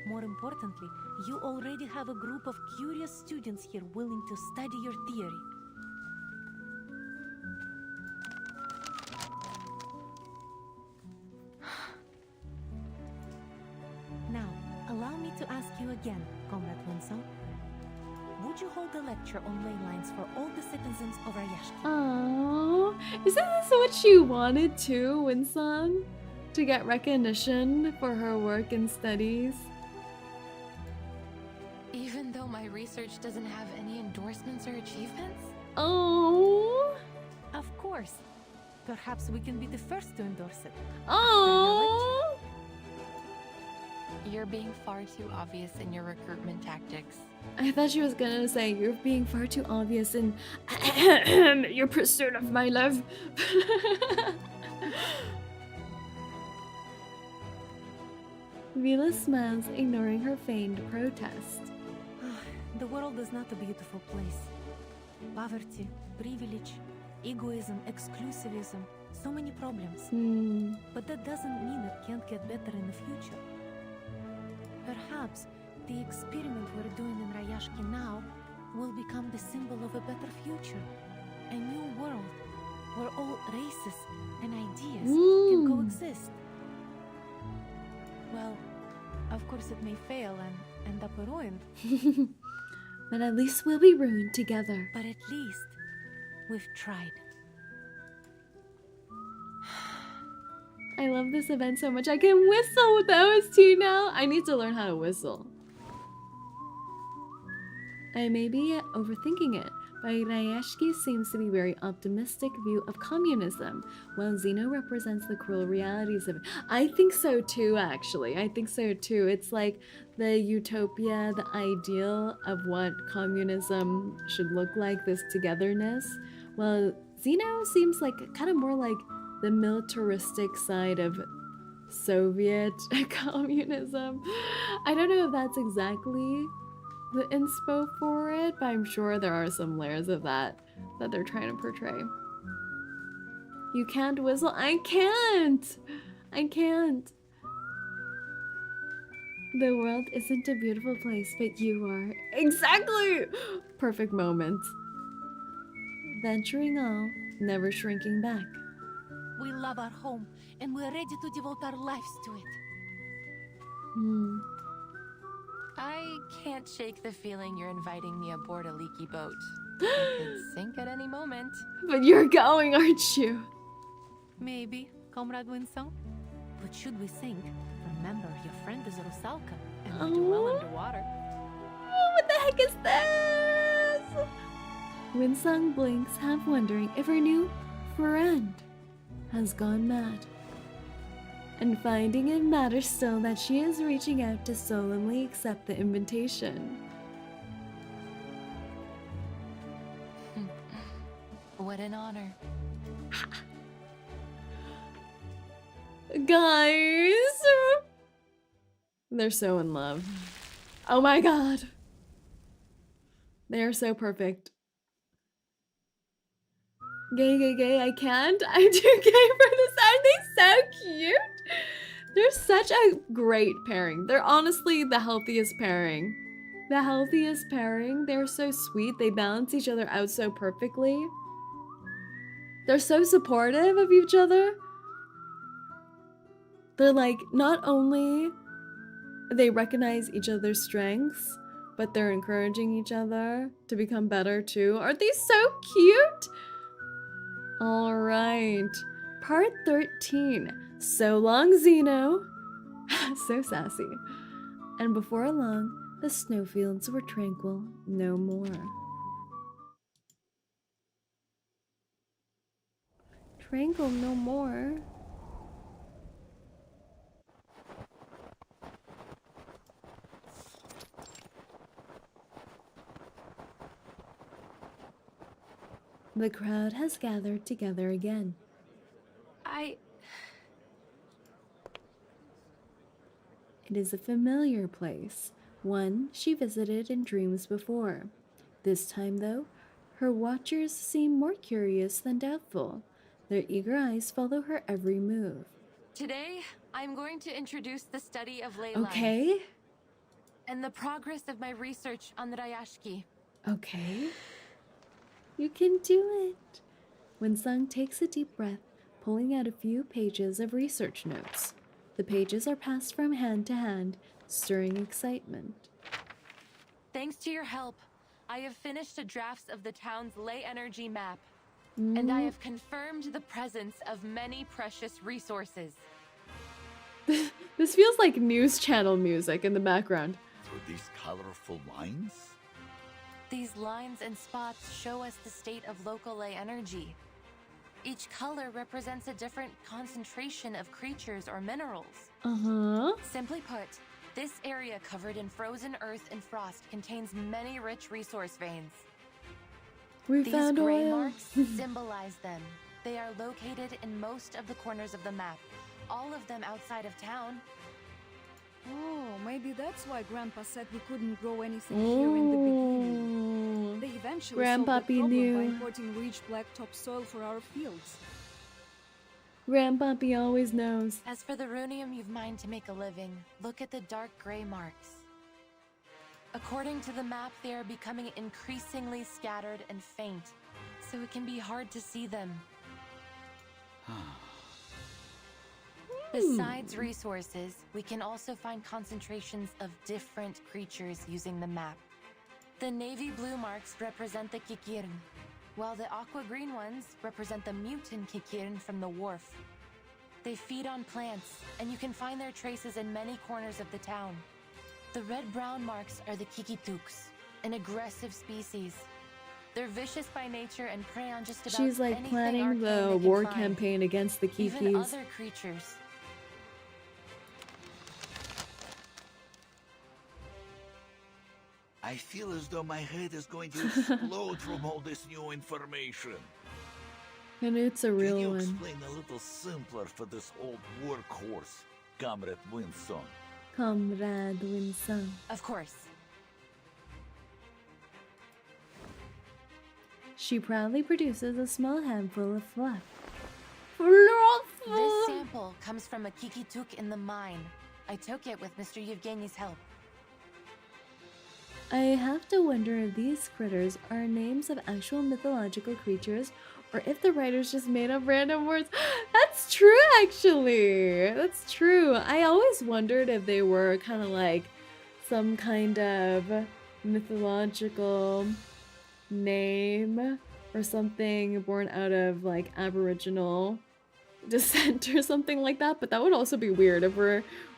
More importantly, you already have a group of curious students here willing to study your theory. Now, allow me to ask you again, Comrade Winsong. Would you hold a lecture on ley lines for all the citizens of Rayashki? Oh, isn't this what she wanted too, Winsong? To get recognition for her work and studies? Even though my research doesn't have any endorsements or achievements? Oh. Of course. Perhaps we can be the first to endorse it. Oh. You're being far too obvious in your recruitment tactics. I thought she was gonna say you're being far too obvious in your pursuit of my love. Vila smiles, ignoring her feigned protest. The world is not a beautiful place. Poverty, privilege, egoism, exclusivism, so many problems. But that doesn't mean it can't get better in the future. Perhaps the experiment we're doing in Rayashki now will become the symbol of a better future. A new world where all races and ideas can coexist. Well, of course it may fail and end up ruined. But at least we'll be ruined together. But at least we've tried. I love this event so much. I can whistle with the OST now. I need to learn how to whistle. I may be overthinking it, but Rayashki seems to be a very optimistic view of communism, while Zeno represents the cruel realities of it. I think so too, actually. I think so too. It's like the utopia, the ideal of what communism should look like, this togetherness. Well, Zeno seems like kind of more like the militaristic side of Soviet communism. I don't know if that's exactly the inspo for it, but I'm sure there are some layers of that they're trying to portray. You can't whistle? I can't! I can't. The world isn't a beautiful place, but you are. Exactly! Perfect moment. Venturing all, never shrinking back. We love our home, and we're ready to devote our lives to it. I can't shake the feeling you're inviting me aboard a leaky boat. It could sink at any moment. But you're going, aren't you? Maybe, Comrade Winsong. But should we sink, remember your friend is Rusalka, and we do well underwater. Oh, what the heck is this? Winsong blinks, half wondering if her new friend has gone mad. And finding it matters still that she is reaching out to solemnly accept the invitation. What an honor. Guys! They're so in love. Oh my god. They are so perfect. Gay, I can't. I'm too gay for this. Aren't they so cute? They're such a great pairing. They're honestly the healthiest pairing. The healthiest pairing. They're so sweet. They balance each other out so perfectly. They're so supportive of each other. They're like, not only they recognize each other's strengths, but they're encouraging each other to become better too. Aren't they so cute? All right, part 13. So long, Zeno. So sassy. And before long, the snowfields were tranquil no more. Tranquil no more? The crowd has gathered together again. It is a familiar place, one she visited in dreams before. This time, though, her watchers seem more curious than doubtful. Their eager eyes follow her every move. Today, I'm going to introduce the study of ley lines. Okay. And the progress of my research on the Rayashki. Okay. You can do it. Winsong takes a deep breath, pulling out a few pages of research notes. The pages are passed from hand to hand, stirring excitement. Thanks to your help, I have finished a draft of the town's ley energy map. And I have confirmed the presence of many precious resources. This feels like news channel music in the background. Through these colorful lines? These lines and spots show us the state of local ley energy. Each color represents a different concentration of creatures or minerals. Simply put, this area covered in frozen earth and frost contains many rich resource veins. We These found gray oil. marks symbolize them. They are located in most of the corners of the map, all of them outside of town. Oh, maybe that's why Grandpa said we couldn't grow anything here in the beginning. They eventually solved the Grandpappy problem knew. by importing rich black topsoil for our fields. Grandpappy always knows. As for the runium you've mined to make a living, look at the dark gray marks. According to the map, they are becoming increasingly scattered and faint, so it can be hard to see them. Besides resources, we can also find concentrations of different creatures using the map. The navy blue marks represent the 𝐒𝐡𝐚𝐭 𝐑𝐮𝐥𝐬, while the aqua green ones represent the mutant 𝐒𝐡𝐚 from the wharf. They feed on plants, and you can find their traces in many corners of the town. The red-brown marks are the 𝐒𝐡𝐚𝐭, an aggressive species. They're vicious by nature and prey on just about She's like anything planning arcane the they can war find. campaign against the Even 𝐒𝐡𝐚𝐭s. other creatures. I feel as though my head is going to explode from all this new information. And it's a real Can you one. explain a little simpler for this old workhorse, Comrade Winsong? Comrade Winsong. Of course. She proudly produces a small handful of fluff. This sample comes from a 𝐒𝐡𝐚𝐭 in the mine. I took it with Mr. 𝐒𝐤𝐤's help. I have to wonder if these critters are names of actual mythological creatures or if the writers just made up random words. That's true, actually. That's true. I always wondered if they were kind of like some kind of mythological name or something born out of like Aboriginal descent or something like that. But that would also be weird if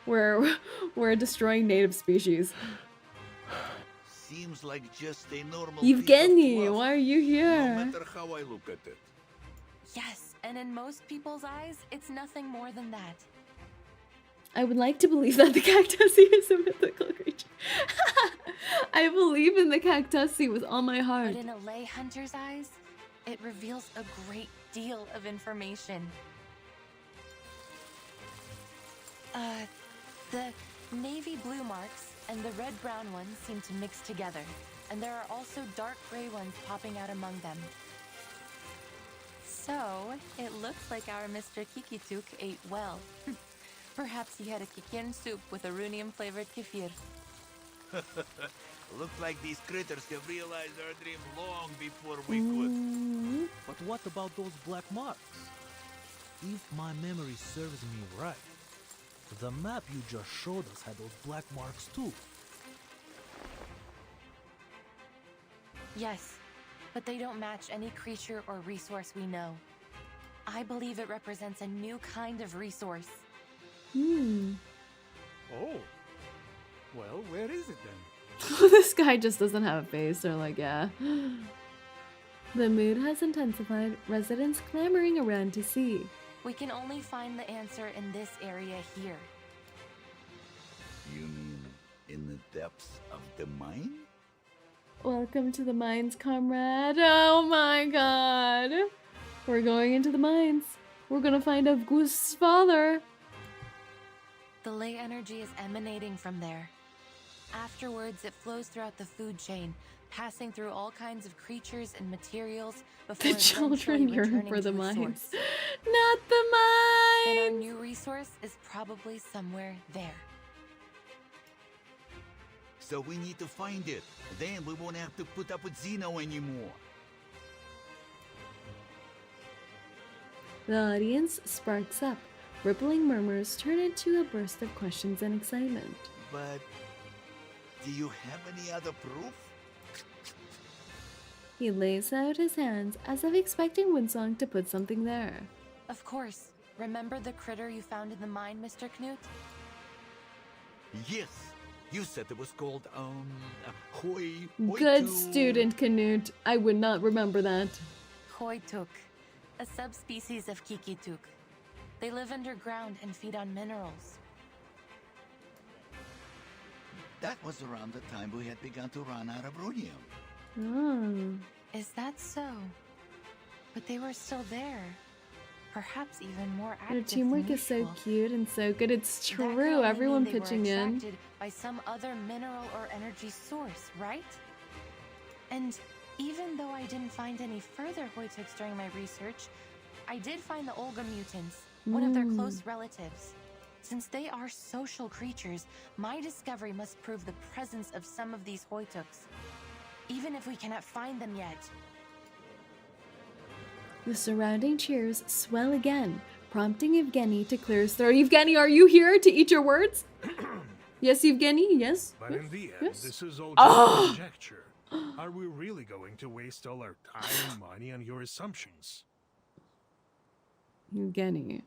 we're destroying native species. Seems like just a normal 𝐒𝐤𝐤, why are you no here? matter how I look at it. Yes, and in most people's eyes, it's nothing more than that. I would like to believe that the cactussie is a mythical creature. I believe in the cactussie with all my heart. But in a lay hunter's eyes, it reveals a great deal of information. The navy blue marks and the red-brown ones seem to mix together, and there are also dark gray ones popping out among them. So, it looks like our Mr. 𝐒𝐡𝐚𝐭 ate well. Perhaps he had a 𝐒𝐡𝐚 soup with a runium-flavored kefir. Looks like these critters have realized our dream long before we could. But what about those black marks? If my memory serves me right, the map you just showed us had those black marks too. Yes, but they don't match any creature or resource we know. I believe it represents a new kind of resource. Oh. Well, where is it then? This guy just doesn't have a face. They're like, yeah. The mood has intensified, residents clamoring around to see. We can only find the answer in this area here. You mean in the depths of the mine? Welcome to the mines, comrade. Oh my god. We're going into the mines. We're gonna find Avgust's father. The ley energy is emanating from there. Afterwards, it flows throughout the food chain, passing through all kinds of creatures and materials before The children eventually yearn returning for the to its mines. source. Not the And our mines! new resource is probably somewhere there. So we need to find it. Then we won't have to put up with Zeno anymore. The audience sparks up. Rippling murmurs turn into a burst of questions and excitement. But do you have any other proof? He lays out his hands as if expecting Winsong to put something there. Of course. Remember the critter you found in the mine, Mr. 𝐒𝐿? Yes. You said it was called, Good student, 𝐒𝐿. I would not remember that. 𝐒𝐨𝐿𝐢𝐻, a subspecies of 𝐒𝐡𝐚𝐭. They live underground and feed on minerals. That was around the time we had begun to run out of runium. Oh. Is that so? But they were still there. Perhaps even more active. Their teamwork than is so usual. cute and so good. It's That could true. only Everyone mean they pitching were in. attracted by some other mineral or energy source, right? And even though I didn't find any further 𝐒𝐡𝐚𝐭s during my research, I did find the 𝐂𝐚𝐭 mutants, one of their close relatives. Since they are social creatures, my discovery must prove the presence of some of these 𝐒𝐡𝐚𝐭s, even if we cannot find them yet. The surrounding cheers swell again, prompting 𝐒𝐤𝐤 to clear his throat. 𝐒𝐤𝐤𝐤, are you here to eat your words? Yes, 𝐒𝐤𝐤𝐤, yes. But in the end, this is all Ah! just conjecture. Are we really going to waste all our time and money on your assumptions? 𝐒𝐤𝐤𝐤.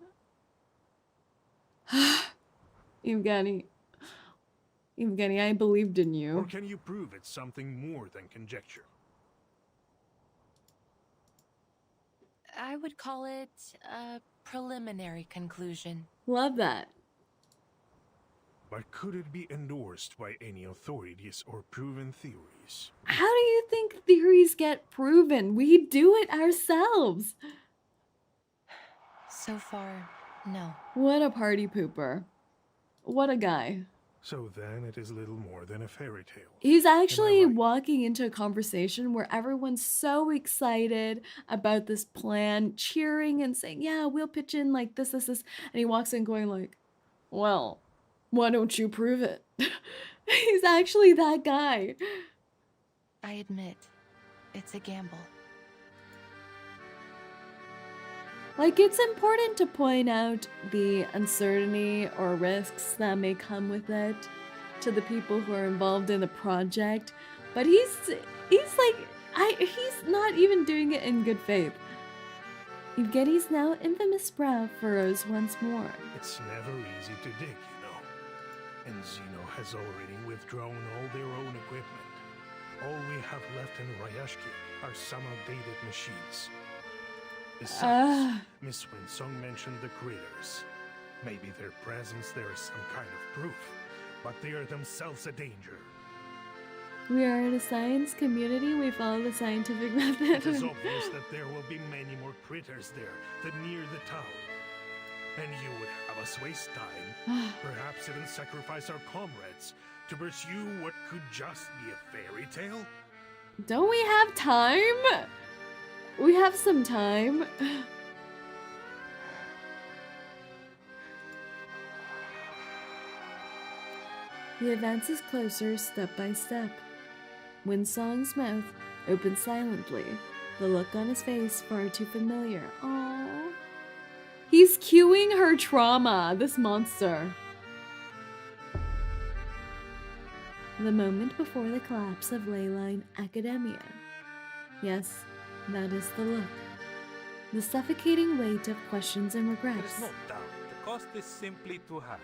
Evgeny, I believed in you. Or can you prove it's something more than conjecture? I would call it a preliminary conclusion. Love that. But could it be endorsed by any authorities or proven theories? How do you think theories get proven? We do it ourselves. So far, no. What a party pooper. What a guy. So then it is little more than a fairy tale. He's actually walking into a conversation where everyone's so excited about this plan, cheering and saying, yeah, we'll pitch in like this. And he walks in going like, well, why don't you prove it? He's actually that guy. I admit, it's a gamble. Like, it's important to point out the uncertainty or risks that may come with it to the people who are involved in the project, but he's not even doing it in good faith. Evgeny's now infamous brow furrows once more. It's never easy to dig, you know. And Zeno has already withdrawn all their own equipment. All we have left in Rayashki are some outdated machines. Besides, Miss Winsong mentioned the critters. Maybe their presence there is some kind of proof, but they are themselves a danger. We are in a science community. We follow the scientific method. It is obvious that there will be many more critters there than near the town. And you would have us waste time, perhaps even sacrifice our comrades, to pursue what could just be a fairy tale? Don't we have time? We have some time. He advances closer step by step. Winsong's mouth opens silently, the look on his face far too familiar. Aww. He's cueing her trauma, this monster. The moment before the collapse of Leyline Academia. Yes, that is the look. The suffocating weight of questions and regrets. There's no doubt. The cost is simply too high.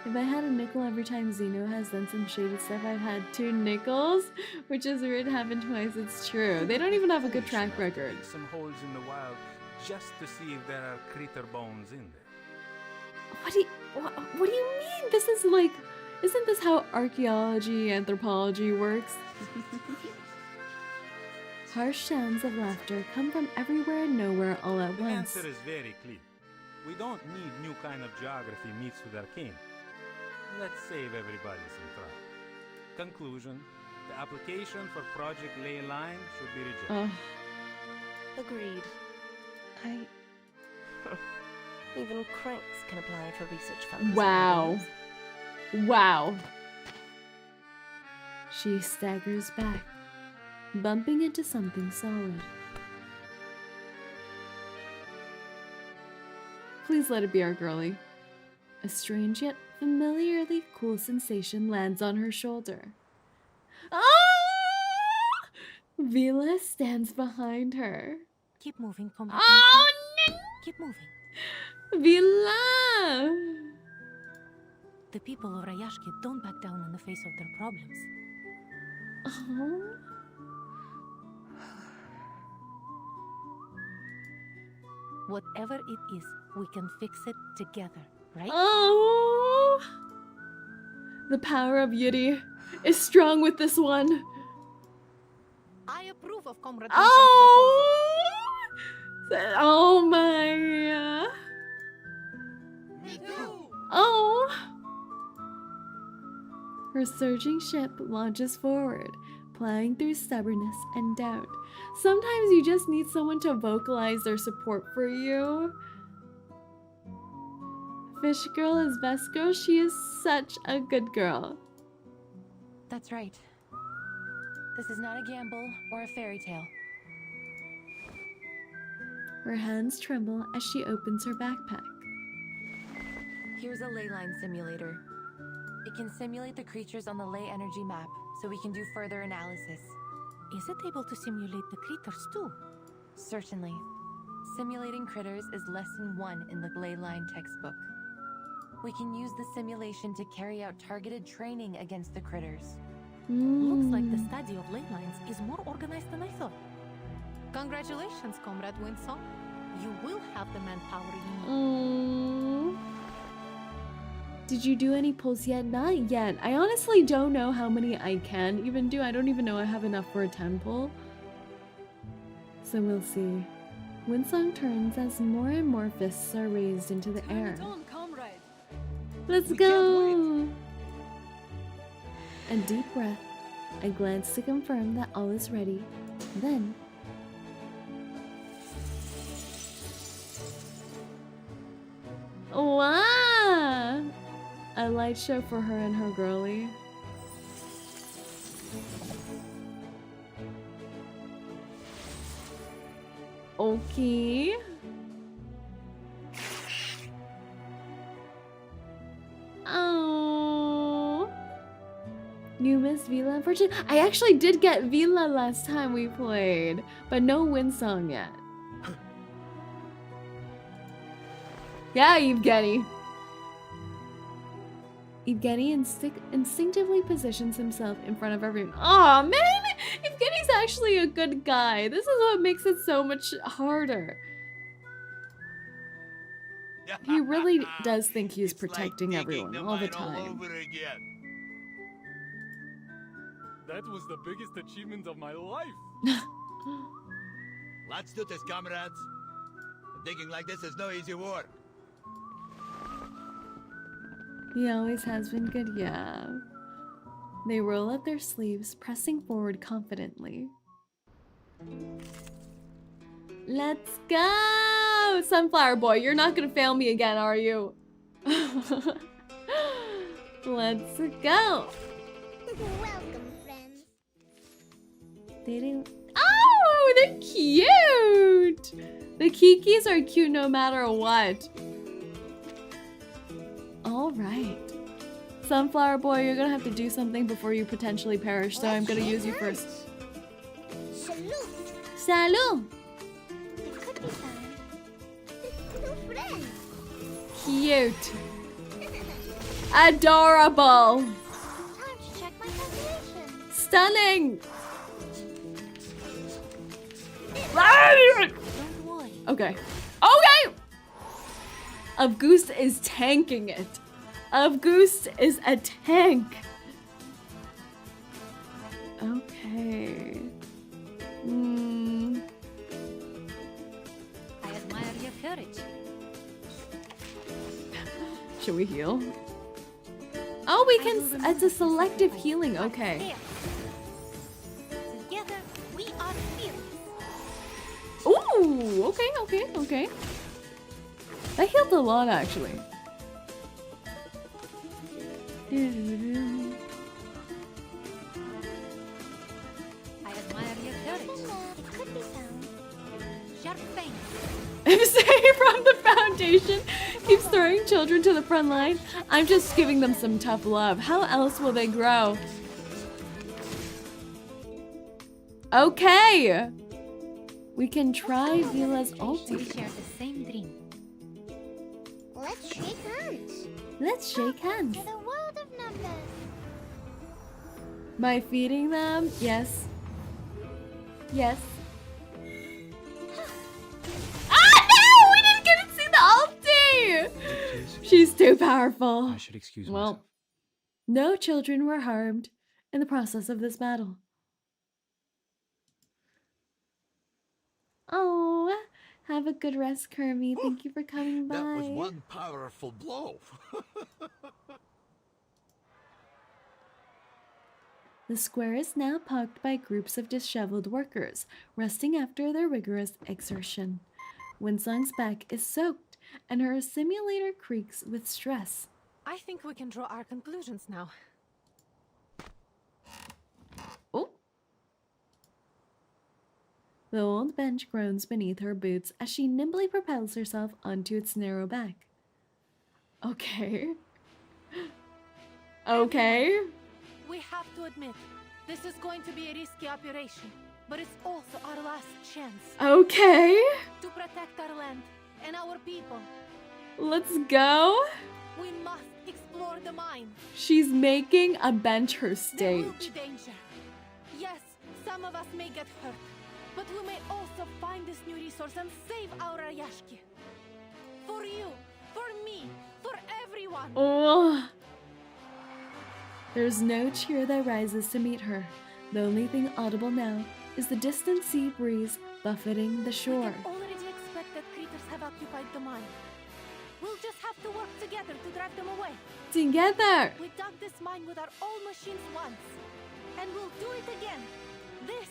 If I had a nickel every time Zeno has done some shady stuff, I've had 2 nickels, which is weird. Happened twice. It's true. They don't even have a good track record. Dig some holes in the wild just to see if there are critter bones in there. What do you mean? This is like, isn't this how archaeology, anthropology works? Harsh sounds of laughter come from everywhere and nowhere all at once. The answer is very clear. We don't need new kind of geography mixed with arcane. Let's save everybody some trouble. Conclusion: the application for Project Leyline should be rejected. Agreed. Even cranks can apply for research funds. Wow. Wow. She staggers back, bumping into something solid. Please let it be our girlie. A strange yet familiarly cool sensation lands on her shoulder. Ah! Vila stands behind her. Keep moving, Comrade. Oh, no! Keep moving. Vila! The people of Rayashki don't back down in the face of their problems. Oh. Whatever it is, we can fix it together, right? Oh! The power of Yuri is strong with this one. I approve of Comrade. Oh! Oh my. Me too. Oh! Her surging ship launches forward, plowing through stubbornness and doubt. Sometimes you just need someone to vocalize their support for you. Fish girl is best girl. She is such a good girl. That's right. This is not a gamble or a fairy tale. Her hands tremble as she opens her backpack. Here's a leyline simulator. It can simulate the creatures on the ley energy map, so we can do further analysis. Is it able to simulate the critters too? Certainly. Simulating critters is lesson 1 in the leyline textbook. We can use the simulation to carry out targeted training against the critters. Looks like the study of ley lines is more organized than I thought. Congratulations, Comrade Winsong. You will have the manpower you need. Did you do any pulls yet? Not yet. I honestly don't know how many I can even do. I don't even know I have enough for a 10 pull. So we'll see. Winsong turns as more and more fists are raised into the air. Let's go! A deep breath. I glance to confirm that all is ready. Then... wow! A light show for her and her girlie. Okay. Oh. You missed Vila, unfortunately. I actually did get Vila last time we played, but no Winsong yet. Yeah, Yevgeny. Yevgeny instinctively positions himself in front of everyone. Aw, man! Yevgeny's actually a good guy. This is what makes it so much harder. He really does think he's protecting everyone all the time. That was the biggest achievement of my life. Let's do this, comrades. Digging like this is no easy work. He always has been good, yeah. They roll up their sleeves, pressing forward confidently. Let's go! Sunflower boy, you're not gonna fail me again, are you? Let's go! Welcome, friends. They didn't... Oh, they're cute! The Kikis are cute no matter what. Alright. Sunflower boy, you're gonna have to do something before you potentially perish, so I'm gonna use you first. Salute. Salut! It could be fun. New friends. Cute. Adorable. Time to check my calculations. Stunning. Don't worry. Okay. Okay! 𝐒𝐡𝐚𝐭 is tanking it. 𝐒𝐡𝐚𝐭 is a tank. Okay. I admire your courage. Should we heal? Oh, we can. It's a selective healing. Okay. Together, we are fearless. Ooh. Okay. Okay. Okay. That healed a lot, actually. I admire your courage. It could be fun. Sharp fangs. MC from the foundation keeps throwing children to the front line. I'm just giving them some tough love. How else will they grow? Okay. We can try Vila's ulti. We share the same dream. Let's shake hands. Let's shake hands. To the world of numbers. By feeding them? Yes. Yes. Ah, no! We didn't get to see the ulti! She's too powerful. I should excuse myself. Well, no children were harmed in the process of this battle. Oh, have a good rest, Kermie. Thank you for coming by. That was one powerful blow. The square is now pocked by groups of disheveled workers, resting after their rigorous exertion. Winsong's back is soaked, and her simulator creaks with stress. I think we can draw our conclusions now. Oh! The old bench groans beneath her boots as she nimbly propels herself onto its narrow back. Okay. Okay. We have to admit, this is going to be a risky operation, but it's also our last chance. Okay. To protect our land and our people. Let's go. We must explore the mine. She's making a bench her There will be stage. danger. Yes, some of us may get hurt, but we may also find this new resource and save our Rayashki. For you, for me, for everyone. Oh. There's no cheer that rises to meet her. The only thing audible now is the distant sea breeze buffeting the shore. We can already expect that creatures have occupied the mine. We'll just have to work together to drive them away. Together! We dug this mine with our own machines once, and we'll do it again. This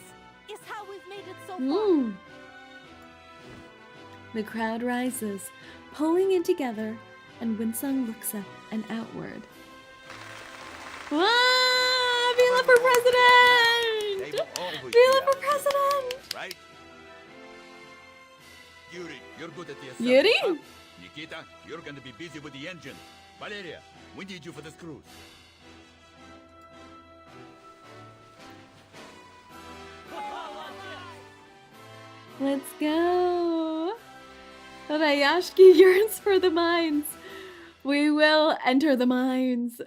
is how we've made it so far. The crowd rises, pulling in together, and Winsong looks up and outward. Ah, Vila for president! Vila for president! Right? Yuri, you're good at the assembly. Yuri? Huh? Nikita, you're going to be busy with the engine. Valeria, we need you for this cruise. Let's go! Rayashki yearns for the mines. We will enter the mines.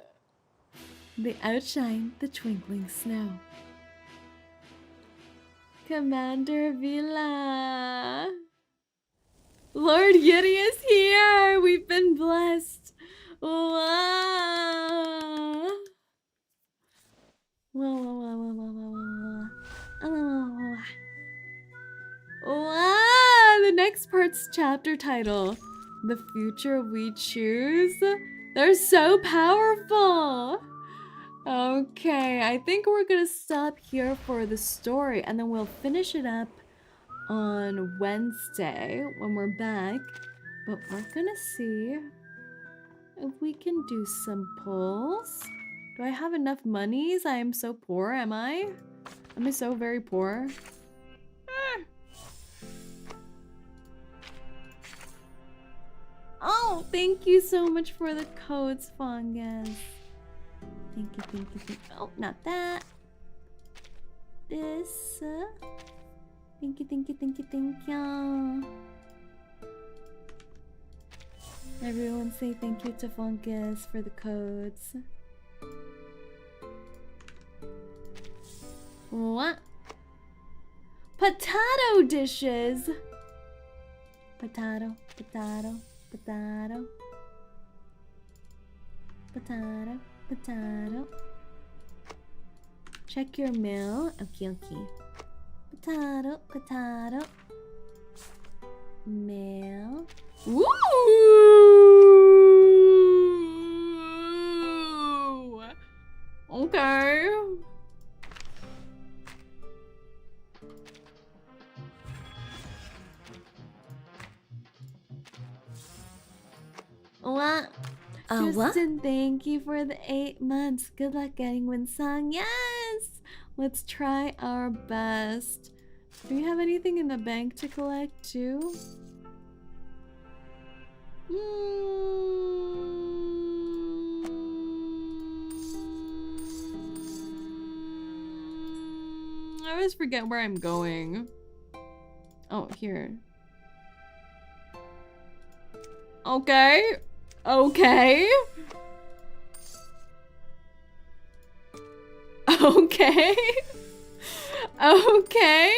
They outshine the twinkling snow. Commander Vila. Lord Yuri is here. We've been blessed. Wow. Wow. The next part's chapter title. The future we choose. They're so powerful. Okay, I think we're gonna stop here for the story and then we'll finish it up on Wednesday when we're back. But we're gonna see if we can do some pulls. Do I have enough monies? I am so poor, am I? Am I so very poor? Oh, thank you so much for the codes, Fungus. Thank you, thank you, thank you. Oh, not that. This. Thank you, thank you, thank you, thank you. Everyone say thank you to Fungus for the codes. What? Potato dishes. Potato, potato, potato. Potato, potato. Check your mail. Okay, okay. Potato, potato. Mail. Woo! Okay. What? Justin, thank you for the 8 months. Good luck getting Winsong. Yes! Let's try our best. Do we have anything in the bank to collect too? I always forget where I'm going. Oh, here. Okay. Okay. Okay. Okay.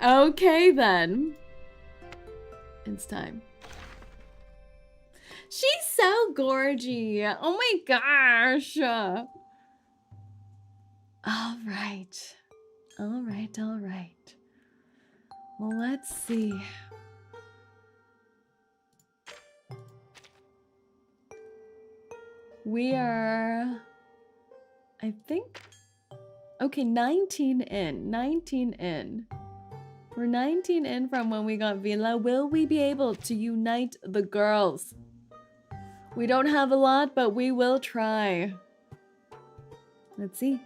Okay then. It's time. She's so gorgy. Oh my gosh. All right. All right, all right. Well, let's see. We are, I think, okay, 19 in. 19 in. We're 19 in from when we got Vila. Will we be able to unite the girls? We don't have a lot, but we will try. Let's see.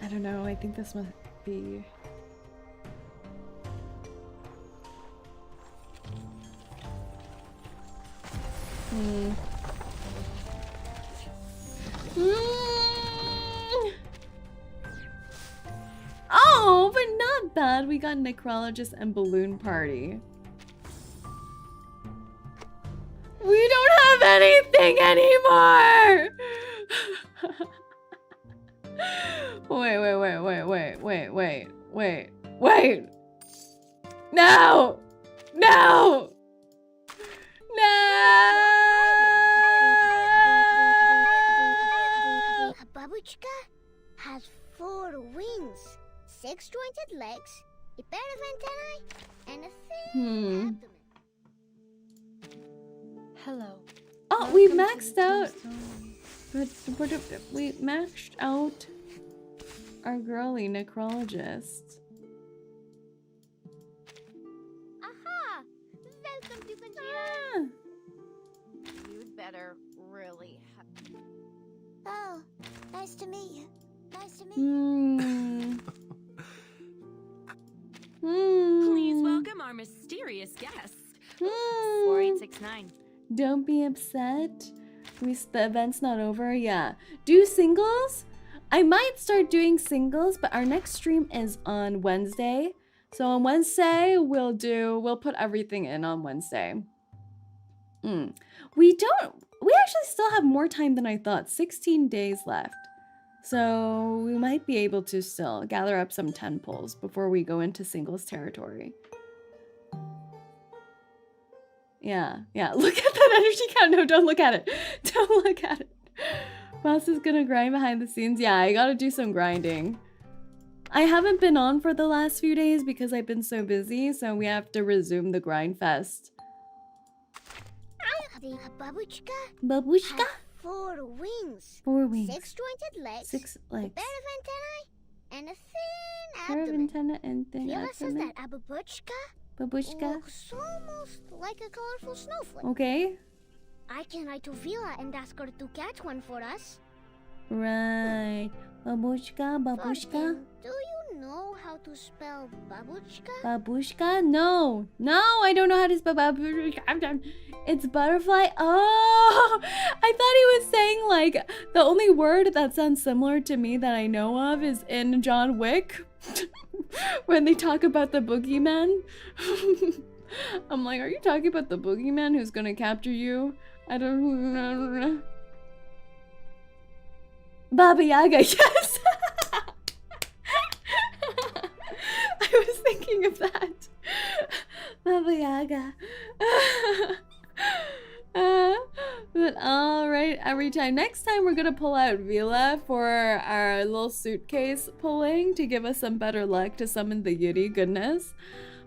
I don't know, I think this must be... Oh, but not bad. We got necrologist and balloon party. We don't have anything anymore. Wait. No! A babushka has 4 wings, 6 jointed legs, a pair of antennae, and a thin abdomen. Hello. Oh, we maxed out. We maxed out our girly necrologist. Aha! Welcome to Conchita. You'd better really have... Oh, nice to meet you. Nice to meet you. Please welcome our mysterious guest, 4869. Don't be upset. The event's not over. Yeah. Do singles? I might start doing singles, but our next stream is on Wednesday. So on Wednesday, we'll put everything in on Wednesday. We actually still have more time than I thought. 16 days left. So we might be able to still gather up some 10 pulls before we go into singles territory. Yeah. Look at that energy count. No, don't look at it. Don't look at it. Boss is gonna grind behind the scenes. Yeah, I gotta do some grinding. I haven't been on for the last few days because I've been so busy, so we have to resume the grind fest. Babushka? Has 4 wings. 4 wings. 6 jointed legs. 6 legs. A pair of antennae and a thin Pair of abdomen. antenna and thin Vila says abdomen. that a Babushka looks almost like a colorful snowflake. Okay. I can write to Vila and ask her to catch one for us. Right. Babushka. Fortune, do you know how to spell babushka? Babushka? No, I don't know how to spell babushka. It's butterfly. Oh, I thought he was saying like the only word that sounds similar to me that I know of is in John Wick when they talk about the boogeyman. I'm like, are you talking about the boogeyman who's gonna capture you? I don't know. Baba Yaga, yes. I was thinking of that. Baba Yaga. But alright, every time. Next time we're gonna pull out Vila for our little suitcase pulling to give us some better luck to summon the Yuri goodness.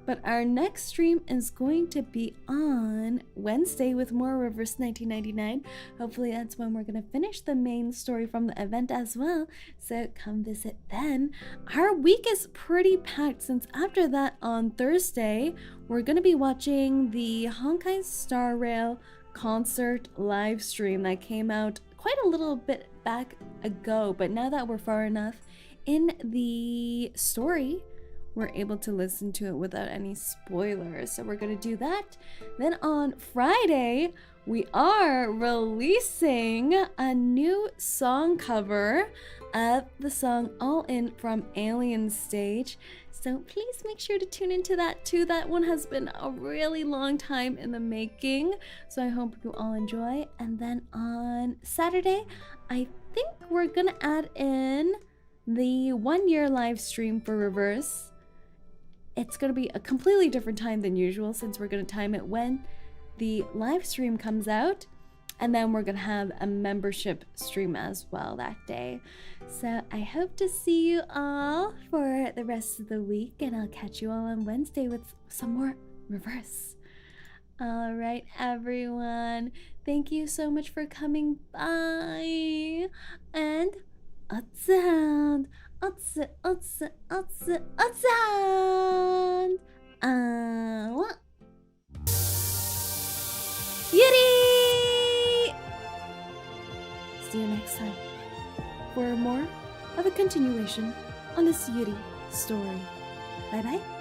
But our next stream is going to be on Wednesday with more Reverse 1999. Hopefully that's when we're going to finish the main story from the event as well. So come visit then. Our week is pretty packed since after that on Thursday, we're going to be watching the Honkai Star Rail concert live stream that came out quite a little bit back ago. But now that we're far enough in the story, we're able to listen to it without any spoilers. So we're gonna do that. Then on Friday, we are releasing a new song cover of the song All In from Alien Stage. So please make sure to tune into that too. That one has been a really long time in the making. So I hope you all enjoy. And then on Saturday, I think we're gonna add in the 1 year live stream for Reverse. It's going to be a completely different time than usual since we're going to time it when the live stream comes out. And then we're going to have a membership stream as well that day. So I hope to see you all for the rest of the week. And I'll catch you all on Wednesday with some more Reverse. All right, everyone. Thank you so much for coming by. And 𝐂𝐡𝐚 Yuri! See you next time for more of a continuation on this Yuri story. Bye bye.